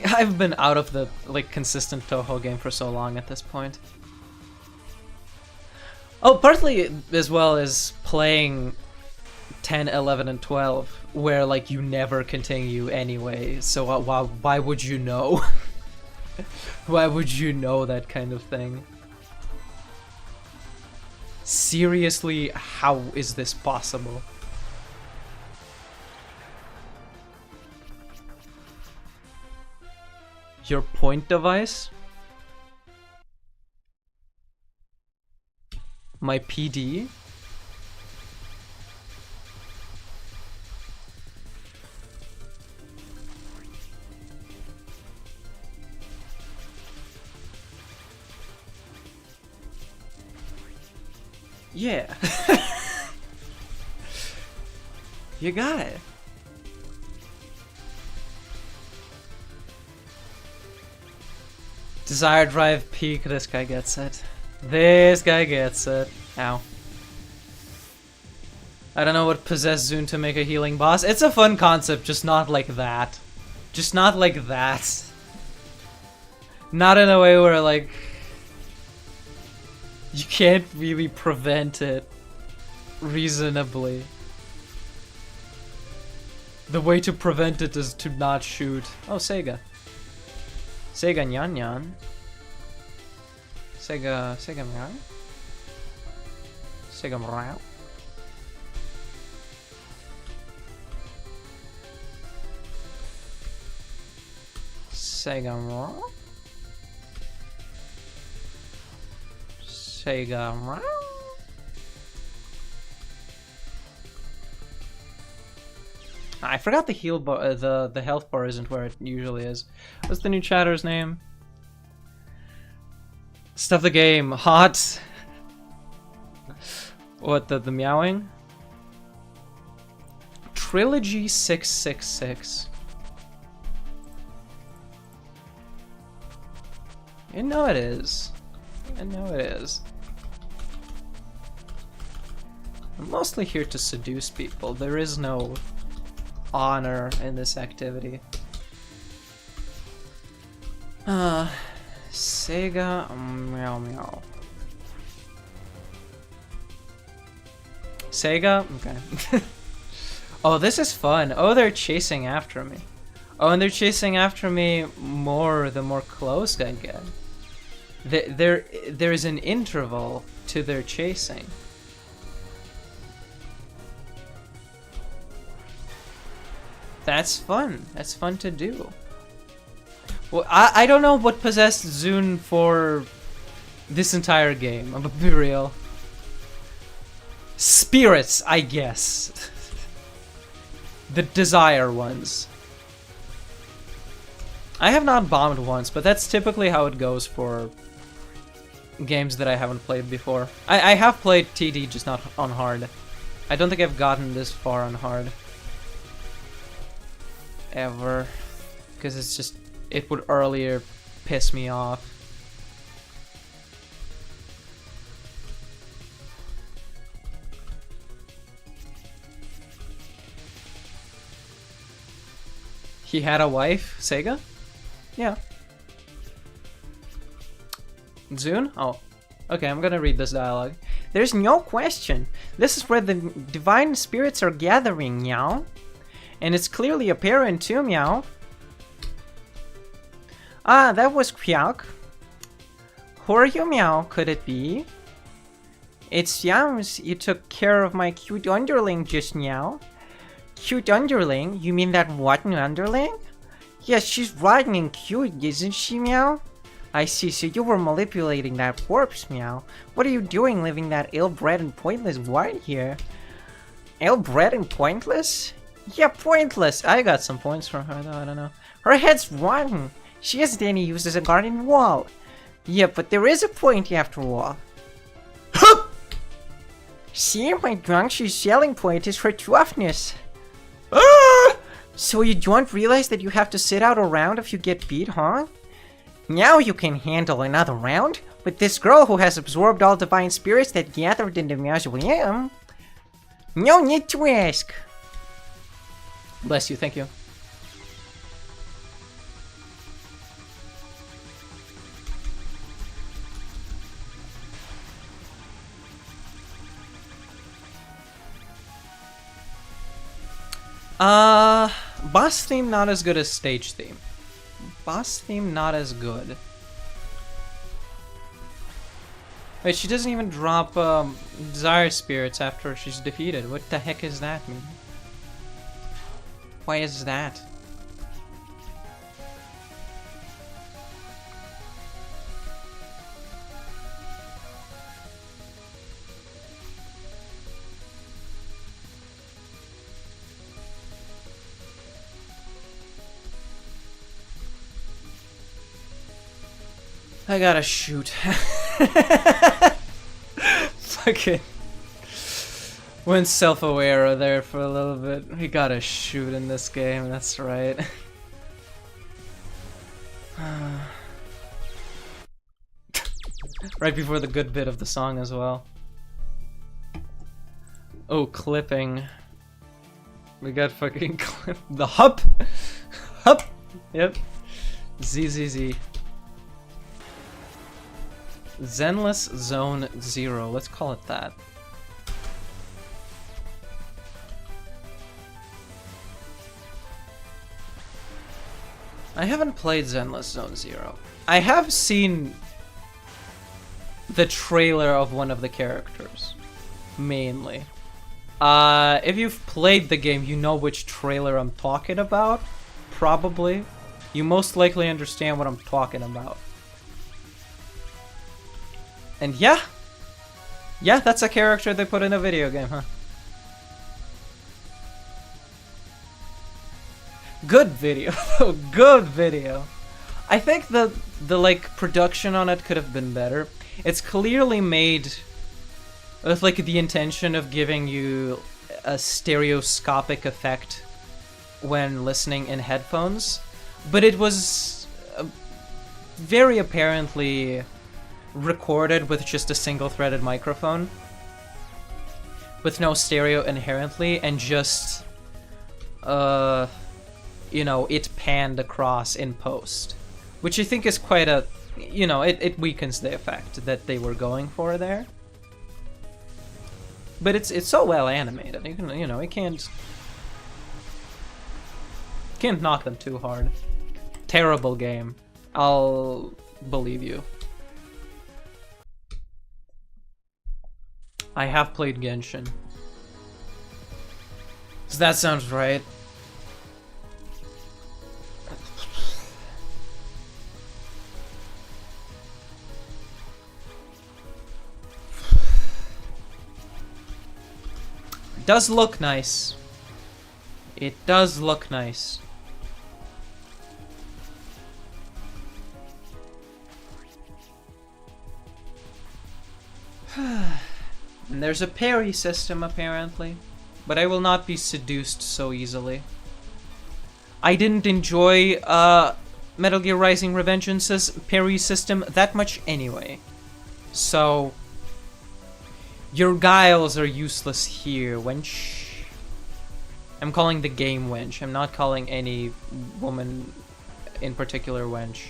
I've been out of the like consistent Touhou game for so long at this point. Oh, partly as well as playing 10, 11, and 12, where like you never continue anyway. So why would you know? Why would you know that kind of thing? Seriously, how is this possible? Your point device? My PD? Yeah. You got it. Desire drive peak, this guy gets it. This guy gets it. Ow. I don't know what possessed Zune to make a healing boss. It's a fun concept, just not like that. Just not like that. Not in a way where, like... You can't really prevent it reasonably. The way to prevent it is to not shoot. Oh, Sega. Sega Nyan Nyan. Sega Meow. Sega Meow. Sega Meow. Sega Meow. I forgot the heal bar, the health bar isn't where it usually is. What's the new chatter's name? Stuff the game. Hot. What, the meowing? Trilogy 666. You know it is. I know it is. I'm mostly here to seduce people. There is no honor in this activity. Sega Meow Meow. Sega? Okay. Oh, this is fun. Oh, they're chasing after me. Oh, and they're chasing after me more the more close I get. There's an interval to their chasing. That's fun. That's fun to do. Well, I don't know what possessed Zune for this entire game. I'm gonna be real. Spirits, I guess. The desire ones. I have not bombed once, but that's typically how it goes for games that I haven't played before. I have played TD, just not on hard. I don't think I've gotten this far on hard. Ever. Because it's just... it would earlier piss me off. He had a wife? Sega? Yeah. Zune? Oh. Okay, I'm gonna read this dialogue. There's no question. This is where the divine spirits are gathering, meow. And it's clearly apparent too, meow. Ah, that was Kyak. Who are you, meow? Could it be? It's Yams. You took care of my cute underling just now. Cute underling? You mean that rotten underling? Yes, she's rotten and cute, isn't she, meow? I see, so you were manipulating that corpse, meow. What are you doing living that ill-bred and pointless wine here? Ill-bred and pointless? Yeah, pointless. I got some points from her, though, I don't know. Her head's rotten. She isn't any use as a garden wall. Yeah, but there is a point after all. See, my Guangxi's selling point is her toughness. So you don't realize that you have to sit out a round if you get beat, huh? Now you can handle another round with this girl who has absorbed all divine spirits that gathered in the mausoleum. No need to ask. Bless you, thank you. Boss theme not as good as stage theme. Boss theme not as good. Wait, she doesn't even drop desire spirits after she's defeated. What the heck is that mean? Why is that? I gotta shoot. Fucking went self-aware there for a little bit. We gotta shoot in this game, that's right. Right before the good bit of the song as well. Oh, clipping. We got fucking clip. The hup! Hup! Yep. ZZZ. Zenless Zone 0, let's call it that. I haven't played Zenless Zone 0. I have seen the trailer of one of the characters, mainly. If you've played the game, you know which trailer I'm talking about, probably. You most likely understand what I'm talking about. And yeah, that's a character they put in a video game, huh? Good video, good video. I think the like production on it could have been better. It's clearly made with like the intention of giving you a stereoscopic effect when listening in headphones, but it was very apparently recorded with just a single-threaded microphone with no stereo inherently, and just you know, it panned across in post, which I think is quite a, you know, it weakens the effect that they were going for there. But it's so well animated, you can, you know, you can't knock them too hard. Terrible game, I'll believe you. I have played Genshin. So that sounds right. does look nice. It does look nice. And there's a parry system apparently, but I will not be seduced so easily. I didn't enjoy Metal Gear Rising: Revengeance's parry system that much anyway. So your guiles are useless here, wench. I'm calling the game wench. I'm not calling any woman in particular wench.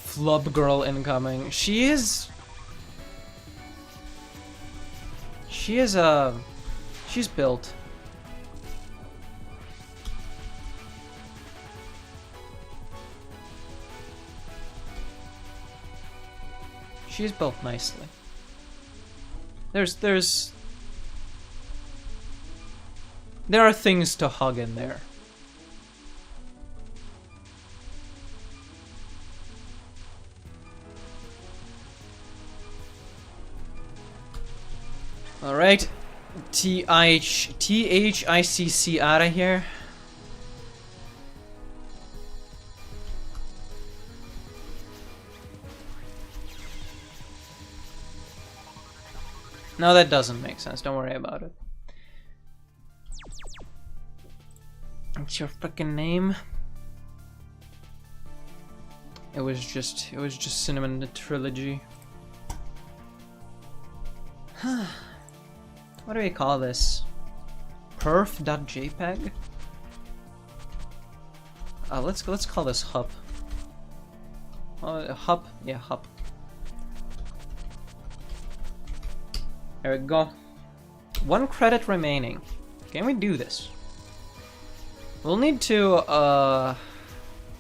Flub girl incoming. She's built. She's built nicely. There are things to hug in there. Alright. THICC out of here. No, that doesn't make sense. Don't worry about it. What's your freaking name? It was just Cinnamon the Trilogy. What do we call this? Perf.jpg? Let's call this Hup. Hup? Yeah, Hup. There we go. 1 credit remaining. Can we do this? We'll need to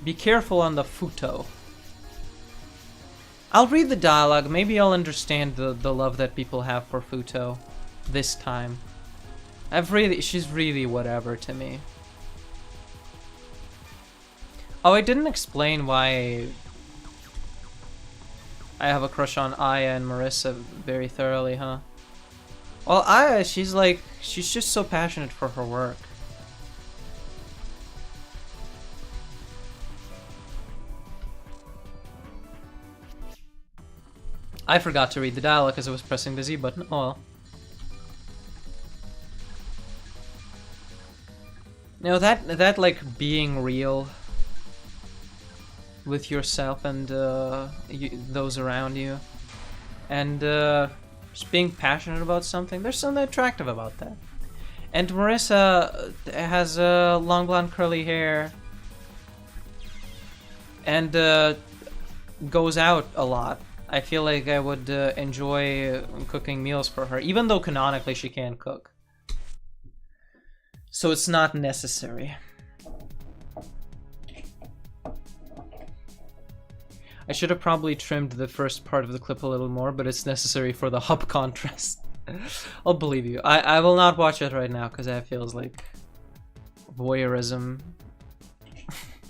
be careful on the Futo. I'll read the dialogue. Maybe I'll understand the love that people have for Futo this time. She's really whatever to me. Oh, I didn't explain why I have a crush on Aya and Marissa very thoroughly, huh? Well, Aya, she's just so passionate for her work. I forgot to read the dialogue because I was pressing the Z button. Oh well. You know, that like being real with yourself and those around you, and just being passionate about something. There's something attractive about that. And Marissa has long blonde curly hair and goes out a lot. I feel like I would enjoy cooking meals for her, even though canonically she can't cook. So it's not necessary. I should have probably trimmed the first part of the clip a little more, but it's necessary for the hub contrast. I'll believe you. I will not watch it right now, because that feels like voyeurism.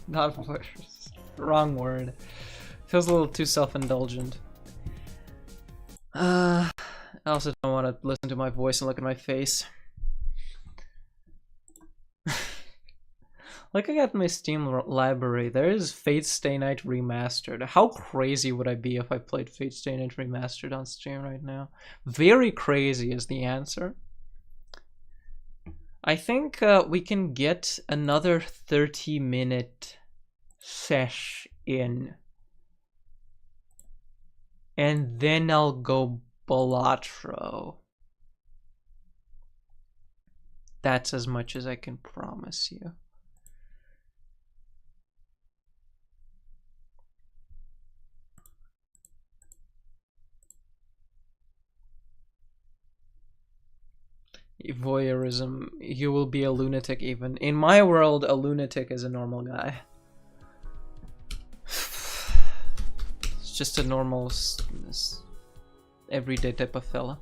Not voyeurism. Wrong word. Feels a little too self-indulgent. I also don't want to listen to my voice and look at my face. Looking at my Steam library, there is Fate Stay Night Remastered. How crazy would I be if I played Fate Stay Night Remastered on Steam right now? Very crazy is the answer. I think we can get another 30-minute sesh in. And then I'll go Balatro. That's as much as I can promise you. Voyeurism, you will be a lunatic even. In my world, a lunatic is a normal guy. It's just a normal, everyday type of fella.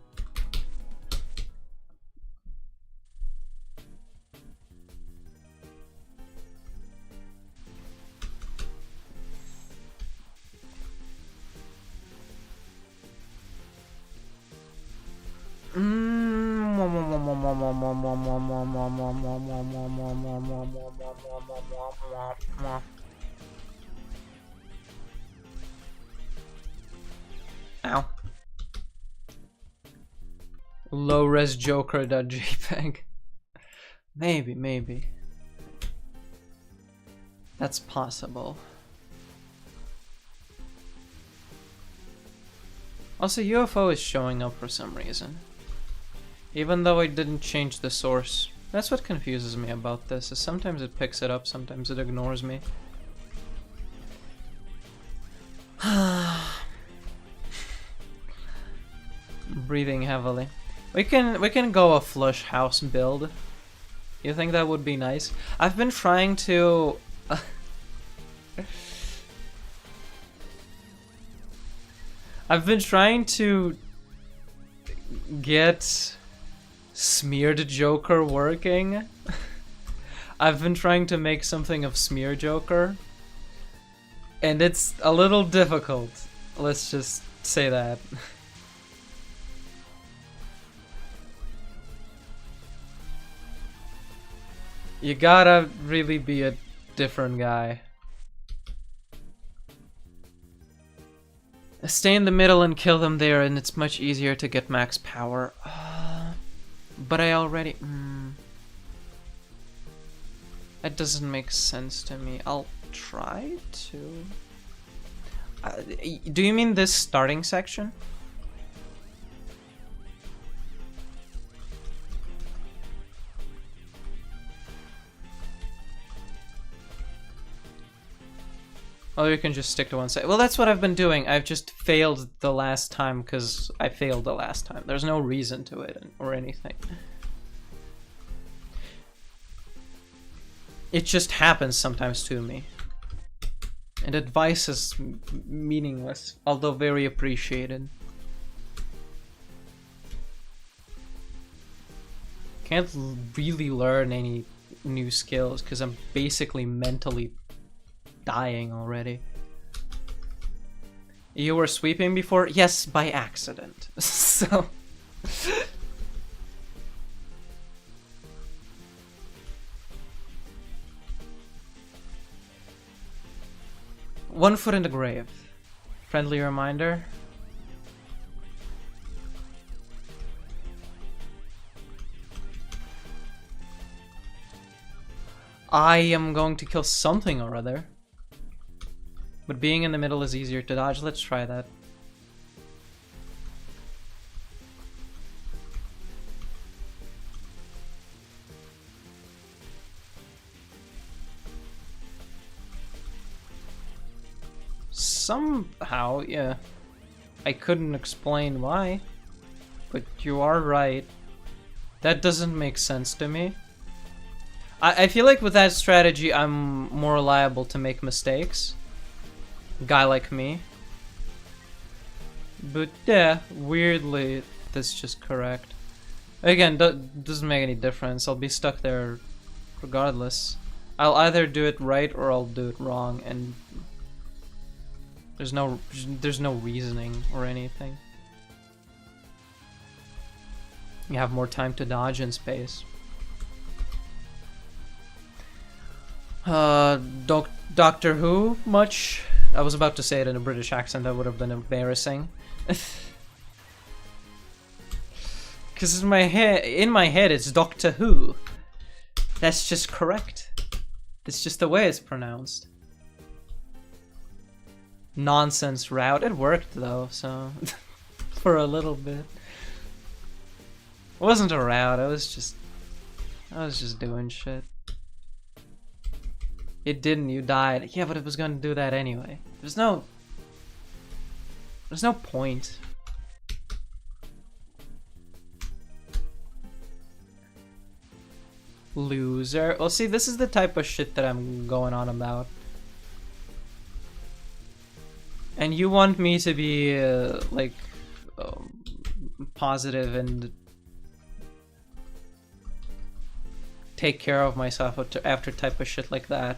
Ow. Low-res Joker.jpg. Maybe. That's possible. Also, UFO is showing up for some reason. Even though I didn't change the source. That's what confuses me about this, is sometimes it picks it up, sometimes it ignores me. Breathing heavily. We can go a flush house build. You think that would be nice? I've been trying to I've been trying to get Smeared Joker working. I've been trying to make something of Smear Joker, and it's a little difficult. Let's just say that. You gotta really be a different guy. Stay in the middle and kill them there, and it's much easier to get max power. But I already... That doesn't make sense to me. I'll try to... do you mean this starting section? Oh, you can just stick to one side. Well, that's what I've been doing. I've just failed the last time because I failed the last time. There's no reason to it or anything. It just happens sometimes to me. And advice is meaningless, although very appreciated. Can't really learn any new skills because I'm basically mentally dying already. You were sweeping before? Yes, by accident. So... One foot in the grave. Friendly reminder. I am going to kill something or other. But being in the middle is easier to dodge. Let's try that. Somehow, yeah. I couldn't explain why. But you are right. That doesn't make sense to me. I feel like with that strategy, I'm more liable to make mistakes. Guy like me. But yeah, weirdly, that's just correct. Again, doesn't make any difference. I'll be stuck there regardless. I'll either do it right or I'll do it wrong, and there's no reasoning or anything. You have more time to dodge in space. Doctor Who much? I was about to say it in a British accent, that would have been embarrassing. Because in my head it's Doctor Who. That's just correct. It's just the way it's pronounced. Nonsense route. It worked though, so for a little bit. It wasn't a route, I was just doing shit. It didn't, you died. Yeah, but it was gonna do that anyway. There's no point. Loser. Well, see, this is the type of shit that I'm going on about. And you want me to be, like, positive and take care of myself after type of shit like that.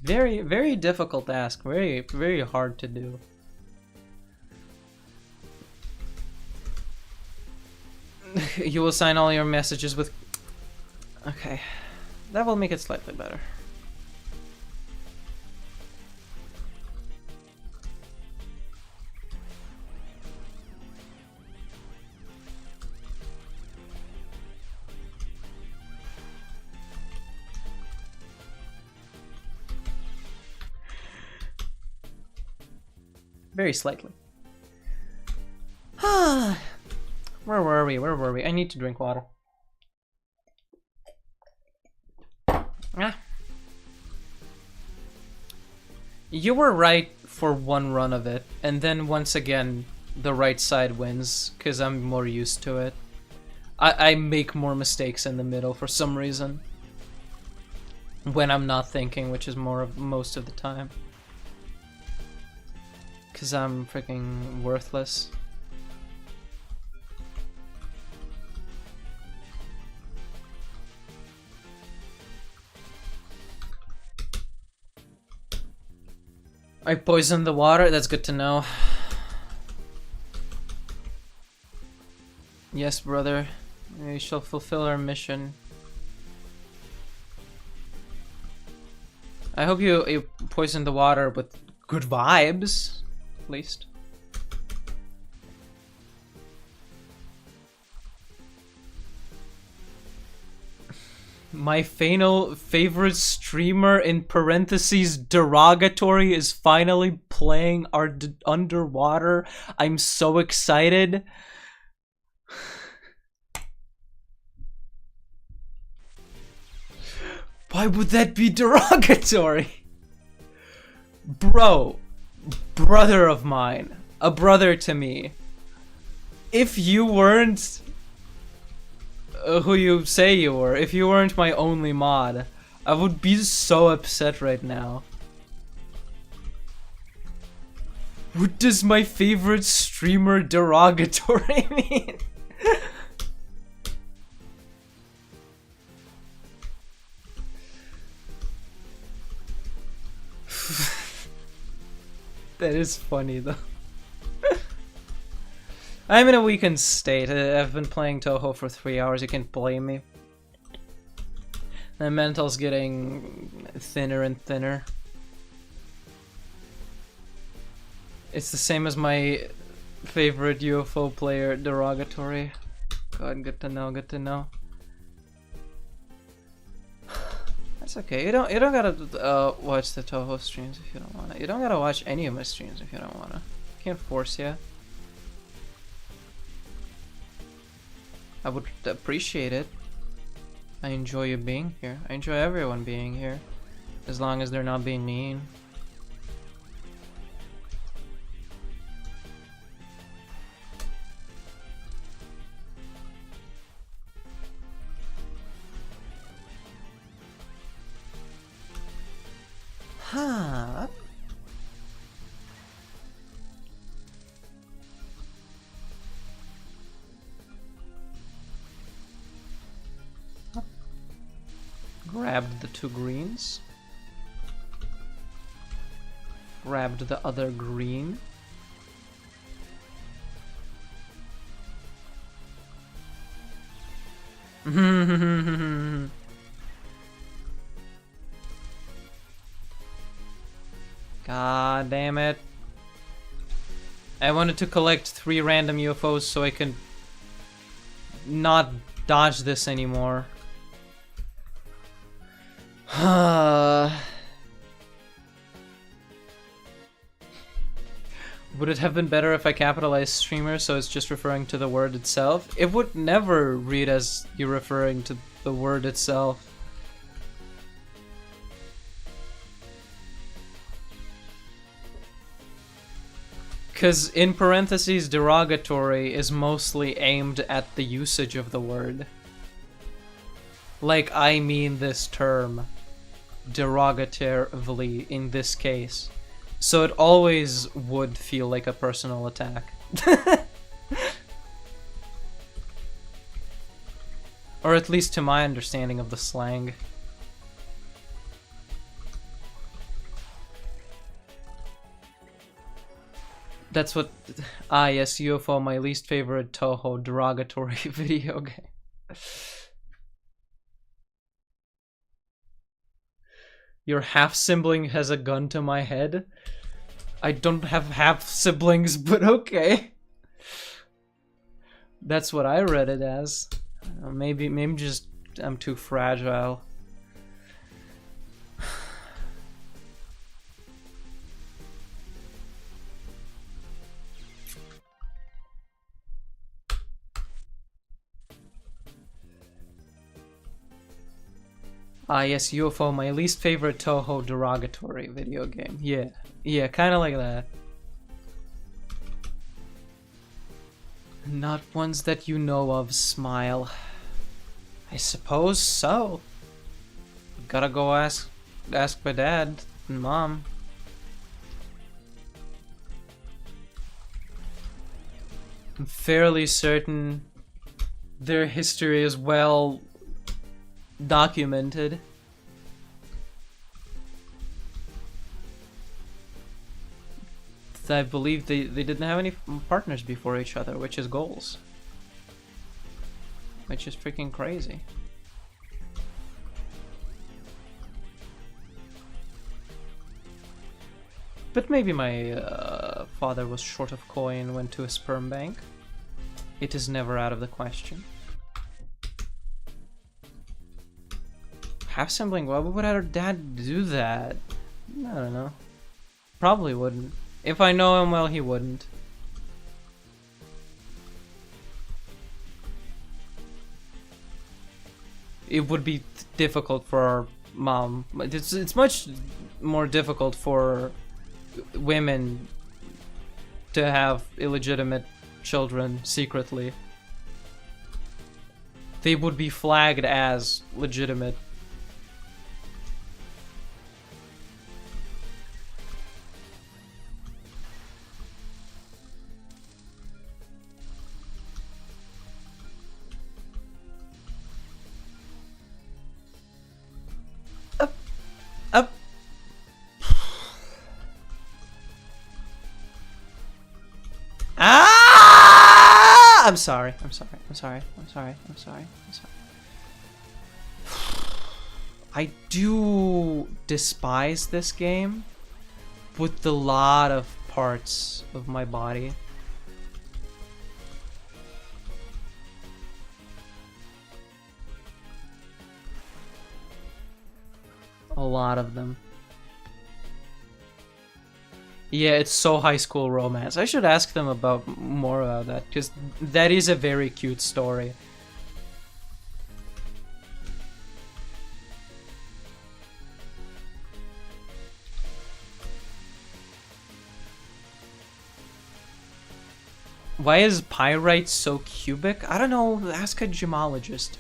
Very, very difficult task. Very, very hard to do. You will sign all your messages with... Okay. That will make it slightly better. Very slightly. Where were we? Where were we? I need to drink water. Ah. You were right for one run of it, and then once again, the right side wins, because I'm more used to it. I make more mistakes in the middle for some reason. When I'm not thinking, which is most of the time. Because I'm freaking worthless. I poisoned the water, that's good to know. Yes, brother. We shall fulfill our mission. I hope you poisoned the water with good vibes, at least. My favorite streamer in parentheses derogatory is finally playing our underwater. I'm so excited. Why would that be derogatory? Bro, brother of mine, a brother to me. If you weren't who you say you were, if you weren't my only mod, I would be so upset right now. What does my favorite streamer derogatory mean? That is funny though. I'm in a weakened state. I've been playing Touhou for 3 hours, you can't blame me. My mental's getting thinner and thinner. It's the same as my favorite UFO player, derogatory. God, good to know, good to know. That's okay. You don't gotta watch the Touhou streams if you don't wanna. You don't gotta watch any of my streams if you don't wanna. Can't force you. I would appreciate it. I enjoy you being here. I enjoy everyone being here. As long as they're not being mean. Huh. Grabbed the 2 greens. Grabbed the other green. God damn it. I wanted to collect 3 random UFOs so I can not dodge this anymore. Would it have been better if I capitalized streamer so it's just referring to the word itself? It would never read as you referring to the word itself. Because in parentheses, derogatory is mostly aimed at the usage of the word. Like, I mean this term derogatively in this case. So it always would feel like a personal attack. Or at least to my understanding of the slang. That's what. Ah, yes, UFO, my least favorite Touhou derogatory video game. Your half sibling has a gun to my head. I don't have half siblings, but okay. That's what I read it as. Maybe just I'm too fragile. Ah, yes, UFO, my least favorite Touhou derogatory video game. Yeah, kind of like that. Not ones that you know of, smile. I suppose so. Gotta go ask my dad and mom. I'm fairly certain their history is well documented. I believe they didn't have any partners before each other, which is goals. Which is freaking crazy. But maybe my father was short of coin, went to a sperm bank. It is never out of the question. Half sibling, why would our dad do that? I don't know. Probably wouldn't. If I know him well, he wouldn't. It would be difficult for our mom. It's much more difficult for women to have illegitimate children secretly. They would be flagged as legitimate. Up. Ah! I'm sorry. I do despise this game with a lot of parts of my body. A lot of them. Yeah, it's so high school romance. I should ask them about more about that, because that is a very cute story. Why is pyrite so cubic? I don't know, ask a gemologist.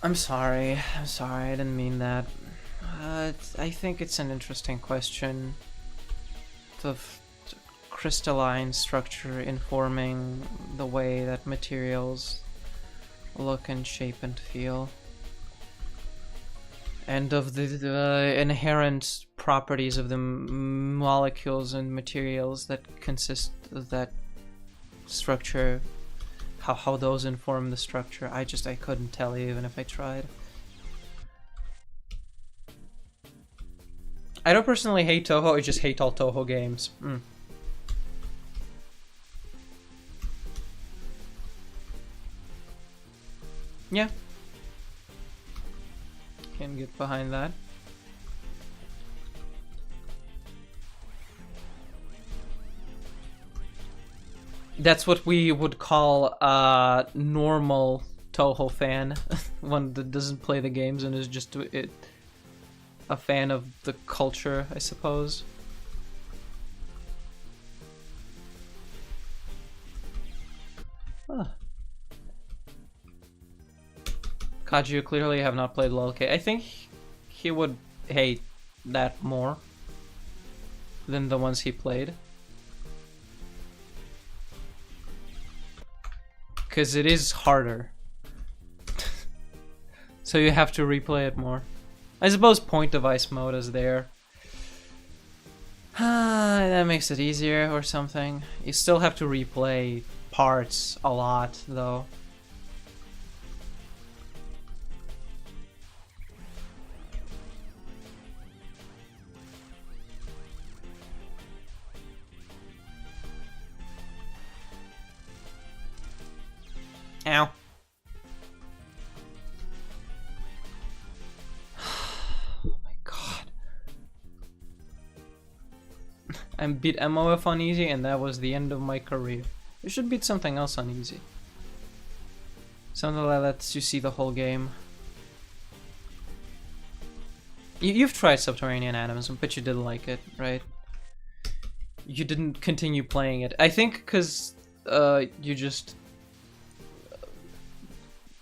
I'm sorry, I didn't mean that. I think it's an interesting question. The crystalline structure informing the way that materials look and shape and feel. And of the inherent properties of the molecules and materials that consist of that structure. How those inform the structure. I couldn't tell you even if I tried. I don't personally hate Touhou, I just hate all Touhou games. Yeah. Can get behind that. That's what we would call a normal Touhou fan. One that doesn't play the games and is just a fan of the culture, I suppose. Huh. Kaji, clearly have not played LOLK. I think he would hate that more than the ones he played. Because it is harder. So you have to replay it more. I suppose point device mode is there. That makes it easier or something. You still have to replay parts a lot, though. Ow. Oh my god. I beat MOF on easy and that was the end of my career. You should beat something else on easy. Something that lets you see the whole game. You've tried Subterranean Animism, but you didn't like it, right? You didn't continue playing it. I think because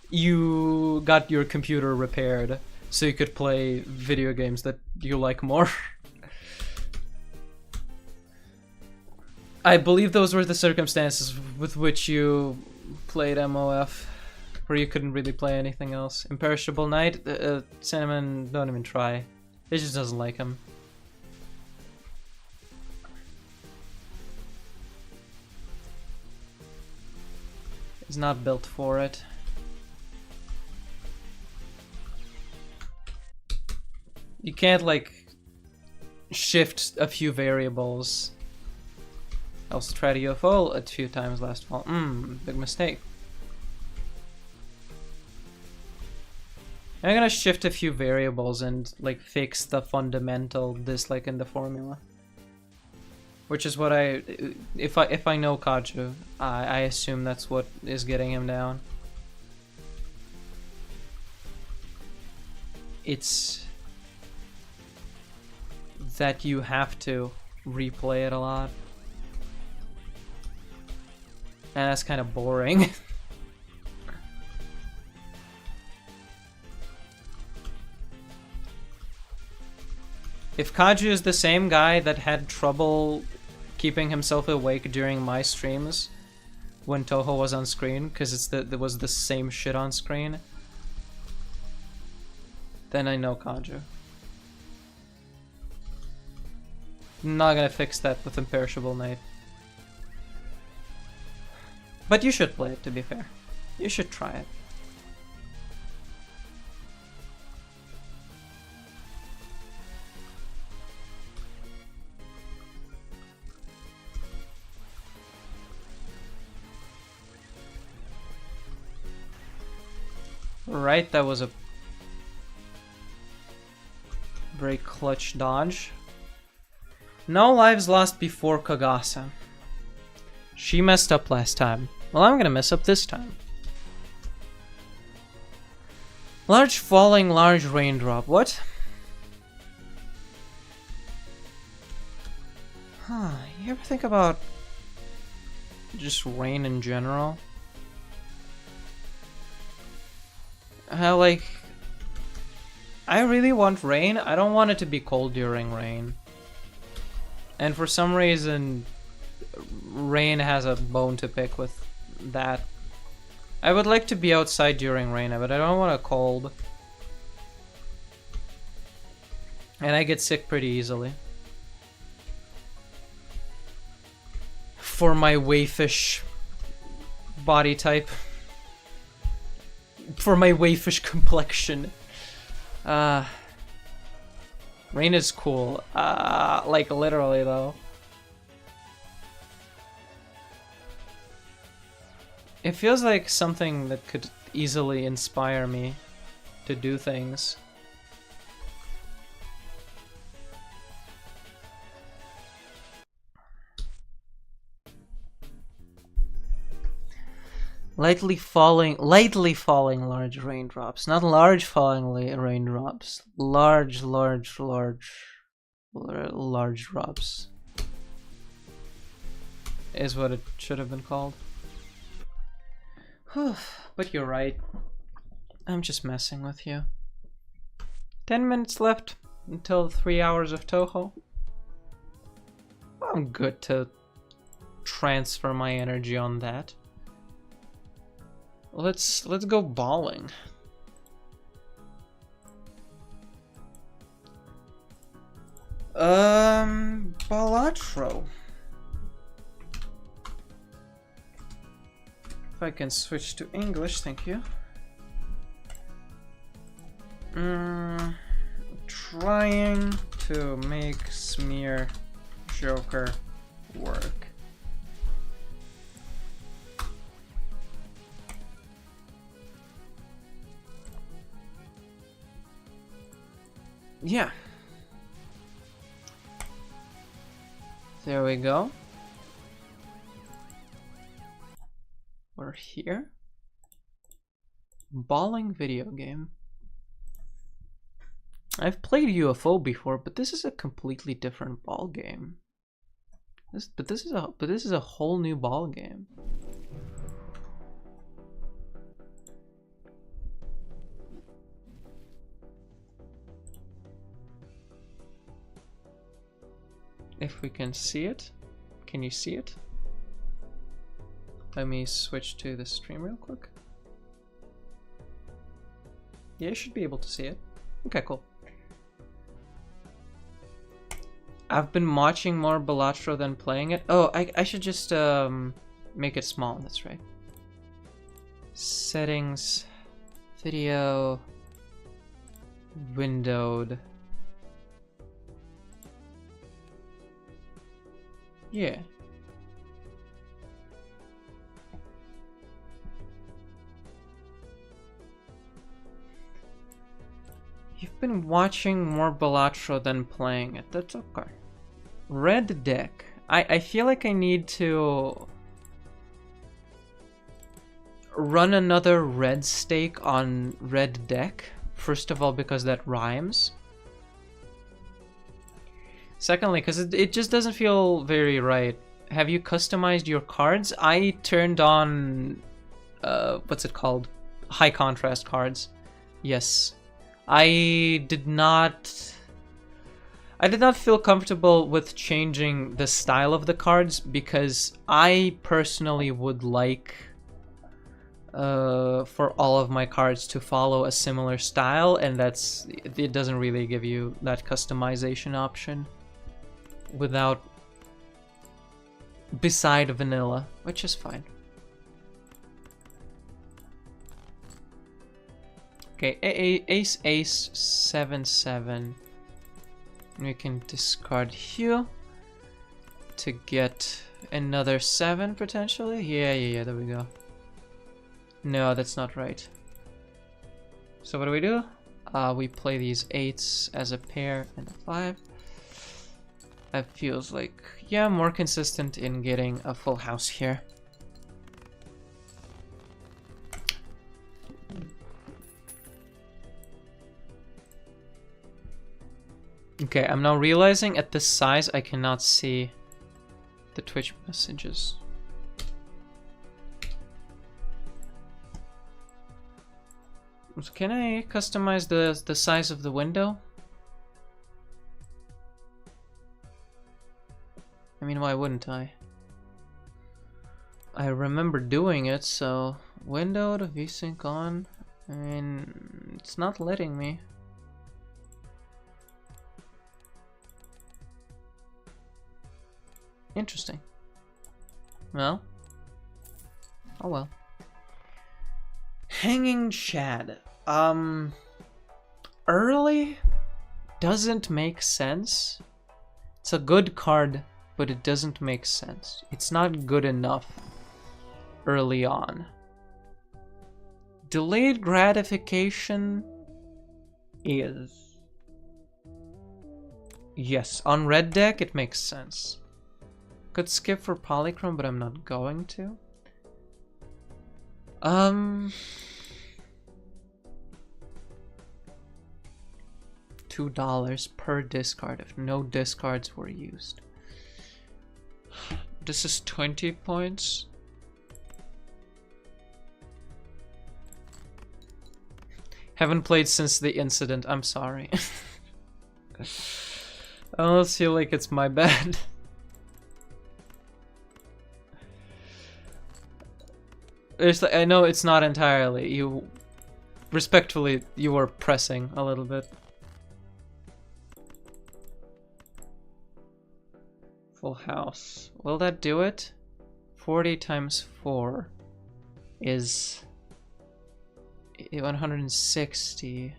you got your computer repaired so you could play video games that you like more. I believe those were the circumstances with which you played MOF, where you couldn't really play anything else. Imperishable Night, Cinnamon, don't even try. It just doesn't like him. He's not built for it. You can't, like, shift a few variables. I also tried UFO a few times last fall. Big mistake. I'm gonna shift a few variables and, like, fix the fundamental dislike in the formula. Which is what if I know Kaju, I assume that's what is getting him down. It's that you have to replay it a lot. And that's kind of boring. If Kaju is the same guy that had trouble keeping himself awake during my streams when Touhou was on screen, because there was the same shit on screen, then I know Kaju. I'm not gonna fix that with Imperishable Night. But you should play it, to be fair. You should try it. Right, that was a very clutch dodge. No lives lost before Kagasa. She messed up last time. Well, I'm gonna mess up this time. Large falling, large raindrop. What? Huh, you ever think about just rain in general? How, like, I really want rain. I don't want it to be cold during rain. And for some reason, rain has a bone to pick with that. I would like to be outside during rain, but I don't want a cold. And I get sick pretty easily. For my wayfish body type. For my wayfish complexion. Rain is cool. Like literally though. It feels like something that could easily inspire me to do things. Lightly falling large raindrops. Not large falling raindrops. Large drops. Is what it should have been called. But you're right. I'm just messing with you. 10 minutes left until 3 hours of Touhou. I'm good to transfer my energy on that. Let's go bowling. Balatro. If I can switch to English, thank you. Trying to make smear Joker work. Yeah. There we go. We're here. Balling video game. I've played UFO before, but this is a completely different ball game. This is a whole new ball game. If we can see it, can you see it? Let me switch to the stream real quick. Yeah, you should be able to see it. Okay, cool. I've been watching more Balatro than playing it. Oh, I should just make it small, that's right. Settings, video, windowed. Yeah. You've been watching more Balatro than playing it. That's okay. Red deck. I feel like I need to run another red stake on red deck. First of all, because that rhymes. Secondly, because it just doesn't feel very right. Have you customized your cards? I turned on, what's it called? High contrast cards. Yes. I did not feel comfortable with changing the style of the cards because I personally would like for all of my cards to follow a similar style, and it doesn't really give you that customization option beside vanilla, which is fine. Okay, ace, 7-7. We can discard here to get another 7 potentially. Yeah, there we go. No, that's not right. So what do? We play these 8s as a pair and a 5. That feels like, yeah, more consistent in getting a full house here. Okay, I'm now realizing at this size I cannot see the Twitch messages. So can I customize the size of the window? I mean, why wouldn't I? I remember doing it, so window to VSync on. I mean, it's not letting me. Interesting. Well. Oh well. Hanging Chad. Early doesn't make sense. It's a good card, but it doesn't make sense. It's not good enough early on. Delayed gratification is... Yes, on red deck it makes sense. Could skip for polychrome, but I'm not going to. $2 per discard if no discards were used. This is 20 points. Haven't played since the incident, I'm sorry. I almost feel like it's my bad. I know it's not entirely. You, respectfully, you were pressing a little bit. Full house. Will that do it? 40 times 4 is 160.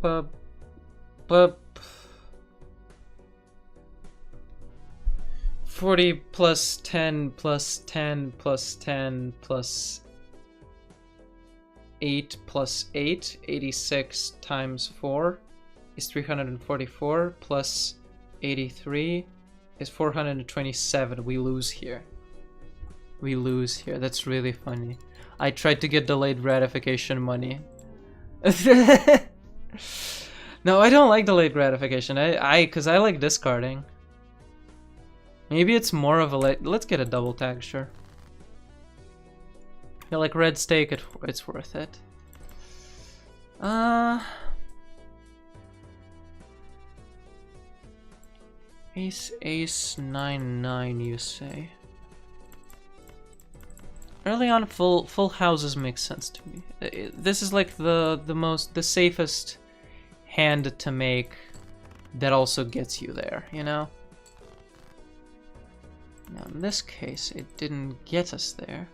Bup. 40 plus 10 plus 10 plus 10 plus 8 plus 8, 86 times 4 is 344 plus 83 is 427. We lose here. We lose here. That's really funny. I tried to get delayed gratification money. No, I don't like delayed gratification. Cause I like discarding. Maybe it's more of a let's get a double tag, sure. Yeah, like red steak, it's worth it. Ace 9 you say. Early on, full houses make sense to me. This is like the safest hand to make that also gets you there, you know? Now in this case, it didn't get us there,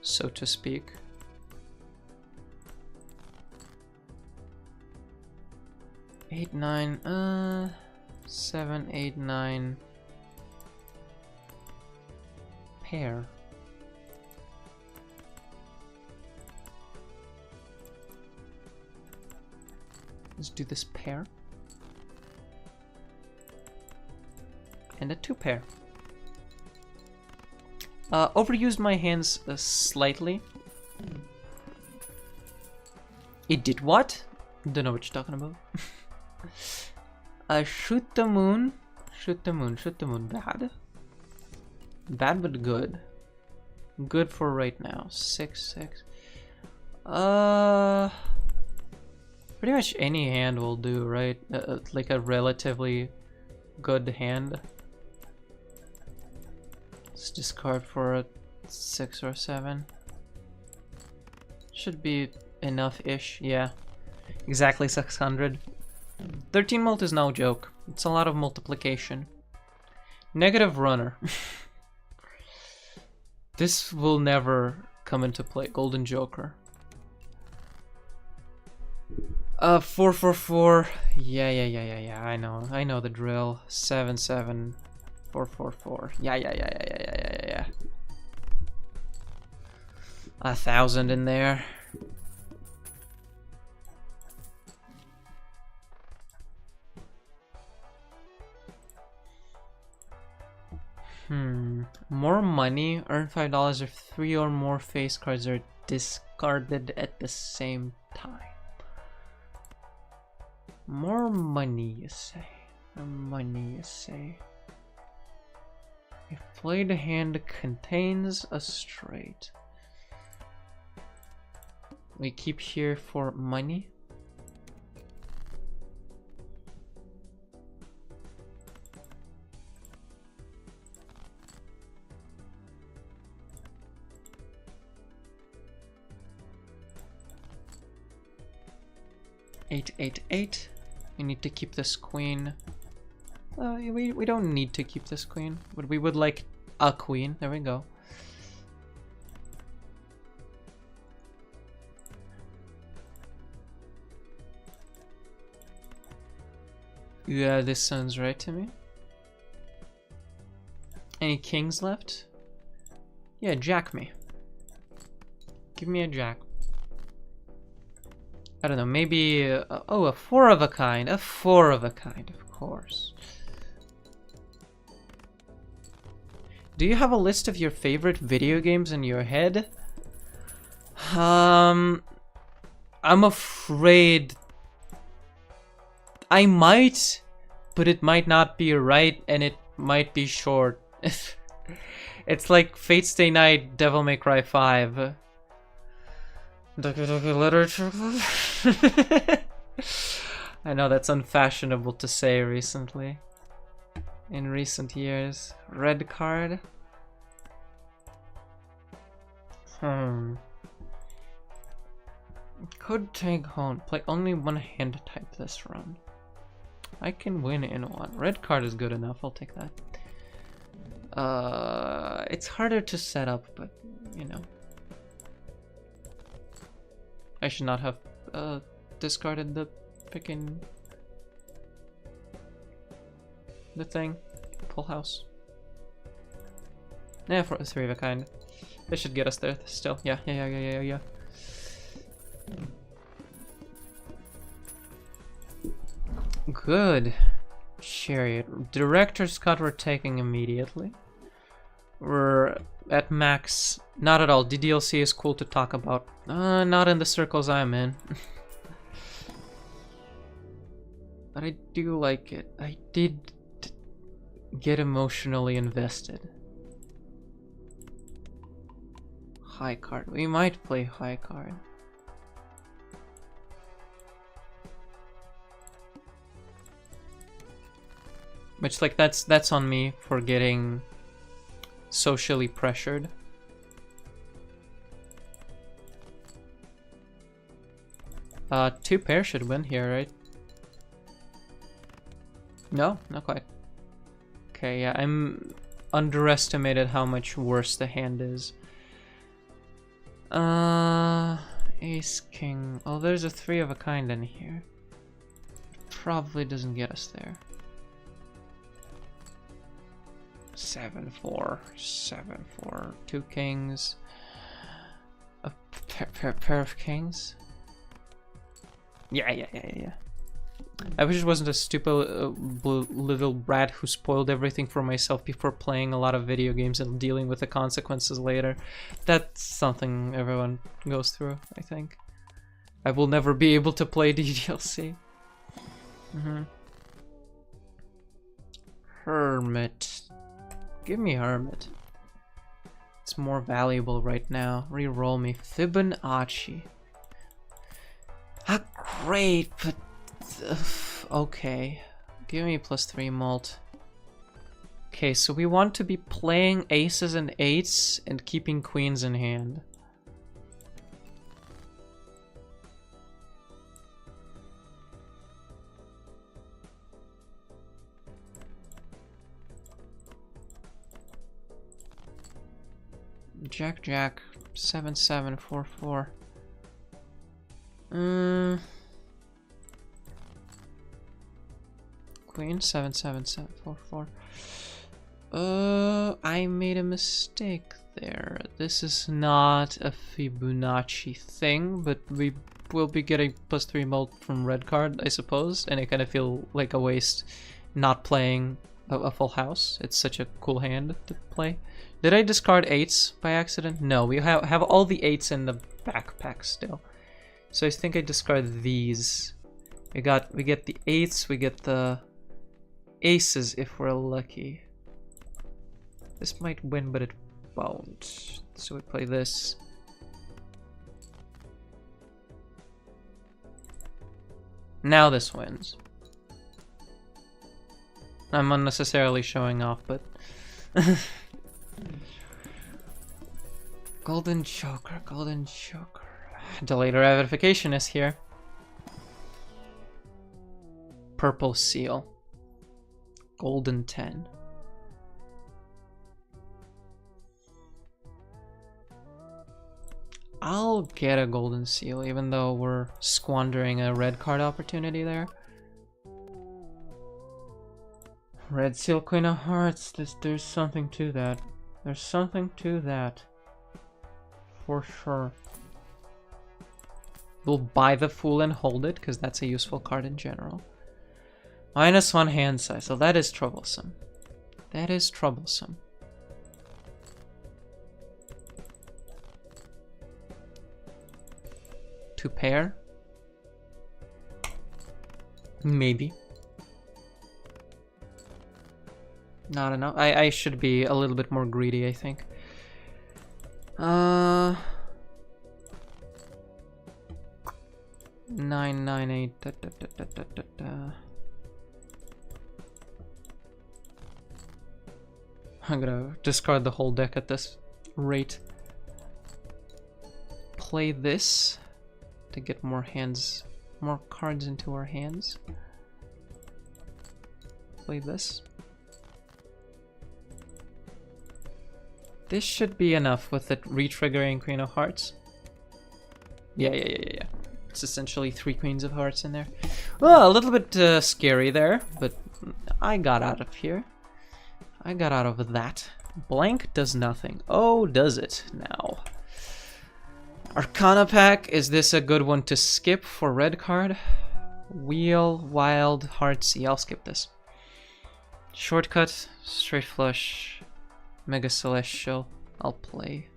so to speak. Eight, 9, 7, 8, 9. Pair. Let's do this pair. And a 2 pair. Overused my hands slightly. It did what? Don't know what you're talking about. Shoot the moon. Shoot the moon. Shoot the moon. Bad. Bad but good. Good for right now. 6, 6. Pretty much any hand will do, right? Like a relatively good hand. Let's discard for a 6 or 7. Should be enough-ish, yeah. Exactly 600. 13 mult is no joke. It's a lot of multiplication. Negative runner. This will never come into play. Golden Joker. 444. Yeah. I know the drill. 7, 7. 444. Yeah. 1,000 in there. More money. Earn $5 if 3 or more face cards are discarded at the same time. More money, you say. More money, you say. If played hand contains a straight. We keep here for money. Eight. We need to keep this queen. We don't need to keep this queen, but we would like a queen. There we go. Yeah, this sounds right to me. Any kings left? Yeah, jack me. Give me a jack. I don't know, maybe... oh, a 4 of a kind. A 4 of a kind, of course. Do you have a list of your favorite video games in your head? I'm afraid... I might, but it might not be right, and it might be short. It's like Fate Stay Night, Devil May Cry 5. Literature. I know that's unfashionable to say recently. In recent years. Red card. Could take home. Play only one hand type this run. I can win in one. Red card is good enough. I'll take that. It's harder to set up, but you know. I should not have discarded the picking the thing. Full house. Yeah, for a 3 of a kind. This should get us there still. Yeah. Good. Chariot. Director's cut we're taking immediately. We're at max. Not at all. DDLC is cool to talk about. Not in the circles I'm in. But I do like it. I did get emotionally invested. High card. We might play high card. Which, like, that's on me for getting socially pressured. Two pair should win here, right? No, not quite. Okay, yeah, I'm underestimated how much worse the hand is. Ace, king. Oh, there's a 3 of a kind in here. Probably doesn't get us there. 7-4, 7-4, 2 kings, a pair of kings. Yeah. I wish it wasn't a stupid little brat who spoiled everything for myself before playing a lot of video games and dealing with the consequences later. That's something everyone goes through, I think. I will never be able to play DDLC. Hermit. Give me Hermit. It's more valuable right now. Reroll me. Fibonacci. Ah, great, but... okay. Give me +3 mult. Okay, so we want to be playing aces and 8s and keeping queens in hand. Jack, 7-7, 4-4. Queen, 7-7, 7-4-4. I made a mistake there. This is not a Fibonacci thing, but we will be getting +3 mult from red card, I suppose, and I kind of feel like a waste not playing a full house. It's such a cool hand to play. Did I discard 8s by accident? No, we have all the 8s in the backpack still. So I think I discard these. We get the 8s, we get the aces if we're lucky. This might win, but it won't. So we play this. Now this wins. I'm unnecessarily showing off, but... Golden Joker, Golden Joker. Delayed ratification is here. Purple Seal. Golden 10. I'll get a Golden Seal, even though we're squandering a red card opportunity there. Red Seal, Queen of Hearts. There's something to that. There's something to that. For sure. We'll buy the Fool and hold it, because that's a useful card in general. -1 hand size, so that is troublesome. That is troublesome. To pair? Maybe. Not enough. I should be a little bit more greedy, I think. 9, 9, 8. I'm gonna discard the whole deck at this rate. Play this. to get more cards into our hands. Play this. This should be enough with it re-triggering Queen of Hearts. Yeah. It's essentially 3 Queens of Hearts in there. Oh, a little bit scary there, but I got out of here. I got out of that. Blank does nothing. Oh, does it now? Arcana pack, is this a good one to skip for red card? Wheel, Wild, Hearts. Yeah, I'll skip this. Shortcut, Straight Flush, Mega Celestial. I'll play.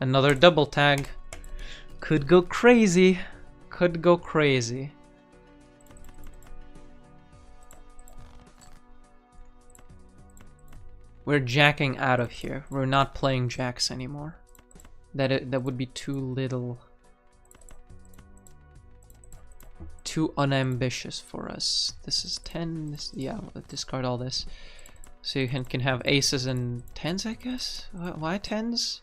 Another double tag. Could go crazy. Could go crazy. We're jacking out of here. We're not playing jacks anymore. That would be too little. Too unambitious for us. This is 10. Yeah, we'll discard all this. So you can have aces and 10s, I guess? Why 10s?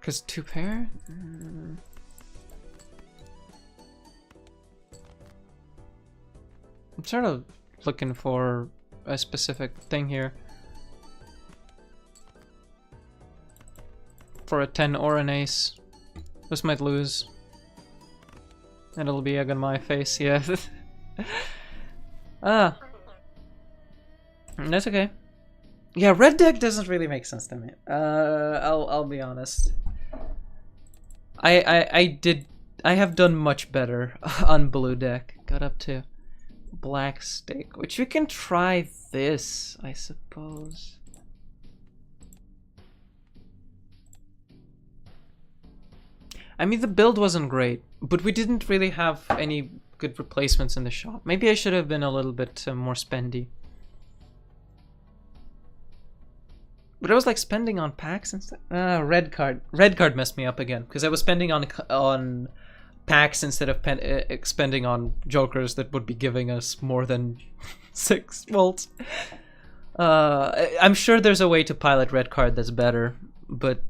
Because 2 pair? I'm sort of looking for a specific thing here. For a 10 or an ace. This might lose. And it'll be egg on my face, yeah. Ah. That's okay. Yeah, red deck doesn't really make sense to me. I'll be honest. I have done much better on blue deck. Got up to black stake, which we can try this, I suppose. I mean, the build wasn't great, but we didn't really have any good replacements in the shop. Maybe I should have been a little bit more spendy. But I was like spending on packs instead. Red card. Red card messed me up again because I was spending on packs instead of expending on jokers that would be giving us more than 6 volts. I'm sure there's a way to pilot red card that's better, but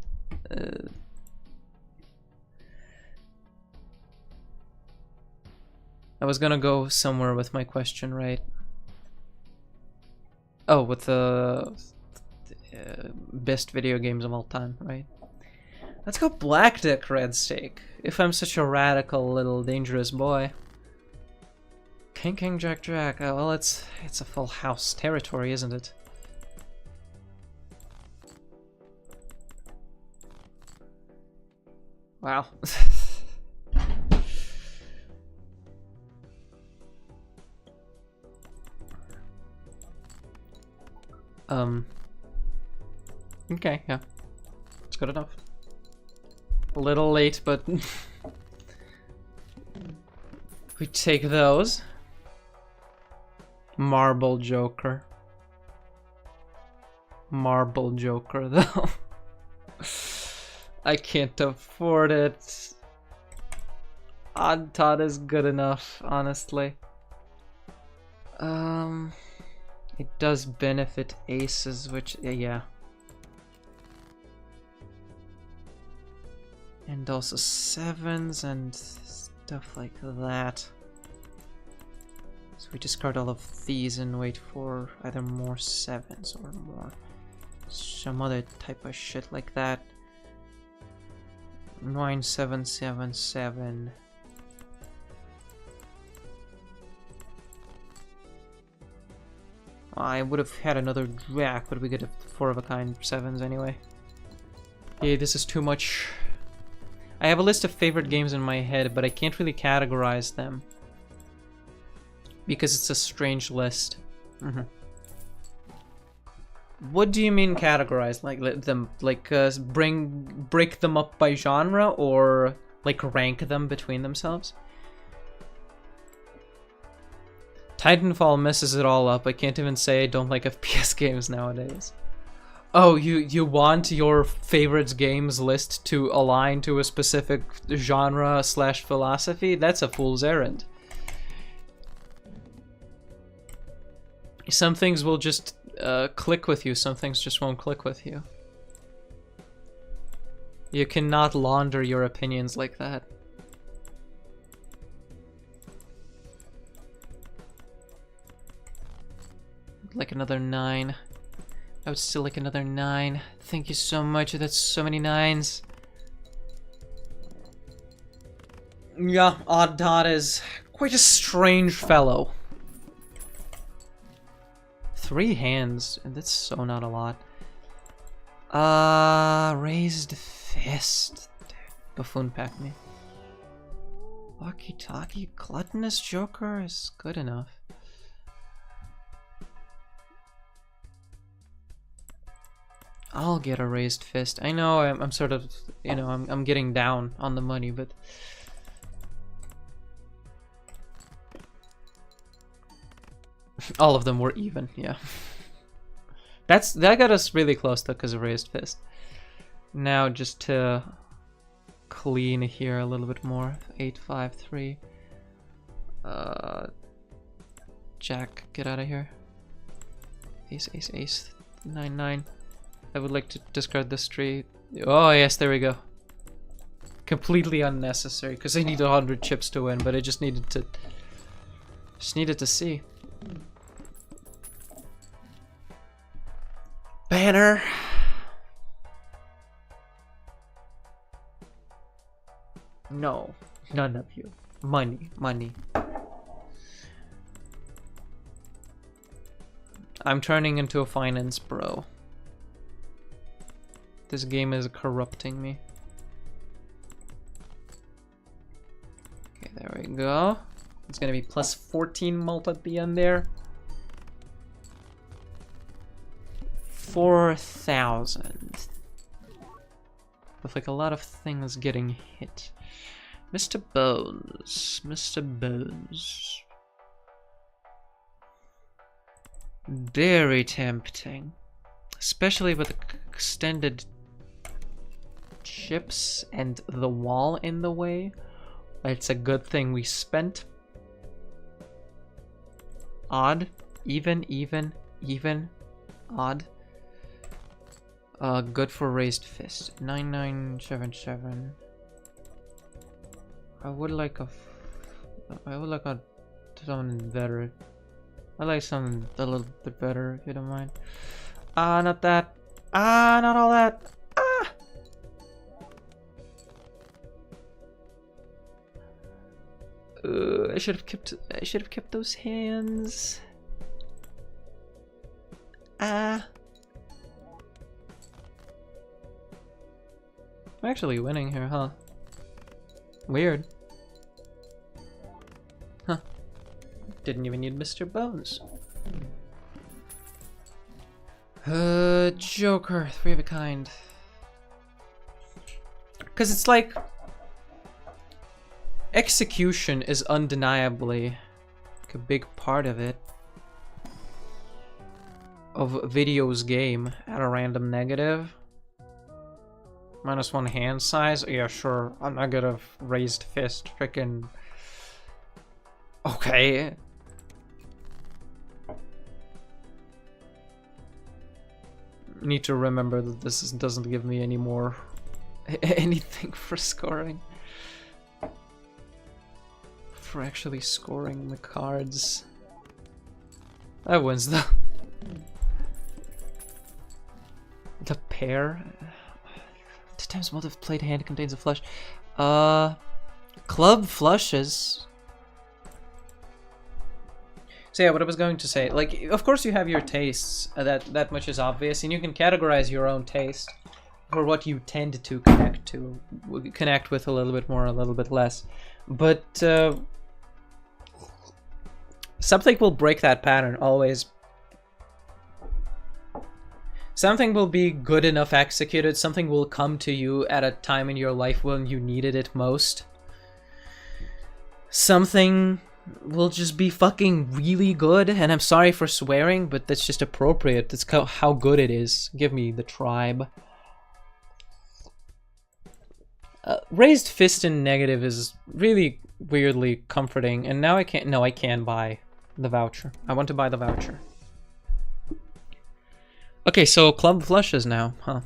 I was gonna go somewhere with my question, right? Oh, with the best video games of all time, right? Let's go black deck red stake. If I'm such a radical little dangerous boy. King, king, jack, jack. Oh, well, it's a full house territory, isn't it? Wow. Okay, yeah. It's good enough. A little late, but we take those. Marble Joker. Marble Joker, though. I can't afford it. Odd Tot is good enough, honestly. It does benefit aces, which, yeah. And also 7s and stuff like that. So we discard all of these and wait for either more 7s or more some other type of shit like that. 9, 7, 7, 7. I would have had another jack, but we get a 4 of a kind 7s anyway. Yeah, this is too much. I have a list of favorite games in my head, but I can't really categorize them because it's a strange list. What do you mean categorize? Like let them break them up by genre, or like rank them between themselves? Titanfall messes it all up. I can't even say I don't like FPS games nowadays. Oh, you want your favorites games list to align to a specific genre / philosophy? That's a fool's errand. Some things will just click with you. Some things just won't click with you. You cannot launder your opinions like that. Like another 9. I would still like another 9. Thank you so much. That's so many 9s. Yeah, Odd Dot is quite a strange fellow. 3 hands, and that's so not a lot. Raised fist. Dude, buffoon pack me. Walkie-talkie, gluttonous joker is good enough. I'll get a raised fist. I know I'm sort of, you know, I'm getting down on the money, but all of them were even, yeah. That got us really close though, because of raised fist. Now just to clean here a little bit more. 8, 5, 3. Jack, get out of here. Ace, ace, ace. 9, 9. I would like to discard this street. Oh yes, there we go. Completely unnecessary because I need 100 chips to win, but I just needed to see. Banner. No, none of you. Money, money. I'm turning into a finance bro. This game is corrupting me. Okay, there we go. It's gonna be plus 14 mult at the end there. 4,000. With like a lot of things getting hit. Mr. Bones. Mr. Bones. Very tempting. Especially with extended chips and the wall in the way. It's a good thing we spent. Odd. Even. Odd. Good for raised fist. 9977. I would like a something better. I like something a little bit better if you don't mind. Not that. Not all that. I should have kept those hands. I'm actually winning here, huh? Weird. Huh. Didn't even need Mr. Bones. Joker, 3 of a kind. Because it's like... execution is undeniably like a big part of it. Of video's game at a random negative. -1 hand size? Yeah, sure. I'm not gonna raised fist frickin'. Okay. Need to remember that this doesn't give me any more anything for scoring. For actually scoring the cards. That wins though. The pair. 2 times multi-played hand contains a flush. Club flushes. So yeah, what I was going to say, like, of course you have your tastes, that much is obvious, and you can categorize your own taste for what you tend to connect with a little bit more, a little bit less. But something will break that pattern, always. Something will be good enough executed, something will come to you at a time in your life when you needed it most. Something will just be fucking really good, and I'm sorry for swearing, but that's just appropriate. That's how good it is. Give me the tribe. Raised fist in negative is really weirdly comforting, and now I can't. No, I can buy the voucher. I want to buy the voucher. Okay, so club flushes now, huh?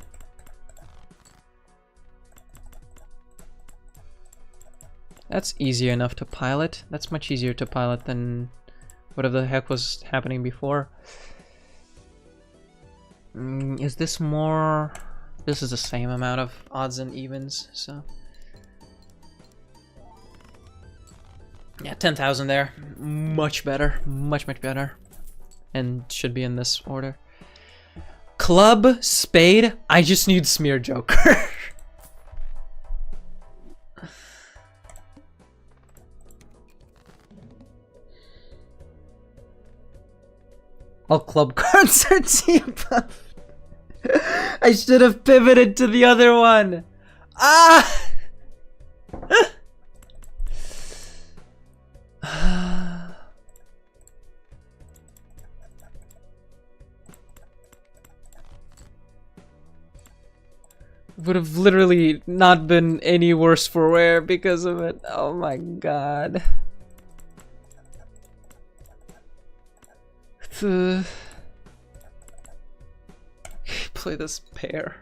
That's easy enough to pilot. That's much easier to pilot than whatever the heck was happening before. Is this more... This is the same amount of odds and evens, so... Yeah, 10,000 there. Much better. Much, much better. And should be in this order. Club, spade, I just need smear joker. All club cards are T-buff. I should have pivoted to the other one. Ah! Would have literally not been any worse for wear because of it. Oh my god. Play this pair.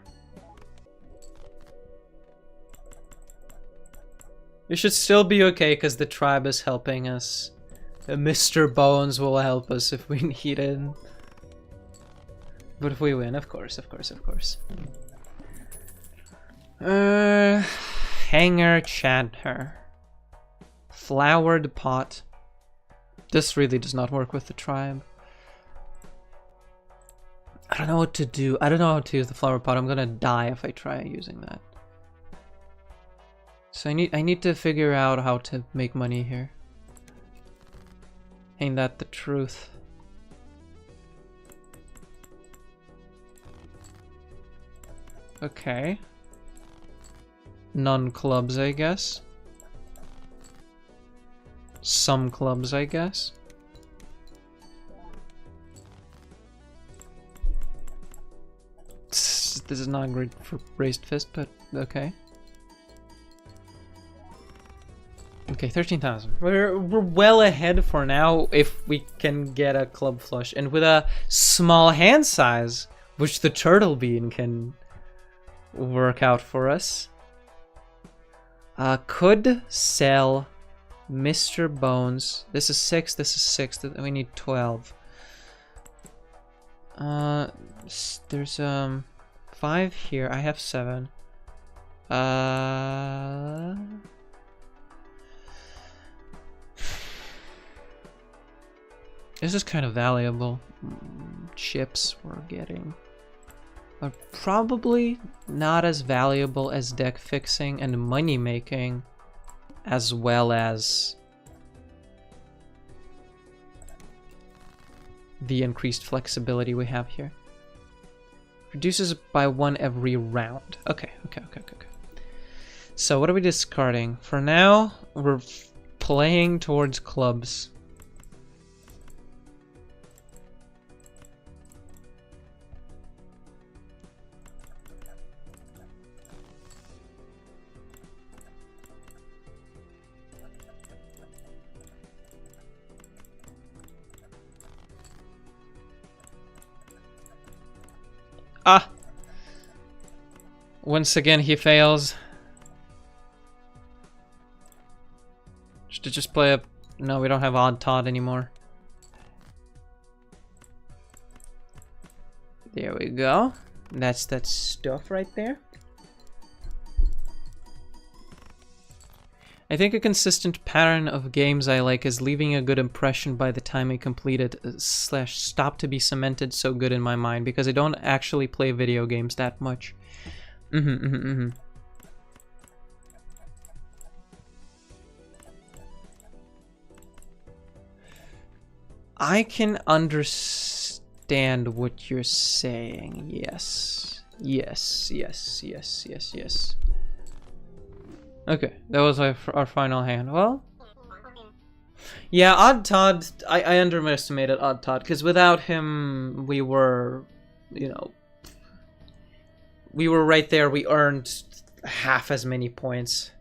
It should still be okay because the tribe is helping us. Mr. Bones will help us if we need it. But if we win, of course, of course, of course. Hanger Chanter. Flowered pot. This really does not work with the tribe. I don't know what to do. I don't know how to use the flower pot. I'm gonna die if I try using that. So I need to figure out how to make money here. Ain't that the truth? Okay. None clubs, I guess. Some clubs, I guess. This is not great for raised fist, but okay. Okay, 13,000. We're well ahead for now if we can get a club flush. And with a small hand size, which the turtle bean can work out for us. Could sell Mr. Bones. This is 6, this is 6. We need 12. There's 5 here. I have 7. This is kind of valuable. Chips we're getting are probably not as valuable as deck fixing and money making, as well as the increased flexibility we have here. Reduces by 1 every round. Okay. So what are we discarding? For now, we're playing towards clubs. Ah! Once again, he fails. Should just play a... No, we don't have Odd Todd anymore. There we go. That's that stuff right there. I think a consistent pattern of games I like is leaving a good impression by the time I complete it, / stop to be cemented so good in my mind, because I don't actually play video games that much. I can understand what you're saying. Yes. Yes. Okay, that was our final hand. Well, yeah, Odd Todd, I underestimated Odd Todd, because without him, we were, you know, we were right there. We earned half as many points.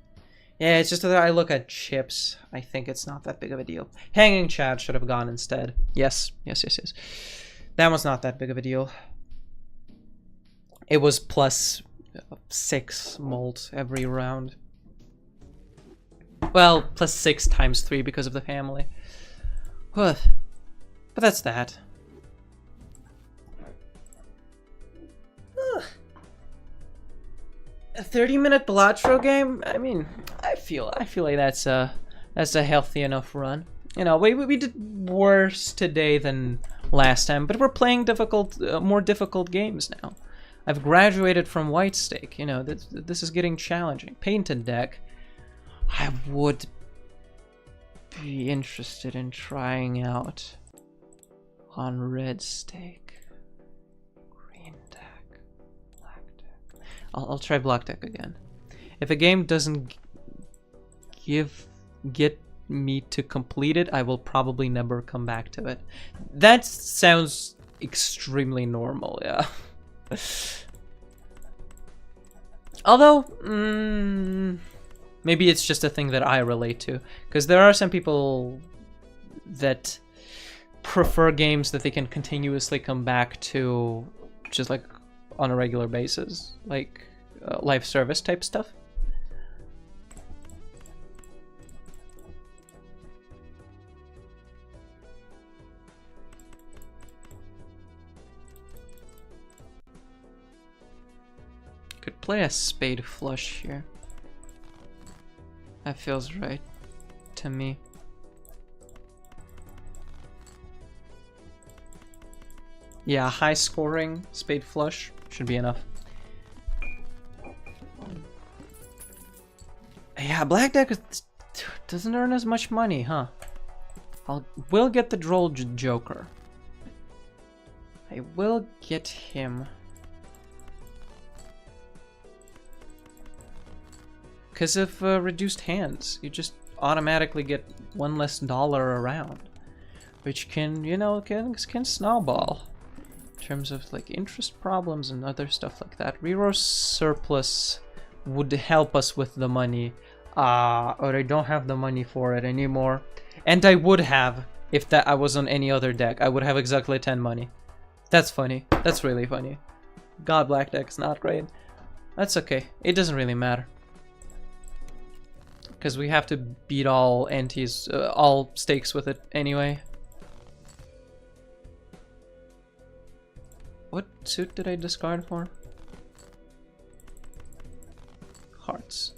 Yeah, it's just that I look at chips. I think it's not that big of a deal. Hanging Chad should have gone instead. Yes. That was not that big of a deal. It was plus 6 mold every round. Well, plus 6 times 3 because of the family. But that's that. A 30-minute Balatro game? I mean, I feel like that's a healthy enough run. You know, we did worse today than last time, but we're playing more difficult games now. I've graduated from White Stake. You know, this is getting challenging. Painted deck. I would be interested in trying out on Red Stake. Green deck. Black deck. I'll try Black deck again. If a game doesn't get me to complete it, I will probably never come back to it. That sounds extremely normal, yeah. Although, maybe it's just a thing that I relate to, because there are some people that prefer games that they can continuously come back to just like on a regular basis, like live service type stuff. Could play a spade flush here. That feels right to me. Yeah, high scoring spade flush should be enough. Yeah, black deck doesn't earn as much money, huh? We'll get the droll joker. I will get him. Because of reduced hands, you just automatically get one less dollar around, which can, you know, can snowball in terms of like interest problems and other stuff like that. Reroll surplus would help us with the money, or I don't have the money for it anymore, and I would have if that I was on any other deck. I would have exactly 10 money. That's funny. That's really funny. God, black deck's not great. That's okay. It doesn't really matter. Because we have to beat all antes, all stakes with it anyway. What suit did I discard for? Hearts.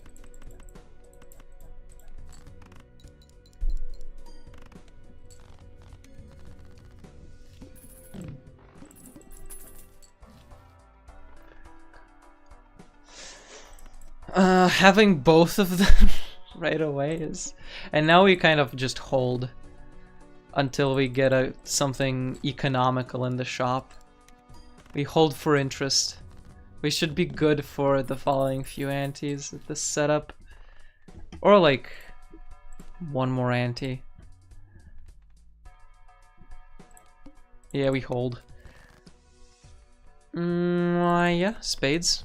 Having both of them right away is, and now we kind of just hold until we get something economical in the shop. We hold for interest. We should be good for the following few antes at this setup, or like one more ante. Yeah, we hold. Yeah, spades.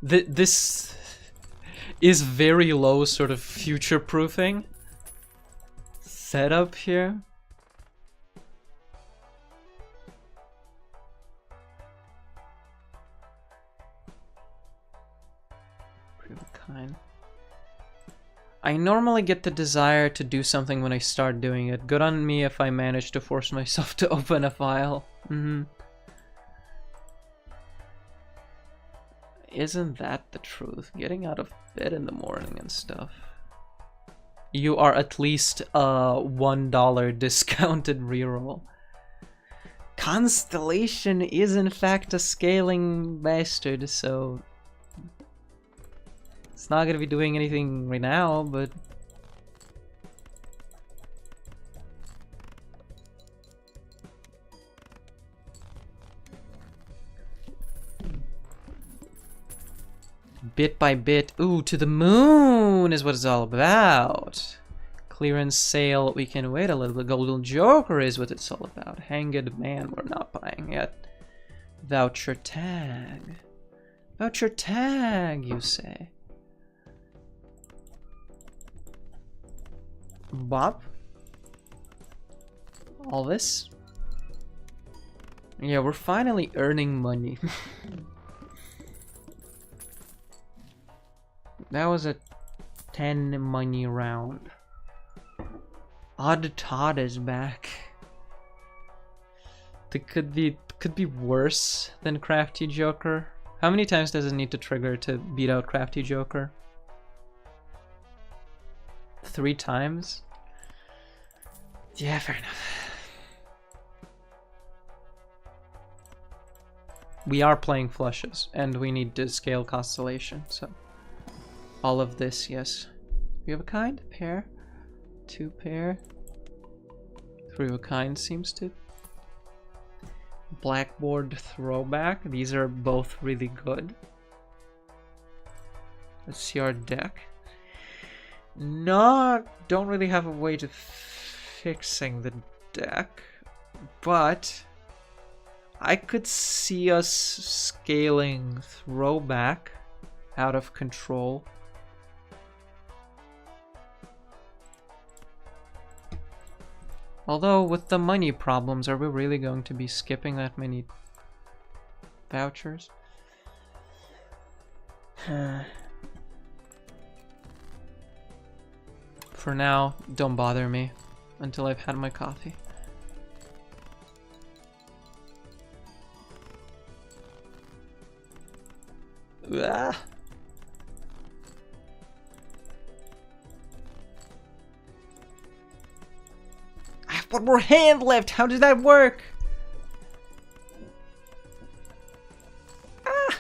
This is very low sort of future-proofing setup here. Pretty kind. I normally get the desire to do something when I start doing it. Good on me if I manage to force myself to open a file. Isn't that the truth? Getting out of bed in the morning and stuff. You are at least a $1 discounted reroll. Constellation is in fact a scaling bastard, so it's not gonna be doing anything right now, but bit by bit. Ooh, to the moon is what it's all about. Clearance sale, we can wait a little bit. Golden Joker is what it's all about. Hanged Man, we're not buying yet. Voucher tag. Voucher tag, you say. Bob? All this? Yeah, we're finally earning money. That was a 10 money round. Odd Todd is back. It could be worse than Crafty Joker. How many times does it need to trigger to beat out Crafty Joker? 3 times? Yeah, fair enough. We are playing flushes, and we need to scale Constellation, so... all of this, yes. We have a kind? Pair? 2 pair? 3 of a kind seems to... Blackboard Throwback. These are both really good. Let's see our deck. Don't really have a way to fixing the deck, but I could see us scaling Throwback out of control. Although, with the money problems, are we really going to be skipping that many vouchers? For now, don't bother me until I've had my coffee. Ah. I have one more hand left. How did that work? Ah.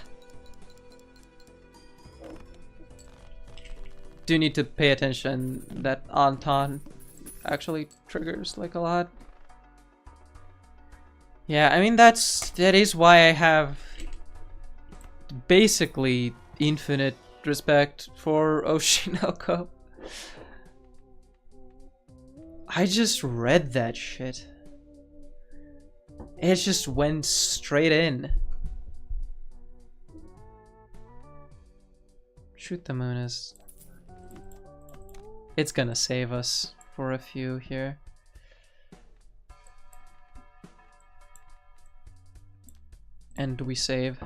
Do need to pay attention that Anton actually triggers like a lot. Yeah, I mean that is why I have basically infinite respect for Oshinoko. I just read that shit. It just went straight in. Shoot the moon is... it's gonna save us for a few here. And we save.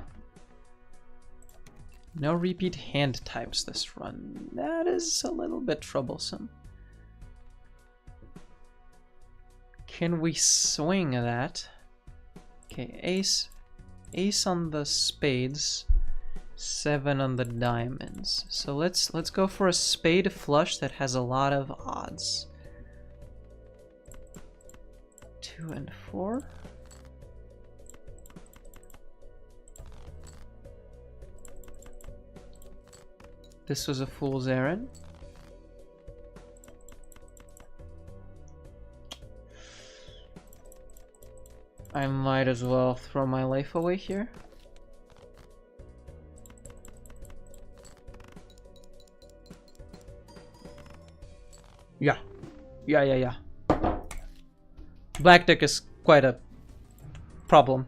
No repeat hand types this run. That is a little bit troublesome. Can we swing that? Okay, ace. Ace on the spades. 7 on the diamonds. So let's go for a spade flush that has a lot of odds. 2 and 4. This was a fool's errand. I might as well throw my life away here. Yeah. Yeah. Black deck is quite a problem.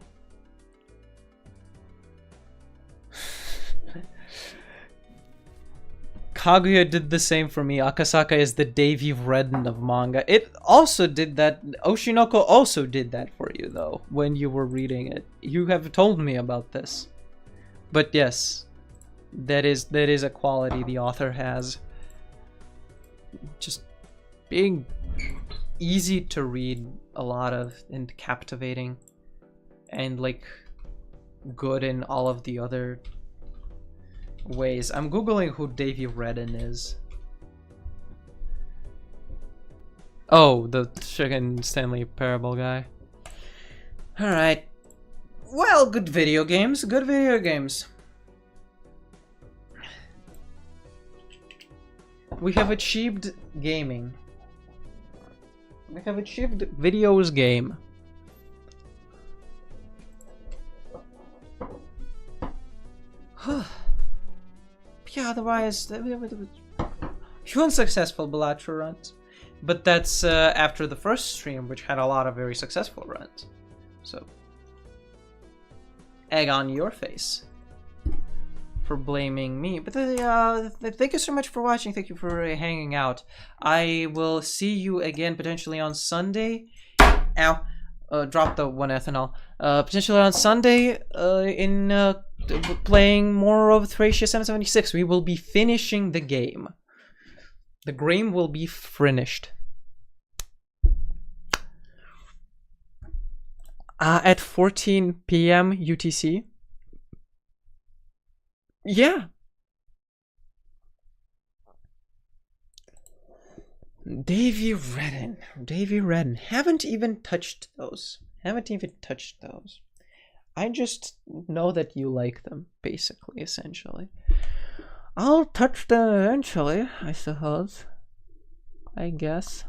Kaguya did the same for me. Akasaka is the Davy Redden of manga. It also did that. Oshinoko also did that for you, though, when you were reading it. You have told me about this. But yes, that is a quality the author has. Just being easy to read a lot of and captivating and like good in all of the other ways. I'm googling who Davy Redden is. Oh, the chicken Stanley Parable guy. Alright. Well, good video games. Good video games. We have achieved gaming. We have achieved videos game. Yeah, otherwise, few unsuccessful Balatro runs. But that's after the first stream, which had a lot of very successful runs. So, egg on your face for blaming me. But thank you so much for watching. Thank you for hanging out. I will see you again potentially on Sunday. Ow. drop the 1 ethanol. Potentially on Sunday, in playing more of Thracia 776, we will be finishing the game. The game will be finished. At 14 p.m. UTC. Yeah. Davy Redden. Haven't even touched those. I just know that you like them, basically, essentially. I'll touch them eventually, I suppose. I guess.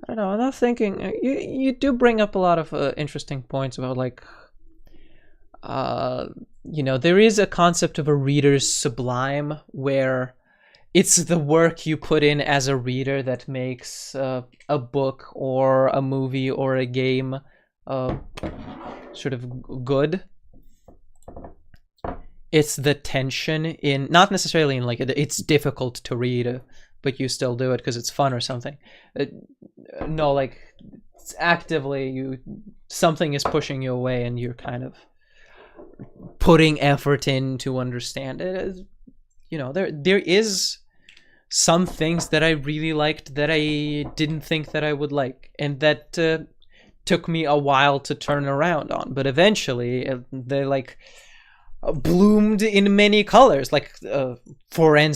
I don't know, I'm not thinking... You do bring up a lot of interesting points about, like... you know, there is a concept of a reader's sublime, where it's the work you put in as a reader that makes a book or a movie or a game sort of good. It's the tension in, not necessarily in like it's difficult to read, but you still do it because it's fun or something. No, like it's actively something is pushing you away and you're kind of putting effort in to understand it. You know, there is some things that I really liked that I didn't think that I would like, and that took me a while to turn around on, but eventually they like bloomed in many colors, like for instance